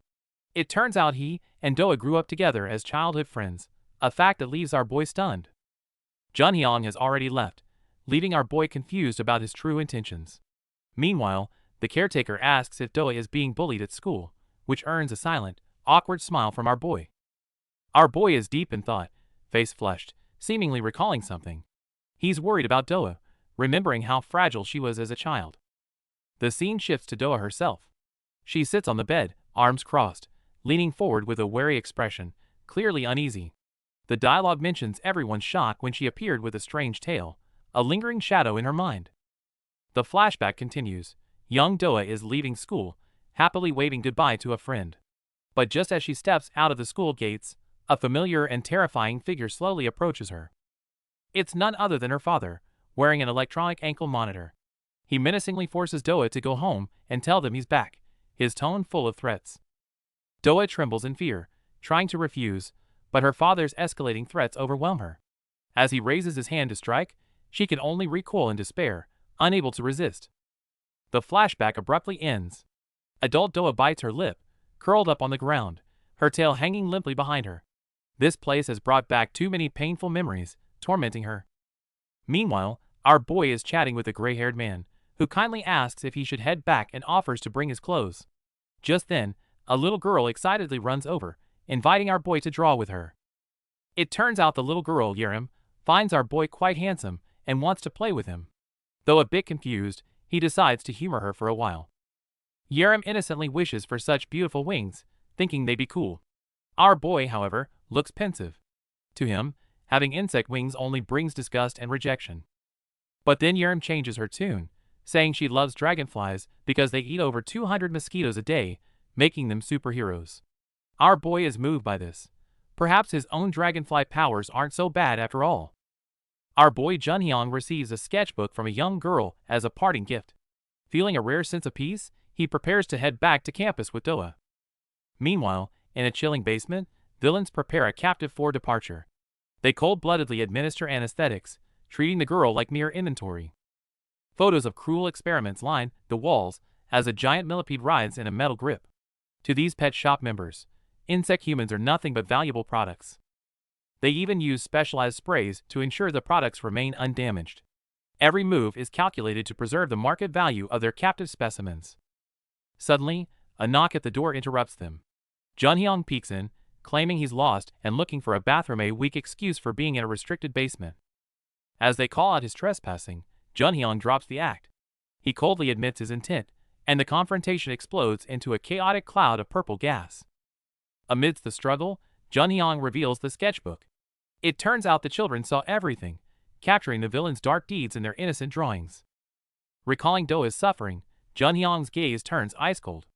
It turns out he and Doa grew up together as childhood friends, a fact that leaves our boy stunned. Junhyang has already left, leaving our boy confused about his true intentions. Meanwhile, the caretaker asks if Doa is being bullied at school, which earns a silent, awkward smile from our boy. Our boy is deep in thought, face flushed, seemingly recalling something. He's worried about Doa, remembering how fragile she was as a child. The scene shifts to Doa herself. She sits on the bed, arms crossed, leaning forward with a wary expression, clearly uneasy. The dialogue mentions everyone's shock when she appeared with a strange tale, a lingering shadow in her mind. The flashback continues. Young Doa is leaving school, happily waving goodbye to a friend. But just as she steps out of the school gates, a familiar and terrifying figure slowly approaches her. It's none other than her father, wearing an electronic ankle monitor. He menacingly forces Doa to go home and tell them he's back, his tone full of threats. Doa trembles in fear, trying to refuse, but her father's escalating threats overwhelm her. As he raises his hand to strike, she can only recoil in despair, unable to resist. The flashback abruptly ends. Adult Doa bites her lip, curled up on the ground, her tail hanging limply behind her. This place has brought back too many painful memories, tormenting her. Meanwhile, our boy is chatting with a gray-haired man, who kindly asks if he should head back and offers to bring his clothes. Just then, a little girl excitedly runs over, inviting our boy to draw with her. It turns out the little girl, Yerim, finds our boy quite handsome and wants to play with him. Though a bit confused, he decides to humor her for a while. Yerim innocently wishes for such beautiful wings, thinking they'd be cool. Our boy, however, looks pensive. To him, having insect wings only brings disgust and rejection. But then Yerim changes her tune, saying she loves dragonflies because they eat over 200 mosquitoes a day, making them superheroes. Our boy is moved by this. Perhaps his own dragonfly powers aren't so bad after all. Our boy Junhyang receives a sketchbook from a young girl as a parting gift. Feeling a rare sense of peace, he prepares to head back to campus with Doa. Meanwhile, in a chilling basement, villains prepare a captive for departure. They cold-bloodedly administer anesthetics, treating the girl like mere inventory. Photos of cruel experiments line the walls as a giant millipede rides in a metal grip. To these pet shop members, insect humans are nothing but valuable products. They even use specialized sprays to ensure the products remain undamaged. Every move is calculated to preserve the market value of their captive specimens. Suddenly, a knock at the door interrupts them. Junhyang peeks in, claiming he's lost and looking for a bathroom, a weak excuse for being in a restricted basement. As they call out his trespassing, Junhyang drops the act. He coldly admits his intent, and the confrontation explodes into a chaotic cloud of purple gas. Amidst the struggle, Junhyang reveals the sketchbook. It turns out the children saw everything, capturing the villain's dark deeds in their innocent drawings. Recalling Doa's suffering, Junhyang's gaze turns ice cold.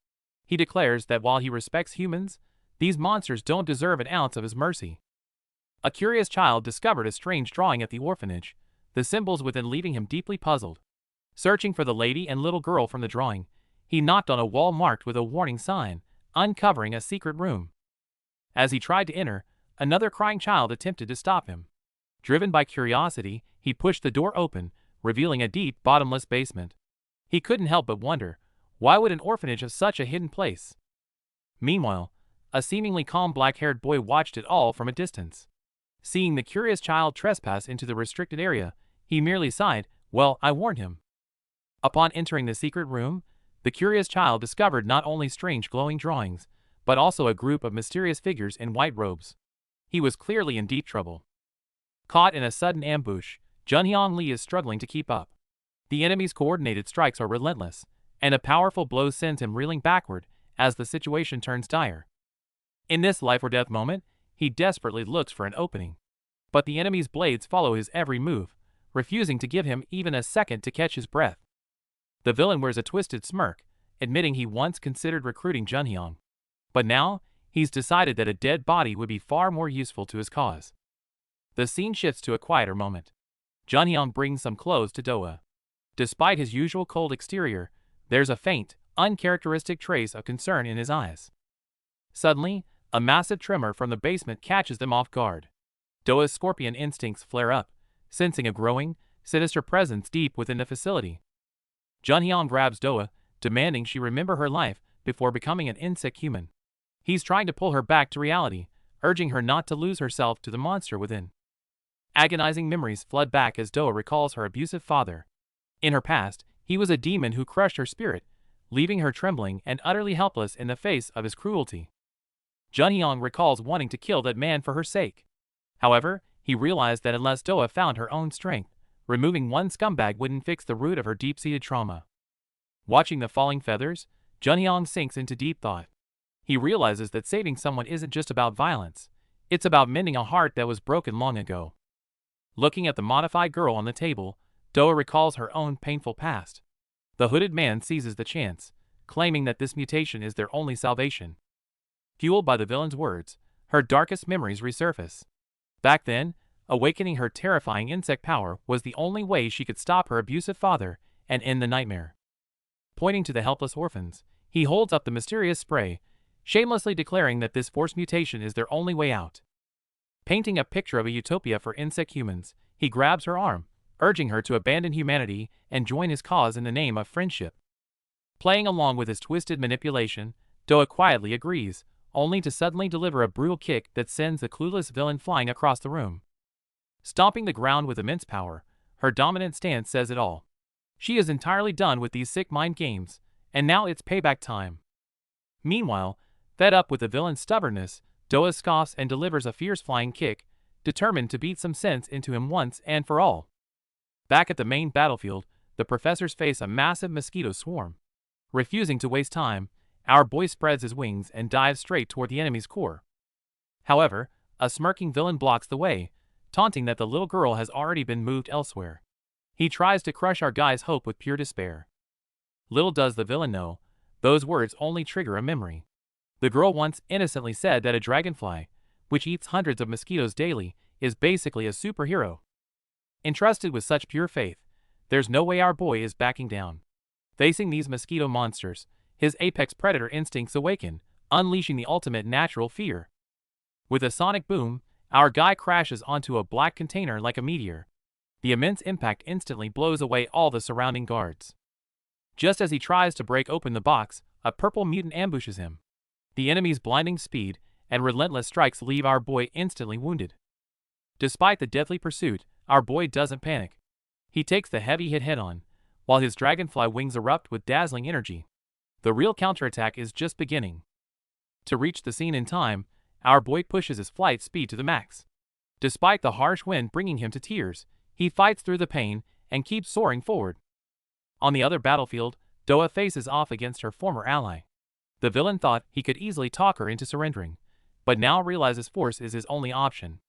He declares that while he respects humans, these monsters don't deserve an ounce of his mercy. A curious child discovered a strange drawing at the orphanage, the symbols within leaving him deeply puzzled. Searching for the lady and little girl from the drawing, he knocked on a wall marked with a warning sign, uncovering a secret room. As he tried to enter, another crying child attempted to stop him. Driven by curiosity, he pushed the door open, revealing a deep, bottomless basement. He couldn't help but wonder, why would an orphanage have such a hidden place? Meanwhile, a seemingly calm black-haired boy watched it all from a distance. Seeing the curious child trespass into the restricted area, he merely sighed, "Well, I warned him." Upon entering the secret room, the curious child discovered not only strange glowing drawings, but also a group of mysterious figures in white robes. He was clearly in deep trouble. Caught in a sudden ambush, Junhyang Lee is struggling to keep up. The enemy's coordinated strikes are relentless, and a powerful blow sends him reeling backward as the situation turns dire. In this life-or-death moment, he desperately looks for an opening. But the enemy's blades follow his every move, refusing to give him even a second to catch his breath. The villain wears a twisted smirk, admitting he once considered recruiting Junhyang. But now, he's decided that a dead body would be far more useful to his cause. The scene shifts to a quieter moment. Junhyang brings some clothes to Doa. Despite his usual cold exterior, there's a faint, uncharacteristic trace of concern in his eyes. Suddenly, a massive tremor from the basement catches them off guard. Doa's scorpion instincts flare up, sensing a growing, sinister presence deep within the facility. Junhyang grabs Doa, demanding she remember her life before becoming an insect human. He's trying to pull her back to reality, urging her not to lose herself to the monster within. Agonizing memories flood back as Doa recalls her abusive father. In her past, he was a demon who crushed her spirit, leaving her trembling and utterly helpless in the face of his cruelty. Junhyung recalls wanting to kill that man for her sake. However, he realized that unless Doa found her own strength, removing one scumbag wouldn't fix the root of her deep-seated trauma. Watching the falling feathers, Junhyung sinks into deep thought. He realizes that saving someone isn't just about violence, it's about mending a heart that was broken long ago. Looking at the modified girl on the table, Doa recalls her own painful past. The hooded man seizes the chance, claiming that this mutation is their only salvation. Fueled by the villain's words, her darkest memories resurface. Back then, awakening her terrifying insect power was the only way she could stop her abusive father and end the nightmare. Pointing to the helpless orphans, he holds up the mysterious spray, shamelessly declaring that this forced mutation is their only way out. Painting a picture of a utopia for insect humans, he grabs her arm, urging her to abandon humanity and join his cause in the name of friendship. Playing along with his twisted manipulation, Doa quietly agrees, only to suddenly deliver a brutal kick that sends the clueless villain flying across the room. Stomping the ground with immense power, her dominant stance says it all. She is entirely done with these sick mind games, and now it's payback time. Meanwhile, fed up with the villain's stubbornness, Doa scoffs and delivers a fierce flying kick, determined to beat some sense into him once and for all. Back at the main battlefield, the professors face a massive mosquito swarm. Refusing to waste time, our boy spreads his wings and dives straight toward the enemy's core. However, a smirking villain blocks the way, taunting that the little girl has already been moved elsewhere. He tries to crush our guy's hope with pure despair. Little does the villain know, those words only trigger a memory. The girl once innocently said that a dragonfly, which eats hundreds of mosquitoes daily, is basically a superhero. Entrusted with such pure faith, there's no way our boy is backing down. Facing these mosquito monsters, his apex predator instincts awaken, unleashing the ultimate natural fear. With a sonic boom, our guy crashes onto a black container like a meteor. The immense impact instantly blows away all the surrounding guards. Just as he tries to break open the box, a purple mutant ambushes him. The enemy's blinding speed and relentless strikes leave our boy instantly wounded. Despite the deadly pursuit, our boy doesn't panic. He takes the heavy hit head-on, while his dragonfly wings erupt with dazzling energy. The real counterattack is just beginning. To reach the scene in time, our boy pushes his flight speed to the max. Despite the harsh wind bringing him to tears, he fights through the pain and keeps soaring forward. On the other battlefield, Doa faces off against her former ally. The villain thought he could easily talk her into surrendering, but now realizes force is his only option.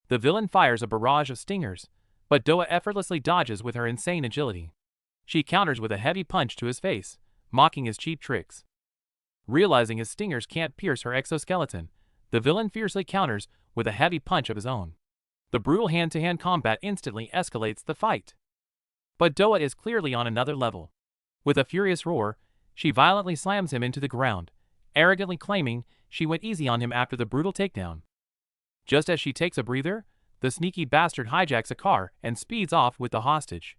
The villain fires a barrage of stingers, but Doa effortlessly dodges with her insane agility. She counters with a heavy punch to his face, mocking his cheap tricks. Realizing his stingers can't pierce her exoskeleton, the villain fiercely counters with a heavy punch of his own. The brutal hand-to-hand combat instantly escalates the fight. But Doa is clearly on another level. With a furious roar, she violently slams him into the ground, arrogantly claiming she went easy on him after the brutal takedown. Just as she takes a breather, the sneaky bastard hijacks a car and speeds off with the hostage.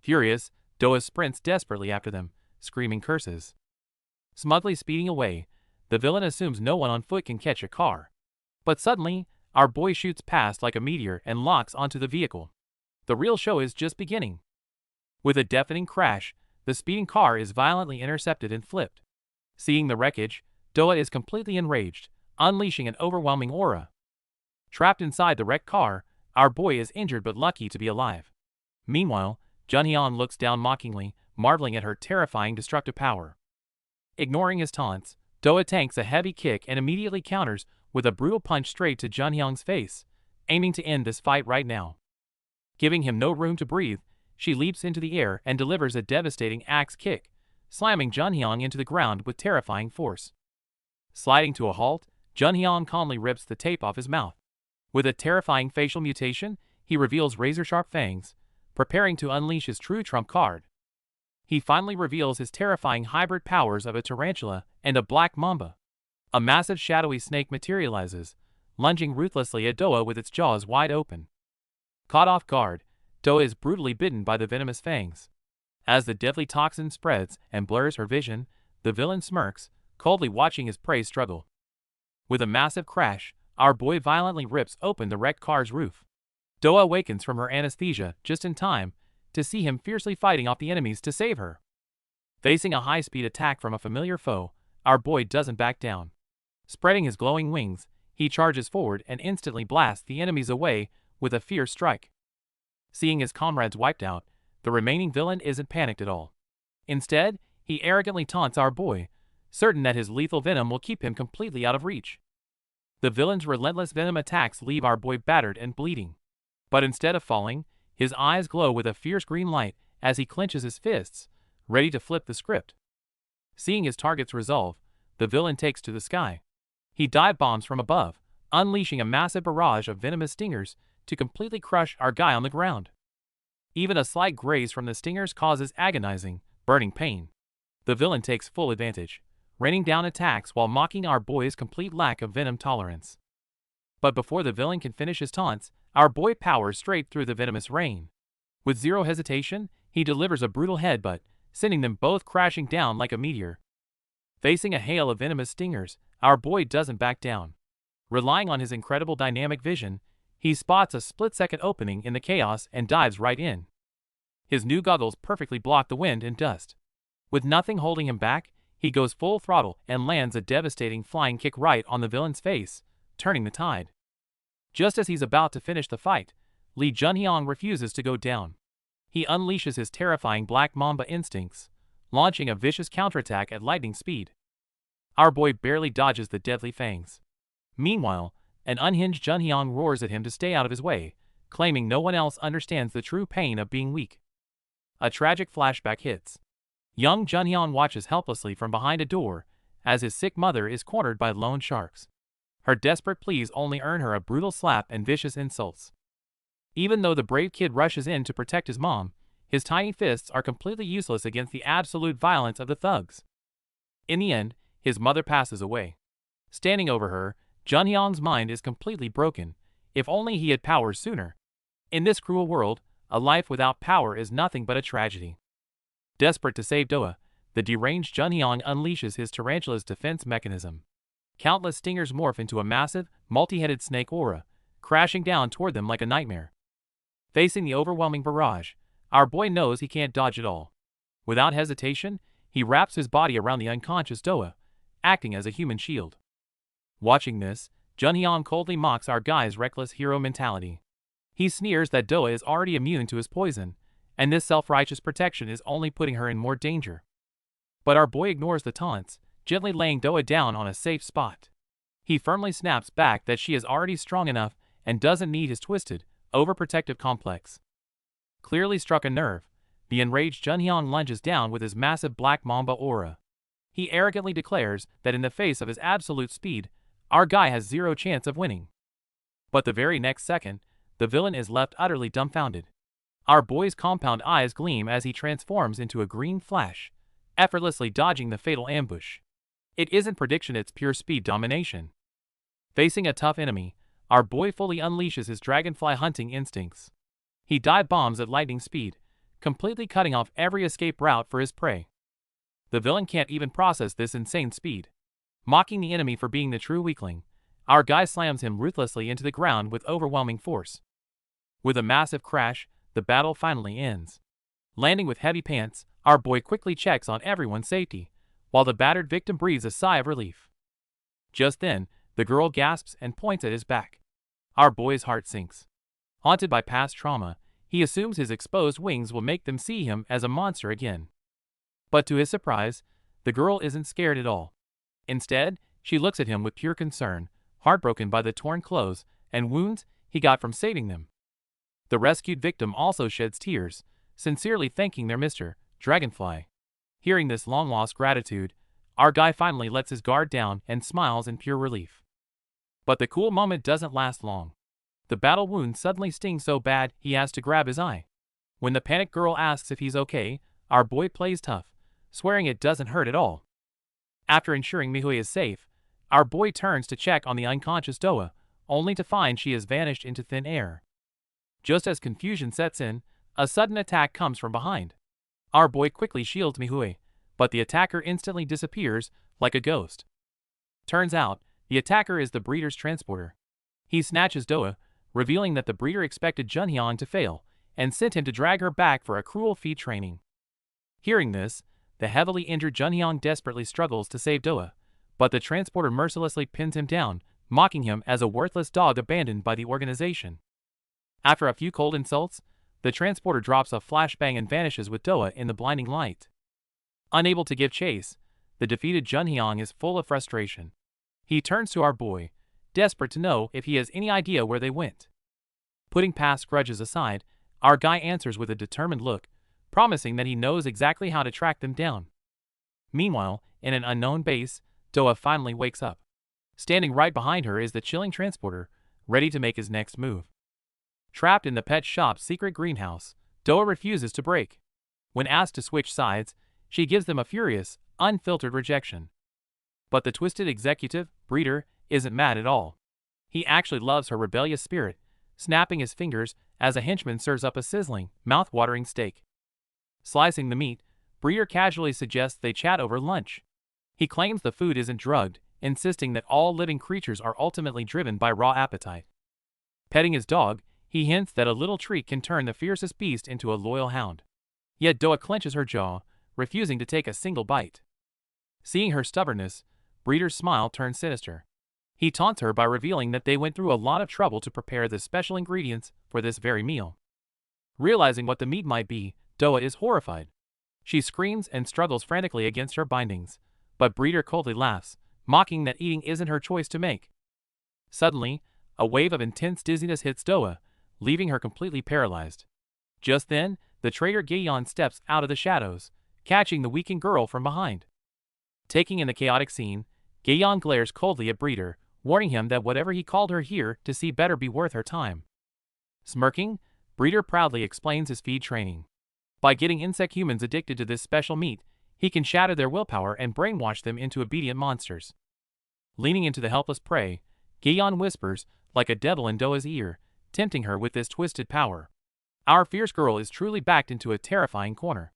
Furious, Doa sprints desperately after them, screaming curses. Smugly speeding away, the villain assumes no one on foot can catch a car. But suddenly, our boy shoots past like a meteor and locks onto the vehicle. The real show is just beginning. With a deafening crash, the speeding car is violently intercepted and flipped. Seeing the wreckage, Doa is completely enraged, unleashing an overwhelming aura. Trapped inside the wrecked car, our boy is injured but lucky to be alive. Meanwhile, Junhyun looks down mockingly, marveling at her terrifying destructive power. Ignoring his taunts, Doa tanks a heavy kick and immediately counters with a brutal punch straight to Junhyung's face, aiming to end this fight right now. Giving him no room to breathe, she leaps into the air and delivers a devastating axe kick, slamming Junhyung into the ground with terrifying force. Sliding to a halt, Junhyung calmly rips the tape off his mouth. With a terrifying facial mutation, he reveals razor-sharp fangs, preparing to unleash his true trump card. He finally reveals his terrifying hybrid powers of a tarantula and a black mamba. A massive shadowy snake materializes, lunging ruthlessly at Doa with its jaws wide open. Caught off guard, Doa is brutally bitten by the venomous fangs. As the deadly toxin spreads and blurs her vision, the villain smirks, coldly watching his prey struggle. With a massive crash, our boy violently rips open the wrecked car's roof. Doa awakens from her anesthesia just in time to see him fiercely fighting off the enemies to save her. Facing a high-speed attack from a familiar foe, our boy doesn't back down. Spreading his glowing wings, he charges forward and instantly blasts the enemies away with a fierce strike. Seeing his comrades wiped out, the remaining villain isn't panicked at all. Instead, he arrogantly taunts our boy, certain that his lethal venom will keep him completely out of reach. The villain's relentless venom attacks leave our boy battered and bleeding. But instead of falling, his eyes glow with a fierce green light as he clenches his fists, ready to flip the script. Seeing his target's resolve, the villain takes to the sky. He dive bombs from above, unleashing a massive barrage of venomous stingers to completely crush our guy on the ground. Even a slight graze from the stingers causes agonizing, burning pain. The villain takes full advantage, raining down attacks while mocking our boy's complete lack of venom tolerance. But before the villain can finish his taunts, our boy powers straight through the venomous rain. With zero hesitation, he delivers a brutal headbutt, sending them both crashing down like a meteor. Facing a hail of venomous stingers, our boy doesn't back down. Relying on his incredible dynamic vision, he spots a split-second opening in the chaos and dives right in. His new goggles perfectly block the wind and dust. With nothing holding him back, he goes full throttle and lands a devastating flying kick right on the villain's face, turning the tide. Just as he's about to finish the fight, Lee Junhyang refuses to go down. He unleashes his terrifying Black Mamba instincts, launching a vicious counterattack at lightning speed. Our boy barely dodges the deadly fangs. Meanwhile, an unhinged Junhyang roars at him to stay out of his way, claiming no one else understands the true pain of being weak. A tragic flashback hits. Young Junhyang watches helplessly from behind a door as his sick mother is cornered by loan sharks. Her desperate pleas only earn her a brutal slap and vicious insults. Even though the brave kid rushes in to protect his mom, his tiny fists are completely useless against the absolute violence of the thugs. In the end, his mother passes away. Standing over her, Junhyang's mind is completely broken. If only he had power sooner. In this cruel world, a life without power is nothing but a tragedy. Desperate to save Doa, the deranged Junhyang unleashes his tarantula's defense mechanism. Countless stingers morph into a massive, multi-headed snake aura, crashing down toward them like a nightmare. Facing the overwhelming barrage, our boy knows he can't dodge it all. Without hesitation, he wraps his body around the unconscious Doa, acting as a human shield. Watching this, Junhyang coldly mocks our guy's reckless hero mentality. He sneers that Doa is already immune to his poison, and this self-righteous protection is only putting her in more danger. But our boy ignores the taunts, gently laying Doa down on a safe spot. He firmly snaps back that she is already strong enough and doesn't need his twisted, overprotective complex. Clearly struck a nerve, the enraged Junhyang lunges down with his massive Black Mamba aura. He arrogantly declares that in the face of his absolute speed, our guy has zero chance of winning. But the very next second, the villain is left utterly dumbfounded. Our boy's compound eyes gleam as he transforms into a green flash, effortlessly dodging the fatal ambush. It isn't prediction, it's pure speed domination. Facing a tough enemy, our boy fully unleashes his dragonfly hunting instincts. He dive bombs at lightning speed, completely cutting off every escape route for his prey. The villain can't even process this insane speed. Mocking the enemy for being the true weakling, our guy slams him ruthlessly into the ground with overwhelming force. With a massive crash, the battle finally ends. Landing with heavy pants, our boy quickly checks on everyone's safety, while the battered victim breathes a sigh of relief. Just then, the girl gasps and points at his back. Our boy's heart sinks. Haunted by past trauma, he assumes his exposed wings will make them see him as a monster again. But to his surprise, the girl isn't scared at all. Instead, she looks at him with pure concern, heartbroken by the torn clothes and wounds he got from saving them. The rescued victim also sheds tears, sincerely thanking their Mr. Dragonfly. Hearing this long-lost gratitude, our guy finally lets his guard down and smiles in pure relief. But the cool moment doesn't last long. The battle wound suddenly stings so bad he has to grab his eye. When the panicked girl asks if he's okay, our boy plays tough, swearing it doesn't hurt at all. After ensuring Mihui is safe, our boy turns to check on the unconscious Doa, only to find she has vanished into thin air. Just as confusion sets in, a sudden attack comes from behind. Our boy quickly shields Mihui, but the attacker instantly disappears like a ghost. Turns out, the attacker is the breeder's transporter. He snatches Doa, revealing that the breeder expected Junhyang to fail, and sent him to drag her back for a cruel feed training. Hearing this, the heavily injured Junhyang desperately struggles to save Doa, but the transporter mercilessly pins him down, mocking him as a worthless dog abandoned by the organization. After a few cold insults, the transporter drops a flashbang and vanishes with Doa in the blinding light. Unable to give chase, the defeated Junhyang is full of frustration. He turns to our boy, desperate to know if he has any idea where they went. Putting past grudges aside, our guy answers with a determined look, promising that he knows exactly how to track them down. Meanwhile, in an unknown base, Doa finally wakes up. Standing right behind her is the chilling transporter, ready to make his next move. Trapped in the pet shop's secret greenhouse, Doa refuses to break. When asked to switch sides, she gives them a furious, unfiltered rejection. But the twisted executive, Breeder, isn't mad at all. He actually loves her rebellious spirit, snapping his fingers as a henchman serves up a sizzling, mouth-watering steak. Slicing the meat, Breeder casually suggests they chat over lunch. He claims the food isn't drugged, insisting that all living creatures are ultimately driven by raw appetite. Petting his dog, he hints that a little treat can turn the fiercest beast into a loyal hound. Yet Doa clenches her jaw, refusing to take a single bite. Seeing her stubbornness, Breeder's smile turns sinister. He taunts her by revealing that they went through a lot of trouble to prepare the special ingredients for this very meal. Realizing what the meat might be, Doa is horrified. She screams and struggles frantically against her bindings, but Breeder coldly laughs, mocking that eating isn't her choice to make. Suddenly, a wave of intense dizziness hits Doa, leaving her completely paralyzed. Just then, the traitor Gaeon steps out of the shadows, catching the weakened girl from behind. Taking in the chaotic scene, Gaeon glares coldly at Breeder, warning him that whatever he called her here to see better be worth her time. Smirking, Breeder proudly explains his feed training. By getting insect humans addicted to this special meat, he can shatter their willpower and brainwash them into obedient monsters. Leaning into the helpless prey, Gaeon whispers, like a devil in Doa's ear, tempting her with this twisted power. Our fierce girl is truly backed into a terrifying corner.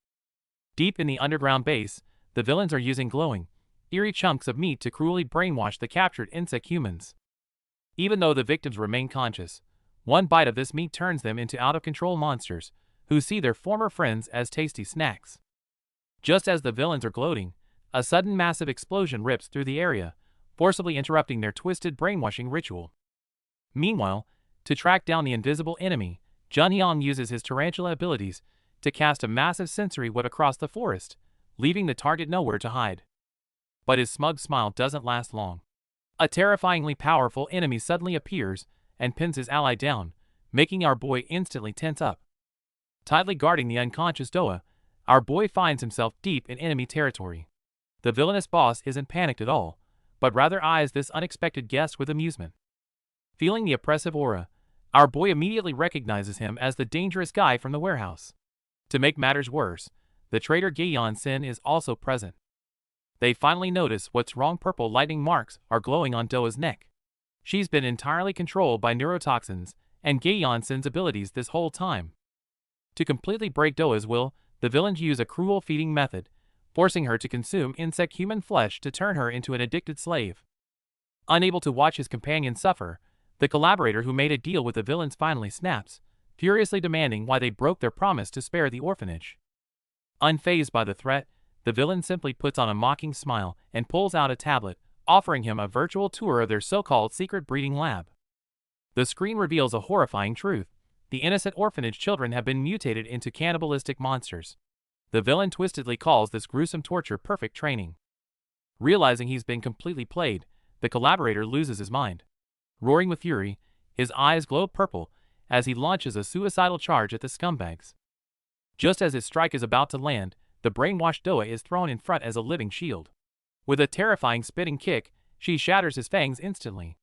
Deep in the underground base, the villains are using glowing, eerie chunks of meat to cruelly brainwash the captured insect humans. Even though the victims remain conscious, one bite of this meat turns them into out-of-control monsters, who see their former friends as tasty snacks. Just as the villains are gloating, a sudden massive explosion rips through the area, forcibly interrupting their twisted brainwashing ritual. Meanwhile, to track down the invisible enemy, Junhyang uses his tarantula abilities to cast a massive sensory web across the forest, leaving the target nowhere to hide. But his smug smile doesn't last long. A terrifyingly powerful enemy suddenly appears and pins his ally down, making our boy instantly tense up. Tightly guarding the unconscious Doa, our boy finds himself deep in enemy territory. The villainous boss isn't panicked at all, but rather eyes this unexpected guest with amusement. Feeling the oppressive aura, our boy immediately recognizes him as the dangerous guy from the warehouse. To make matters worse, the traitor Gaeon Sin is also present. They finally notice what's wrong. Purple lightning marks are glowing on Doa's neck. She's been entirely controlled by neurotoxins and Gaeon Sin's abilities this whole time. To completely break Doa's will, the villains use a cruel feeding method, forcing her to consume insect human flesh to turn her into an addicted slave. Unable to watch his companion suffer, the collaborator who made a deal with the villains finally snaps, furiously demanding why they broke their promise to spare the orphanage. Unfazed by the threat, the villain simply puts on a mocking smile and pulls out a tablet, offering him a virtual tour of their so-called secret breeding lab. The screen reveals a horrifying truth. The innocent orphanage children have been mutated into cannibalistic monsters. The villain twistedly calls this gruesome torture perfect training. Realizing he's been completely played, the collaborator loses his mind. Roaring with fury, his eyes glow purple as he launches a suicidal charge at the scumbags. Just as his strike is about to land, the brainwashed Doa is thrown in front as a living shield. With a terrifying spitting kick, she shatters his fangs instantly.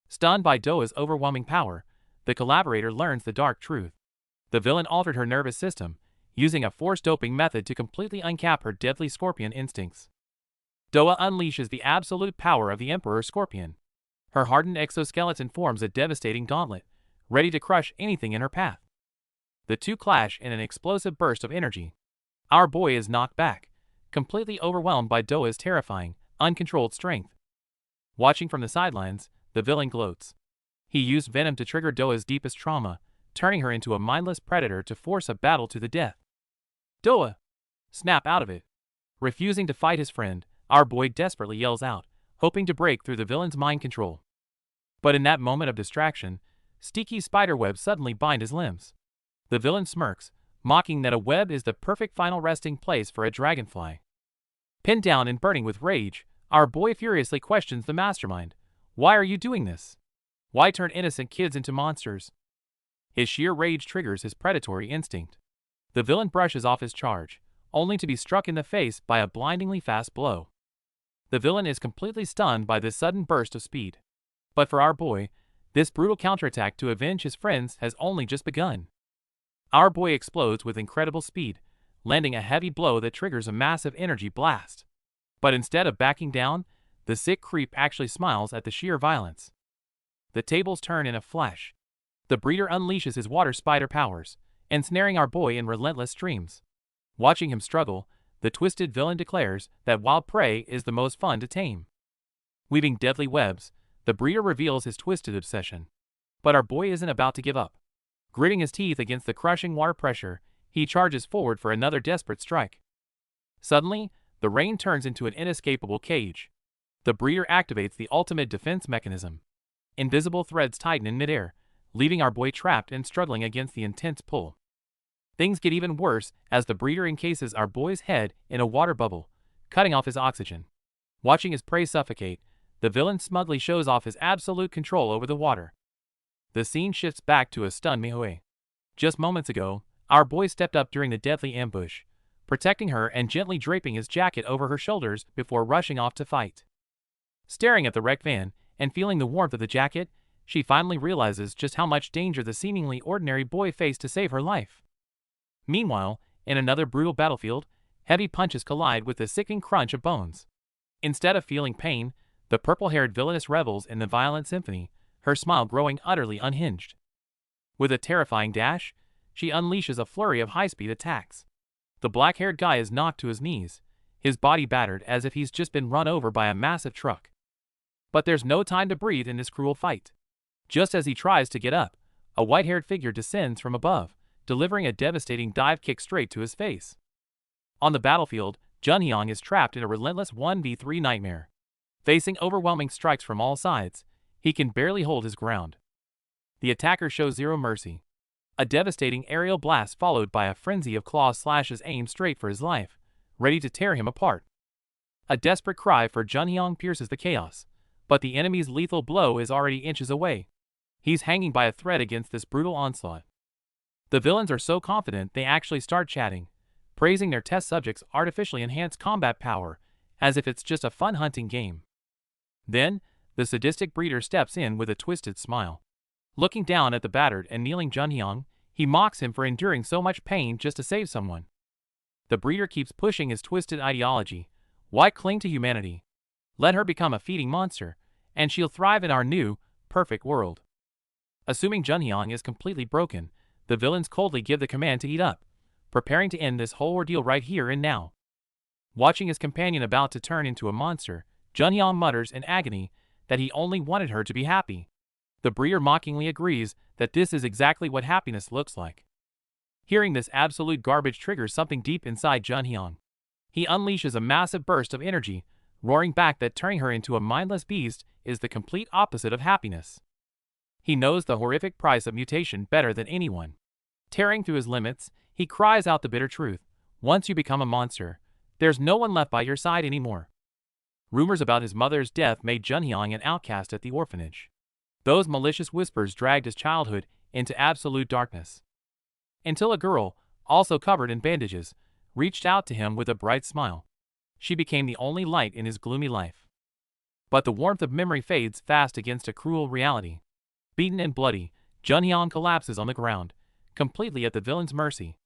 Stunned by Doa's overwhelming power, the collaborator learns the dark truth. The villain altered her nervous system, using a force doping method to completely uncap her deadly scorpion instincts. Doa unleashes the absolute power of the Emperor Scorpion. Her hardened exoskeleton forms a devastating gauntlet, ready to crush anything in her path. The two clash in an explosive burst of energy. Our boy is knocked back, completely overwhelmed by Doa's terrifying, uncontrolled strength. Watching from the sidelines, the villain gloats. He used venom to trigger Doa's deepest trauma, turning her into a mindless predator to force a battle to the death. Doa! Snap out of it! Refusing to fight his friend, our boy desperately yells out, hoping to break through the villain's mind control. But in that moment of distraction, sticky spiderwebs suddenly bind his limbs. The villain smirks, mocking that a web is the perfect final resting place for a dragonfly. Pinned down and burning with rage, our boy furiously questions the mastermind. Why are you doing this? Why turn innocent kids into monsters? His sheer rage triggers his predatory instinct. The villain brushes off his charge, only to be struck in the face by a blindingly fast blow. The villain is completely stunned by this sudden burst of speed. But for our boy, this brutal counterattack to avenge his friends has only just begun. Our boy explodes with incredible speed, landing a heavy blow that triggers a massive energy blast. But instead of backing down, the sick creep actually smiles at the sheer violence. The tables turn in a flash. The breeder unleashes his water spider powers, ensnaring our boy in relentless streams. Watching him struggle, the twisted villain declares that wild prey is the most fun to tame. Weaving deadly webs, the breeder reveals his twisted obsession. But our boy isn't about to give up. Gritting his teeth against the crushing water pressure, he charges forward for another desperate strike. Suddenly, the rain turns into an inescapable cage. The breeder activates the ultimate defense mechanism. Invisible threads tighten in midair, leaving our boy trapped and struggling against the intense pull. Things get even worse as the breeder encases our boy's head in a water bubble, cutting off his oxygen. Watching his prey suffocate, the villain smugly shows off his absolute control over the water. The scene shifts back to a stunned Manhwa. Just moments ago, our boy stepped up during the deadly ambush, protecting her and gently draping his jacket over her shoulders before rushing off to fight. Staring at the wrecked van and feeling the warmth of the jacket, she finally realizes just how much danger the seemingly ordinary boy faced to save her life. Meanwhile, in another brutal battlefield, heavy punches collide with the sickening crunch of bones. Instead of feeling pain, the purple-haired villainess revels in the violent symphony, her smile growing utterly unhinged. With a terrifying dash, she unleashes a flurry of high-speed attacks. The black-haired guy is knocked to his knees, his body battered as if he's just been run over by a massive truck. But there's no time to breathe in this cruel fight. Just as he tries to get up, a white-haired figure descends from above, delivering a devastating dive kick straight to his face. On the battlefield, Junhyang is trapped in a relentless 1v3 nightmare. Facing overwhelming strikes from all sides, he can barely hold his ground. The attacker shows zero mercy. A devastating aerial blast followed by a frenzy of claw slashes aimed straight for his life, ready to tear him apart. A desperate cry for Junhyang pierces the chaos, but the enemy's lethal blow is already inches away. He's hanging by a thread against this brutal onslaught. The villains are so confident they actually start chatting, praising their test subjects' artificially enhanced combat power as if it's just a fun hunting game. Then, the sadistic breeder steps in with a twisted smile. Looking down at the battered and kneeling Junhyang, he mocks him for enduring so much pain just to save someone. The breeder keeps pushing his twisted ideology. Why cling to humanity? Let her become a feeding monster, and she'll thrive in our new, perfect world. Assuming Junhyang is completely broken, the villains coldly give the command to eat up, preparing to end this whole ordeal right here and now. Watching his companion about to turn into a monster, Junhyang mutters in agony that he only wanted her to be happy. The breeder mockingly agrees that this is exactly what happiness looks like. Hearing this absolute garbage triggers something deep inside Junhyang. He unleashes a massive burst of energy, roaring back that turning her into a mindless beast is the complete opposite of happiness. He knows the horrific price of mutation better than anyone. Tearing through his limits, he cries out the bitter truth. Once you become a monster, there's no one left by your side anymore. Rumors about his mother's death made Junhyang an outcast at the orphanage. Those malicious whispers dragged his childhood into absolute darkness. Until a girl, also covered in bandages, reached out to him with a bright smile. She became the only light in his gloomy life. But the warmth of memory fades fast against a cruel reality. Beaten and bloody, Junhyang collapses on the ground, completely at the villain's mercy.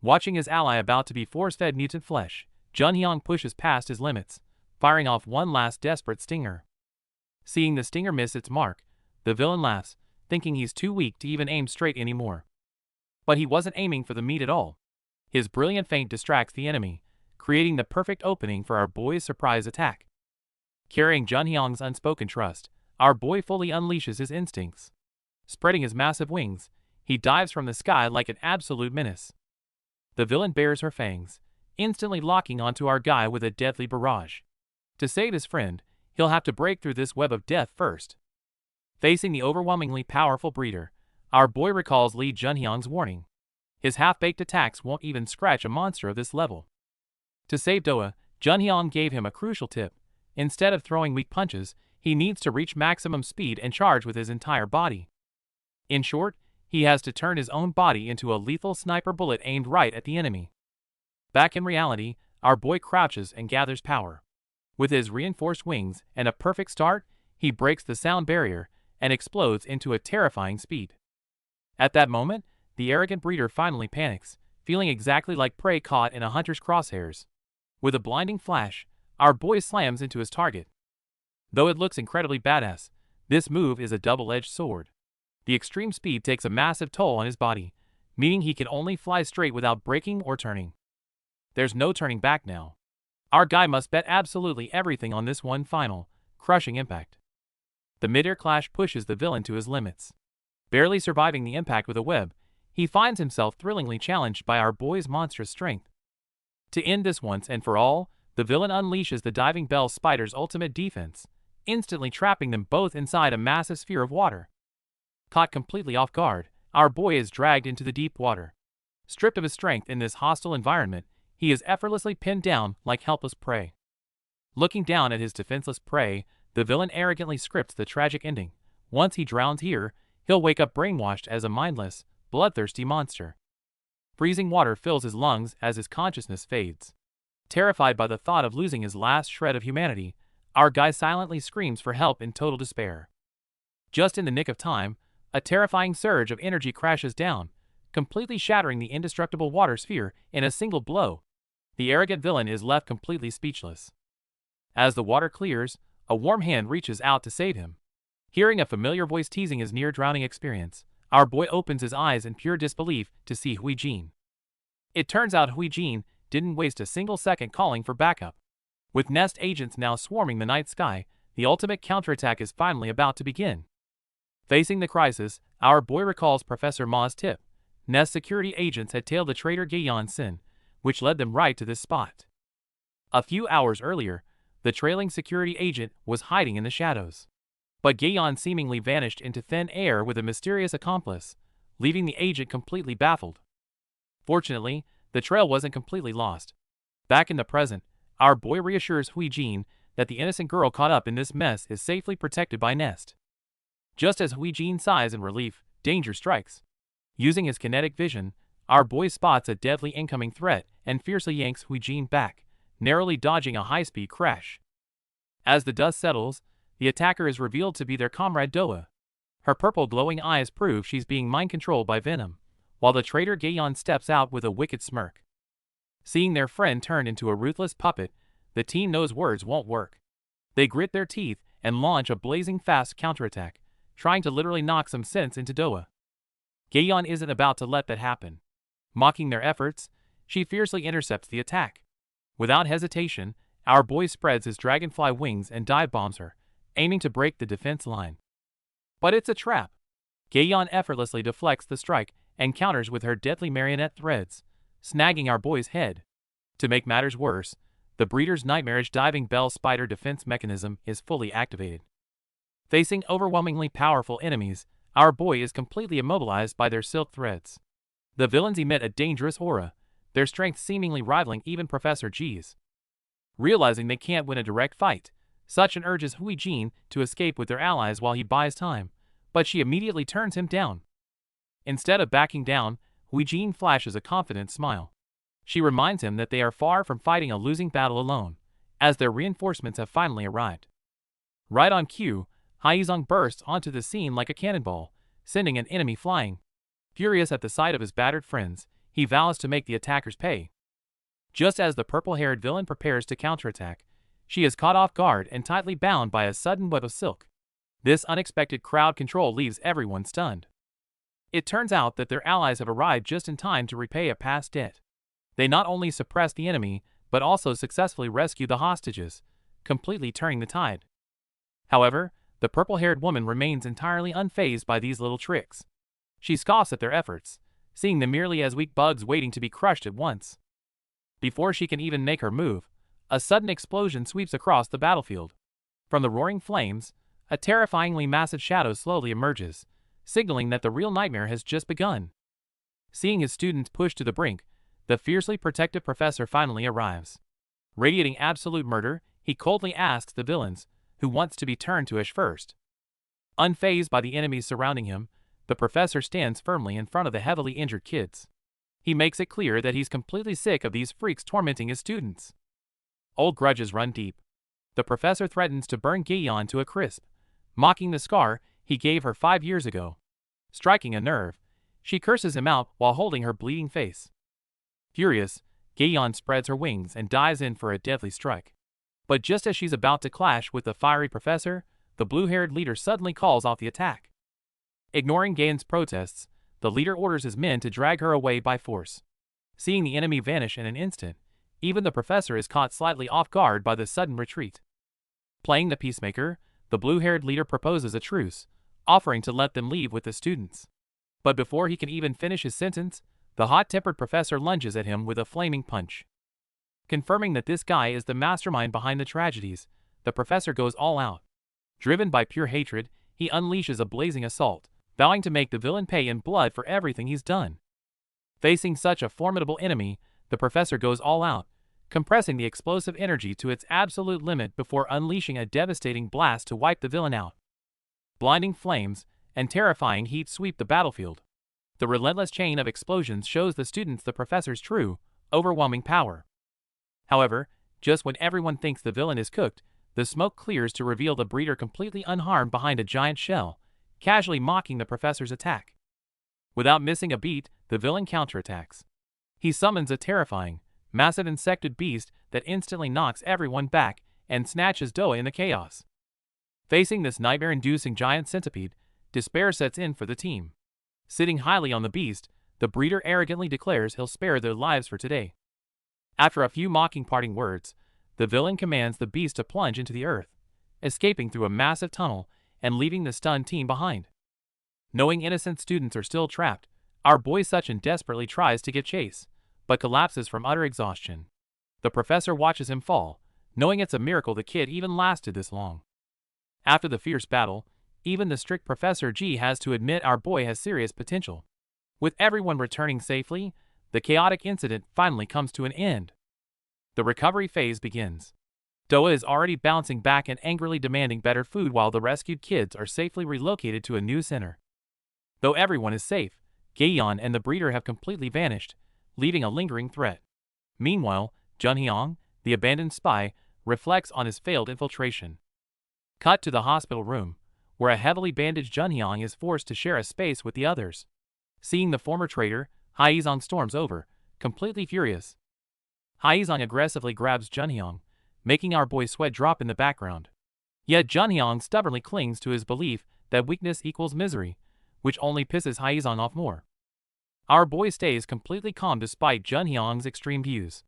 Watching his ally about to be force-fed mutant flesh, Junhyang pushes past his limits, firing off one last desperate stinger. Seeing the stinger miss its mark, the villain laughs, thinking he's too weak to even aim straight anymore. But he wasn't aiming for the meat at all. His brilliant feint distracts the enemy, creating the perfect opening for our boy's surprise attack. Carrying Junhyang's unspoken trust, our boy fully unleashes his instincts. Spreading his massive wings, he dives from the sky like an absolute menace. The villain bares her fangs, instantly locking onto our guy with a deadly barrage. To save his friend, he'll have to break through this web of death first. Facing the overwhelmingly powerful breeder, our boy recalls Lee Junhyung's warning. His half-baked attacks won't even scratch a monster of this level. To save Doa, Junhyung gave him a crucial tip. Instead of throwing weak punches, he needs to reach maximum speed and charge with his entire body. In short, he has to turn his own body into a lethal sniper bullet aimed right at the enemy. Back in reality, our boy crouches and gathers power. With his reinforced wings and a perfect start, he breaks the sound barrier and explodes into a terrifying speed. At that moment, the arrogant breeder finally panics, feeling exactly like prey caught in a hunter's crosshairs. With a blinding flash, our boy slams into his target. Though it looks incredibly badass, this move is a double-edged sword. The extreme speed takes a massive toll on his body, meaning he can only fly straight without braking or turning. There's no turning back now. Our guy must bet absolutely everything on this one final, crushing impact. The mid-air clash pushes the villain to his limits. Barely surviving the impact with a web, he finds himself thrillingly challenged by our boy's monstrous strength. To end this once and for all, the villain unleashes the diving bell spider's ultimate defense, instantly trapping them both inside a massive sphere of water. Caught completely off guard, our boy is dragged into the deep water. Stripped of his strength in this hostile environment, he is effortlessly pinned down like helpless prey. Looking down at his defenseless prey, the villain arrogantly scripts the tragic ending. Once he drowns here, he'll wake up brainwashed as a mindless, bloodthirsty monster. Freezing water fills his lungs as his consciousness fades. Terrified by the thought of losing his last shred of humanity, our guy silently screams for help in total despair. Just in the nick of time, a terrifying surge of energy crashes down, completely shattering the indestructible water sphere in a single blow. The arrogant villain is left completely speechless. As the water clears, a warm hand reaches out to save him. Hearing a familiar voice teasing his near-drowning experience, our boy opens his eyes in pure disbelief to see Hui Jin. It turns out Hui Jin didn't waste a single second calling for backup. With Nest agents now swarming the night sky, the ultimate counterattack is finally about to begin. Facing the crisis, our boy recalls Professor Ma's tip. Nest security agents had tailed the traitor Gaeon Sin, which led them right to this spot. A few hours earlier, the trailing security agent was hiding in the shadows. But Gaeon seemingly vanished into thin air with a mysterious accomplice, leaving the agent completely baffled. Fortunately, the trail wasn't completely lost. Back in the present, our boy reassures Hui Jin that the innocent girl caught up in this mess is safely protected by Nest. Just as Hui Jin sighs in relief, danger strikes. Using his kinetic vision, our boy spots a deadly incoming threat and fiercely yanks Hui Jin back, narrowly dodging a high-speed crash. As the dust settles, the attacker is revealed to be their comrade Doa. Her purple glowing eyes prove she's being mind-controlled by venom, while the traitor Gaeon steps out with a wicked smirk. Seeing their friend turn into a ruthless puppet, the team knows words won't work. They grit their teeth and launch a blazing fast counterattack, trying to literally knock some sense into Doa. Gaeon isn't about to let that happen. Mocking their efforts, she fiercely intercepts the attack. Without hesitation, our boy spreads his dragonfly wings and dive bombs her, aiming to break the defense line. But it's a trap. Gaeon effortlessly deflects the strike and counters with her deadly marionette threads, snagging our boy's head. To make matters worse, the breeder's nightmarish diving bell spider defense mechanism is fully activated. Facing overwhelmingly powerful enemies, our boy is completely immobilized by their silk threads. The villains emit a dangerous aura, their strength seemingly rivaling even Professor G's. Realizing they can't win a direct fight, Suchin urges Hui Jin to escape with their allies while he buys time, but she immediately turns him down. Instead of backing down, Hui Jin flashes a confident smile. She reminds him that they are far from fighting a losing battle alone, as their reinforcements have finally arrived. Right on cue, Haizong bursts onto the scene like a cannonball, sending an enemy flying. Furious at the sight of his battered friends, he vows to make the attackers pay. Just as the purple-haired villain prepares to counterattack, she is caught off guard and tightly bound by a sudden web of silk. This unexpected crowd control leaves everyone stunned. It turns out that their allies have arrived just in time to repay a past debt. They not only suppress the enemy, but also successfully rescue the hostages, completely turning the tide. However, the purple-haired woman remains entirely unfazed by these little tricks. She scoffs at their efforts, seeing them merely as weak bugs waiting to be crushed at once. Before she can even make her move, a sudden explosion sweeps across the battlefield. From the roaring flames, a terrifyingly massive shadow slowly emerges, signaling that the real nightmare has just begun. Seeing his students pushed to the brink, the fiercely protective professor finally arrives. Radiating absolute murder, he coldly asks the villains, who wants to be turned to ash first. Unfazed by the enemies surrounding him, the professor stands firmly in front of the heavily injured kids. He makes it clear that he's completely sick of these freaks tormenting his students. Old grudges run deep. The professor threatens to burn Gaeon to a crisp, mocking the scar he gave her 5 years ago. Striking a nerve, she curses him out while holding her bleeding face. Furious, Gaeon spreads her wings and dives in for a deadly strike. But just as she's about to clash with the fiery professor, the blue-haired leader suddenly calls off the attack. Ignoring Gaeon's protests, the leader orders his men to drag her away by force. Seeing the enemy vanish in an instant, even the professor is caught slightly off guard by the sudden retreat. Playing the peacemaker, the blue-haired leader proposes a truce, offering to let them leave with the students. But before he can even finish his sentence, the hot-tempered professor lunges at him with a flaming punch. Confirming that this guy is the mastermind behind the tragedies, the professor goes all out. Driven by pure hatred, he unleashes a blazing assault, vowing to make the villain pay in blood for everything he's done. Facing such a formidable enemy, the professor goes all out, compressing the explosive energy to its absolute limit before unleashing a devastating blast to wipe the villain out. Blinding flames and terrifying heat sweep the battlefield. The relentless chain of explosions shows the students the professor's true, overwhelming power. However, just when everyone thinks the villain is cooked, the smoke clears to reveal the breeder completely unharmed behind a giant shell, casually mocking the professor's attack. Without missing a beat, the villain counterattacks. He summons a terrifying, massive insected beast that instantly knocks everyone back and snatches Doa in the chaos. Facing this nightmare-inducing giant centipede, despair sets in for the team. Sitting highly on the beast, the breeder arrogantly declares he'll spare their lives for today. After a few mocking parting words, the villain commands the beast to plunge into the earth, escaping through a massive tunnel and leaving the stunned team behind. Knowing innocent students are still trapped, our boy Suchin desperately tries to give chase, but collapses from utter exhaustion. The professor watches him fall, knowing it's a miracle the kid even lasted this long. After the fierce battle, even the strict Professor G has to admit our boy has serious potential. With everyone returning safely, the chaotic incident finally comes to an end. The recovery phase begins. Doa is already bouncing back and angrily demanding better food while the rescued kids are safely relocated to a new center. Though everyone is safe, Gaeon and the breeder have completely vanished, leaving a lingering threat. Meanwhile, Junhyang, the abandoned spy, reflects on his failed infiltration. Cut to the hospital room, where a heavily bandaged Junhyang is forced to share a space with the others. Seeing the former traitor, Haizong storms over, completely furious. Haizong aggressively grabs Junhyang, making our boy sweat drop in the background. Yet Junhyang stubbornly clings to his belief that weakness equals misery, which only pisses Haizong off more. Our boy stays completely calm despite Junhyang's extreme views.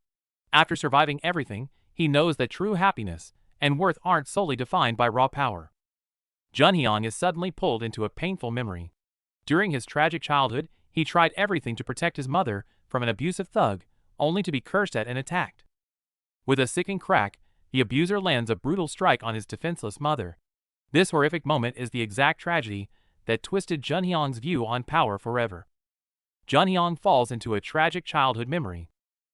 After surviving everything, he knows that true happiness and worth aren't solely defined by raw power. Junhyang is suddenly pulled into a painful memory. During his tragic childhood, he tried everything to protect his mother from an abusive thug, only to be cursed at and attacked. With a sickening crack, the abuser lands a brutal strike on his defenseless mother. This horrific moment is the exact tragedy that twisted Junhyang's view on power forever. Junhyang falls into a tragic childhood memory.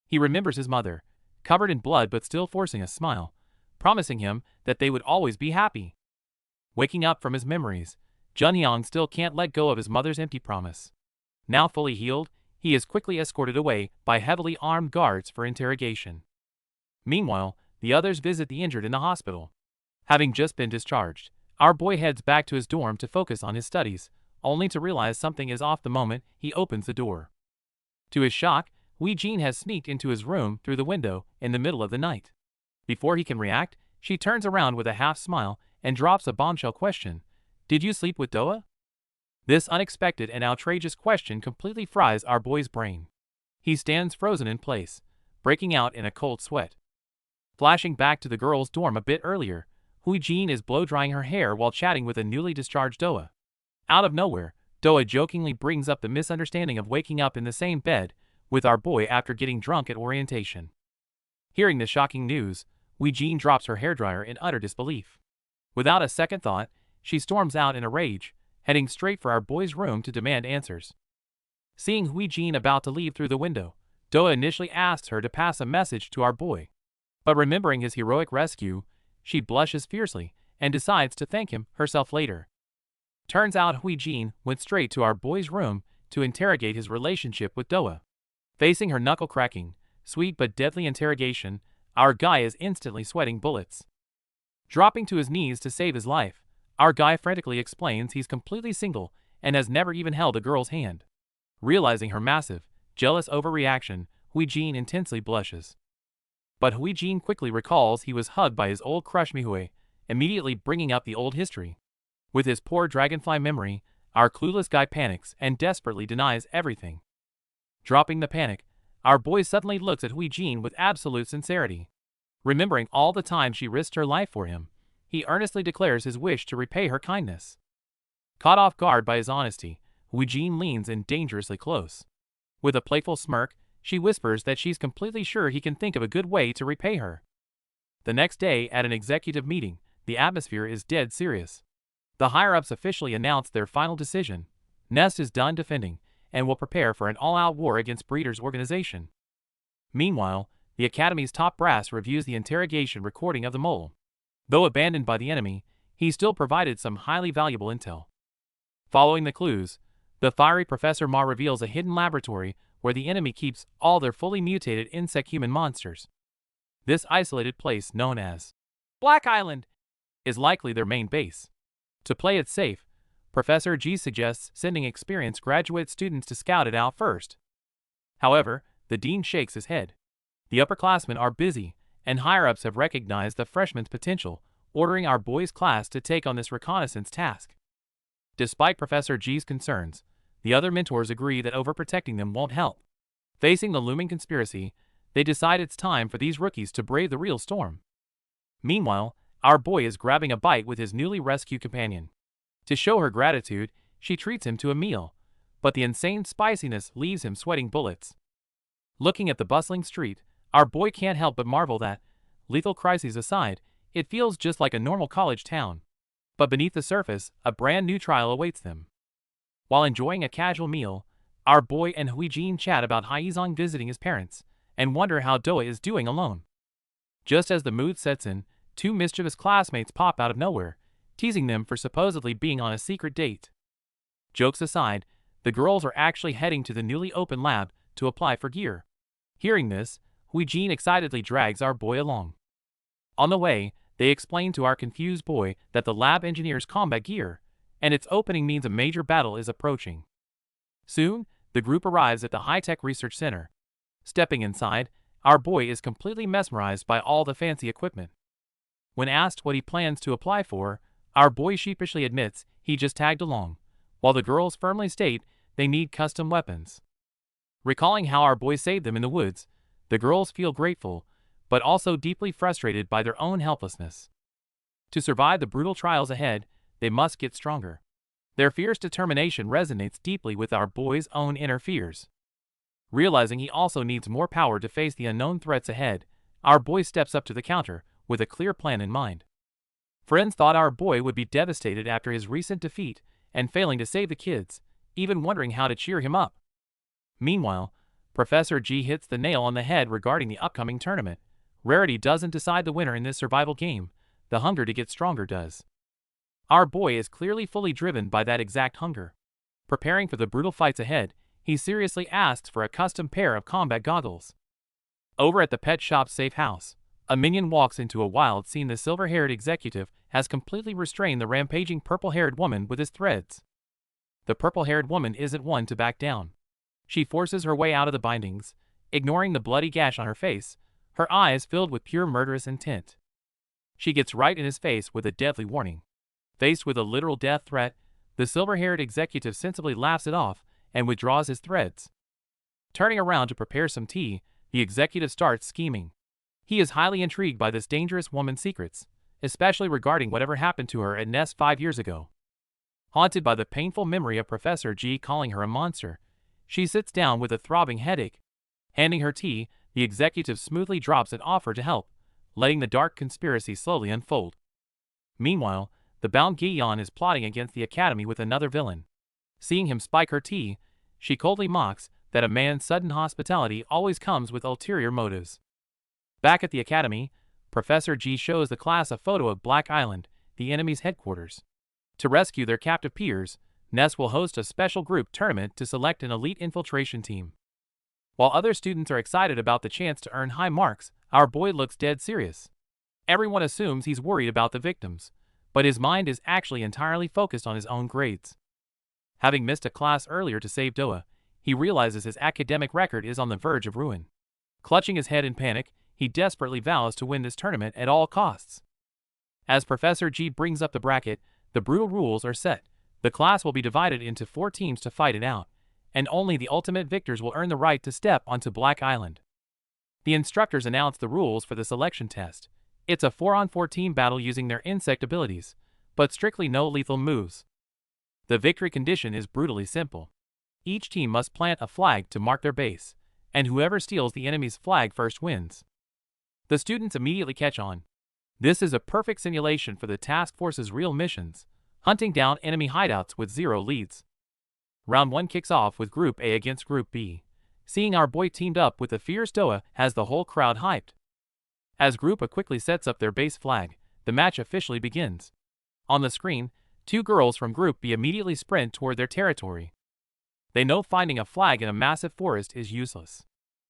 He remembers his mother, covered in blood but still forcing a smile, promising him that they would always be happy. Waking up from his memories, Junhyang still can't let go of his mother's empty promise. Now fully healed, he is quickly escorted away by heavily armed guards for interrogation. Meanwhile, the others visit the injured in the hospital. Having just been discharged, our boy heads back to his dorm to focus on his studies, only to realize something is off the moment he opens the door. To his shock, Wee Jean has sneaked into his room through the window in the middle of the night. Before he can react, she turns around with a half smile and drops a bombshell question. "Did you sleep with Doa?" This unexpected and outrageous question completely fries our boy's brain. He stands frozen in place, breaking out in a cold sweat. Flashing back to the girl's dorm a bit earlier, Hui Jean is blow-drying her hair while chatting with a newly discharged Doa. Out of nowhere, Doa jokingly brings up the misunderstanding of waking up in the same bed with our boy after getting drunk at orientation. Hearing the shocking news, Wee-Jean drops her hairdryer in utter disbelief. Without a second thought, she storms out in a rage, heading straight for our boy's room to demand answers. Seeing Wee-Jean about to leave through the window, Doa initially asks her to pass a message to our boy. But remembering his heroic rescue, she blushes fiercely and decides to thank him herself later. Turns out Wee-Jean went straight to our boy's room to interrogate his relationship with Doa. Facing her knuckle-cracking, sweet but deadly interrogation, our guy is instantly sweating bullets. Dropping to his knees to save his life, our guy frantically explains he's completely single and has never even held a girl's hand. Realizing her massive, jealous overreaction, Wee-Jean intensely blushes. But Wee-Jean quickly recalls he was hugged by his old crush Manhwa, immediately bringing up the old history. With his poor Dragonfly memory, our clueless guy panics and desperately denies everything. Dropping the panic, our boy suddenly looks at Wee-Jean with absolute sincerity. Remembering all the time she risked her life for him, he earnestly declares his wish to repay her kindness. Caught off guard by his honesty, Wee-Jean leans in dangerously close. With a playful smirk, she whispers that she's completely sure he can think of a good way to repay her. The next day at an executive meeting, the atmosphere is dead serious. The higher-ups officially announce their final decision. Nest is done defending and will prepare for an all-out war against Breeder's organization. Meanwhile, the Academy's top brass reviews the interrogation recording of the mole. Though abandoned by the enemy, he still provided some highly valuable intel. Following the clues, the fiery Professor Ma reveals a hidden laboratory where the enemy keeps all their fully mutated insect-human monsters. This isolated place, known as Black Island, is likely their main base. To play it safe, Professor G suggests sending experienced graduate students to scout it out first. However, the dean shakes his head. The upperclassmen are busy, and higher-ups have recognized the freshmen's potential, ordering our boys' class to take on this reconnaissance task. Despite Professor G's concerns, the other mentors agree that overprotecting them won't help. Facing the looming conspiracy, they decide it's time for these rookies to brave the real storm. Meanwhile, our boy is grabbing a bite with his newly rescued companion. To show her gratitude, she treats him to a meal, but the insane spiciness leaves him sweating bullets. Looking at the bustling street, our boy can't help but marvel that, lethal crises aside, it feels just like a normal college town. But beneath the surface, a brand new trial awaits them. While enjoying a casual meal, our boy and Wee-Jean chat about Hyezong visiting his parents, and wonder how Doa is doing alone. Just as the mood sets in, two mischievous classmates pop out of nowhere, teasing them for supposedly being on a secret date. Jokes aside, the girls are actually heading to the newly opened lab to apply for gear. Hearing this, Wee-Jean excitedly drags our boy along. On the way, they explain to our confused boy that the lab engineers combat gear, and its opening means a major battle is approaching. Soon, the group arrives at the high-tech research center. Stepping inside, our boy is completely mesmerized by all the fancy equipment. When asked what he plans to apply for, our boy sheepishly admits he just tagged along, while the girls firmly state they need custom weapons. Recalling how our boy saved them in the woods, the girls feel grateful, but also deeply frustrated by their own helplessness. To survive the brutal trials ahead, they must get stronger. Their fierce determination resonates deeply with our boy's own inner fears. Realizing he also needs more power to face the unknown threats ahead, our boy steps up to the counter with a clear plan in mind. Friends thought our boy would be devastated after his recent defeat and failing to save the kids, even wondering how to cheer him up. Meanwhile, Professor G hits the nail on the head regarding the upcoming tournament. Rarity doesn't decide the winner in this survival game, the hunger to get stronger does. Our boy is clearly fully driven by that exact hunger. Preparing for the brutal fights ahead, he seriously asks for a custom pair of combat goggles. Over at the pet shop's safe house, a minion walks into a wild scene. The silver-haired executive has completely restrained the rampaging purple-haired woman with his threads. The purple-haired woman isn't one to back down. She forces her way out of the bindings, ignoring the bloody gash on her face, her eyes filled with pure murderous intent. She gets right in his face with a deadly warning. Faced with a literal death threat, the silver-haired executive sensibly laughs it off and withdraws his threads. Turning around to prepare some tea, the executive starts scheming. He is highly intrigued by this dangerous woman's secrets, especially regarding whatever happened to her at Nest 5 years ago. Haunted by the painful memory of Professor G calling her a monster, she sits down with a throbbing headache. Handing her tea, The executive smoothly drops an offer to help, letting the dark conspiracy slowly unfold. Meanwhile, the bound Gion is plotting against the academy with another villain. Seeing him spike her tea, she coldly mocks that a man's sudden hospitality always comes with ulterior motives. Back at the academy, Professor G shows the class a photo of Black Island, the enemy's headquarters. To rescue their captive peers, Ness will host a special group tournament to select an elite infiltration team. While other students are excited about the chance to earn high marks, our boy looks dead serious. Everyone assumes he's worried about the victims, but his mind is actually entirely focused on his own grades. Having missed a class earlier to save Doa, he realizes his academic record is on the verge of ruin. Clutching his head in panic, he desperately vows to win this tournament at all costs. As Professor G brings up the bracket, the brutal rules are set. The class will be divided into 4 teams to fight it out, and only the ultimate victors will earn the right to step onto Black Island. The instructors announce the rules for the selection test. It's a 4-on-4 team battle using their insect abilities, but strictly no lethal moves. The victory condition is brutally simple. Each team must plant a flag to mark their base, and whoever steals the enemy's flag first wins. The students immediately catch on. This is a perfect simulation for the task force's real missions, hunting down enemy hideouts with 0 leads. Round 1 kicks off with Group A against Group B. Seeing our boy teamed up with the fierce Doa has the whole crowd hyped. As Group A quickly sets up their base flag, the match officially begins. On the screen, 2 girls from Group B immediately sprint toward their territory. They know finding a flag in a massive forest is useless.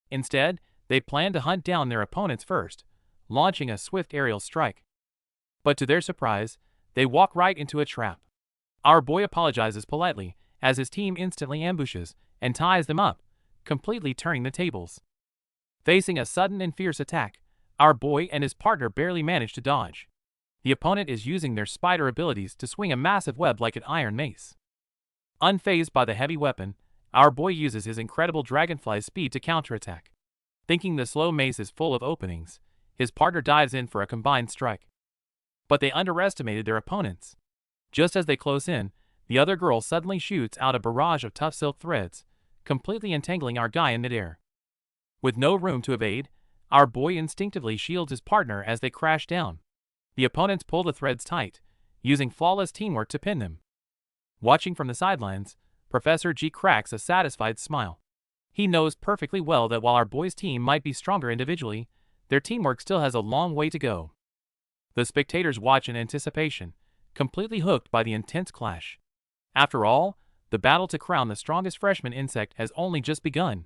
Instead, they plan to hunt down their opponents first, launching a swift aerial strike. But to their surprise, they walk right into a trap. Our boy apologizes politely, as his team instantly ambushes and ties them up, completely turning the tables. Facing a sudden and fierce attack, our boy and his partner barely manage to dodge. The opponent is using their spider abilities to swing a massive web like an iron mace. Unfazed by the heavy weapon, our boy uses his incredible dragonfly speed to counterattack. Thinking the slow mace is full of openings, his partner dives in for a combined strike. But they underestimated their opponents. Just as they close in, the other girl suddenly shoots out a barrage of tough silk threads, completely entangling our guy in midair. With no room to evade, our boy instinctively shields his partner as they crash down. The opponents pull the threads tight, using flawless teamwork to pin them. Watching from the sidelines, Professor G cracks a satisfied smile. He knows perfectly well that while our boy's team might be stronger individually, their teamwork still has a long way to go. The spectators watch in anticipation, completely hooked by the intense clash. After all, the battle to crown the strongest freshman insect has only just begun.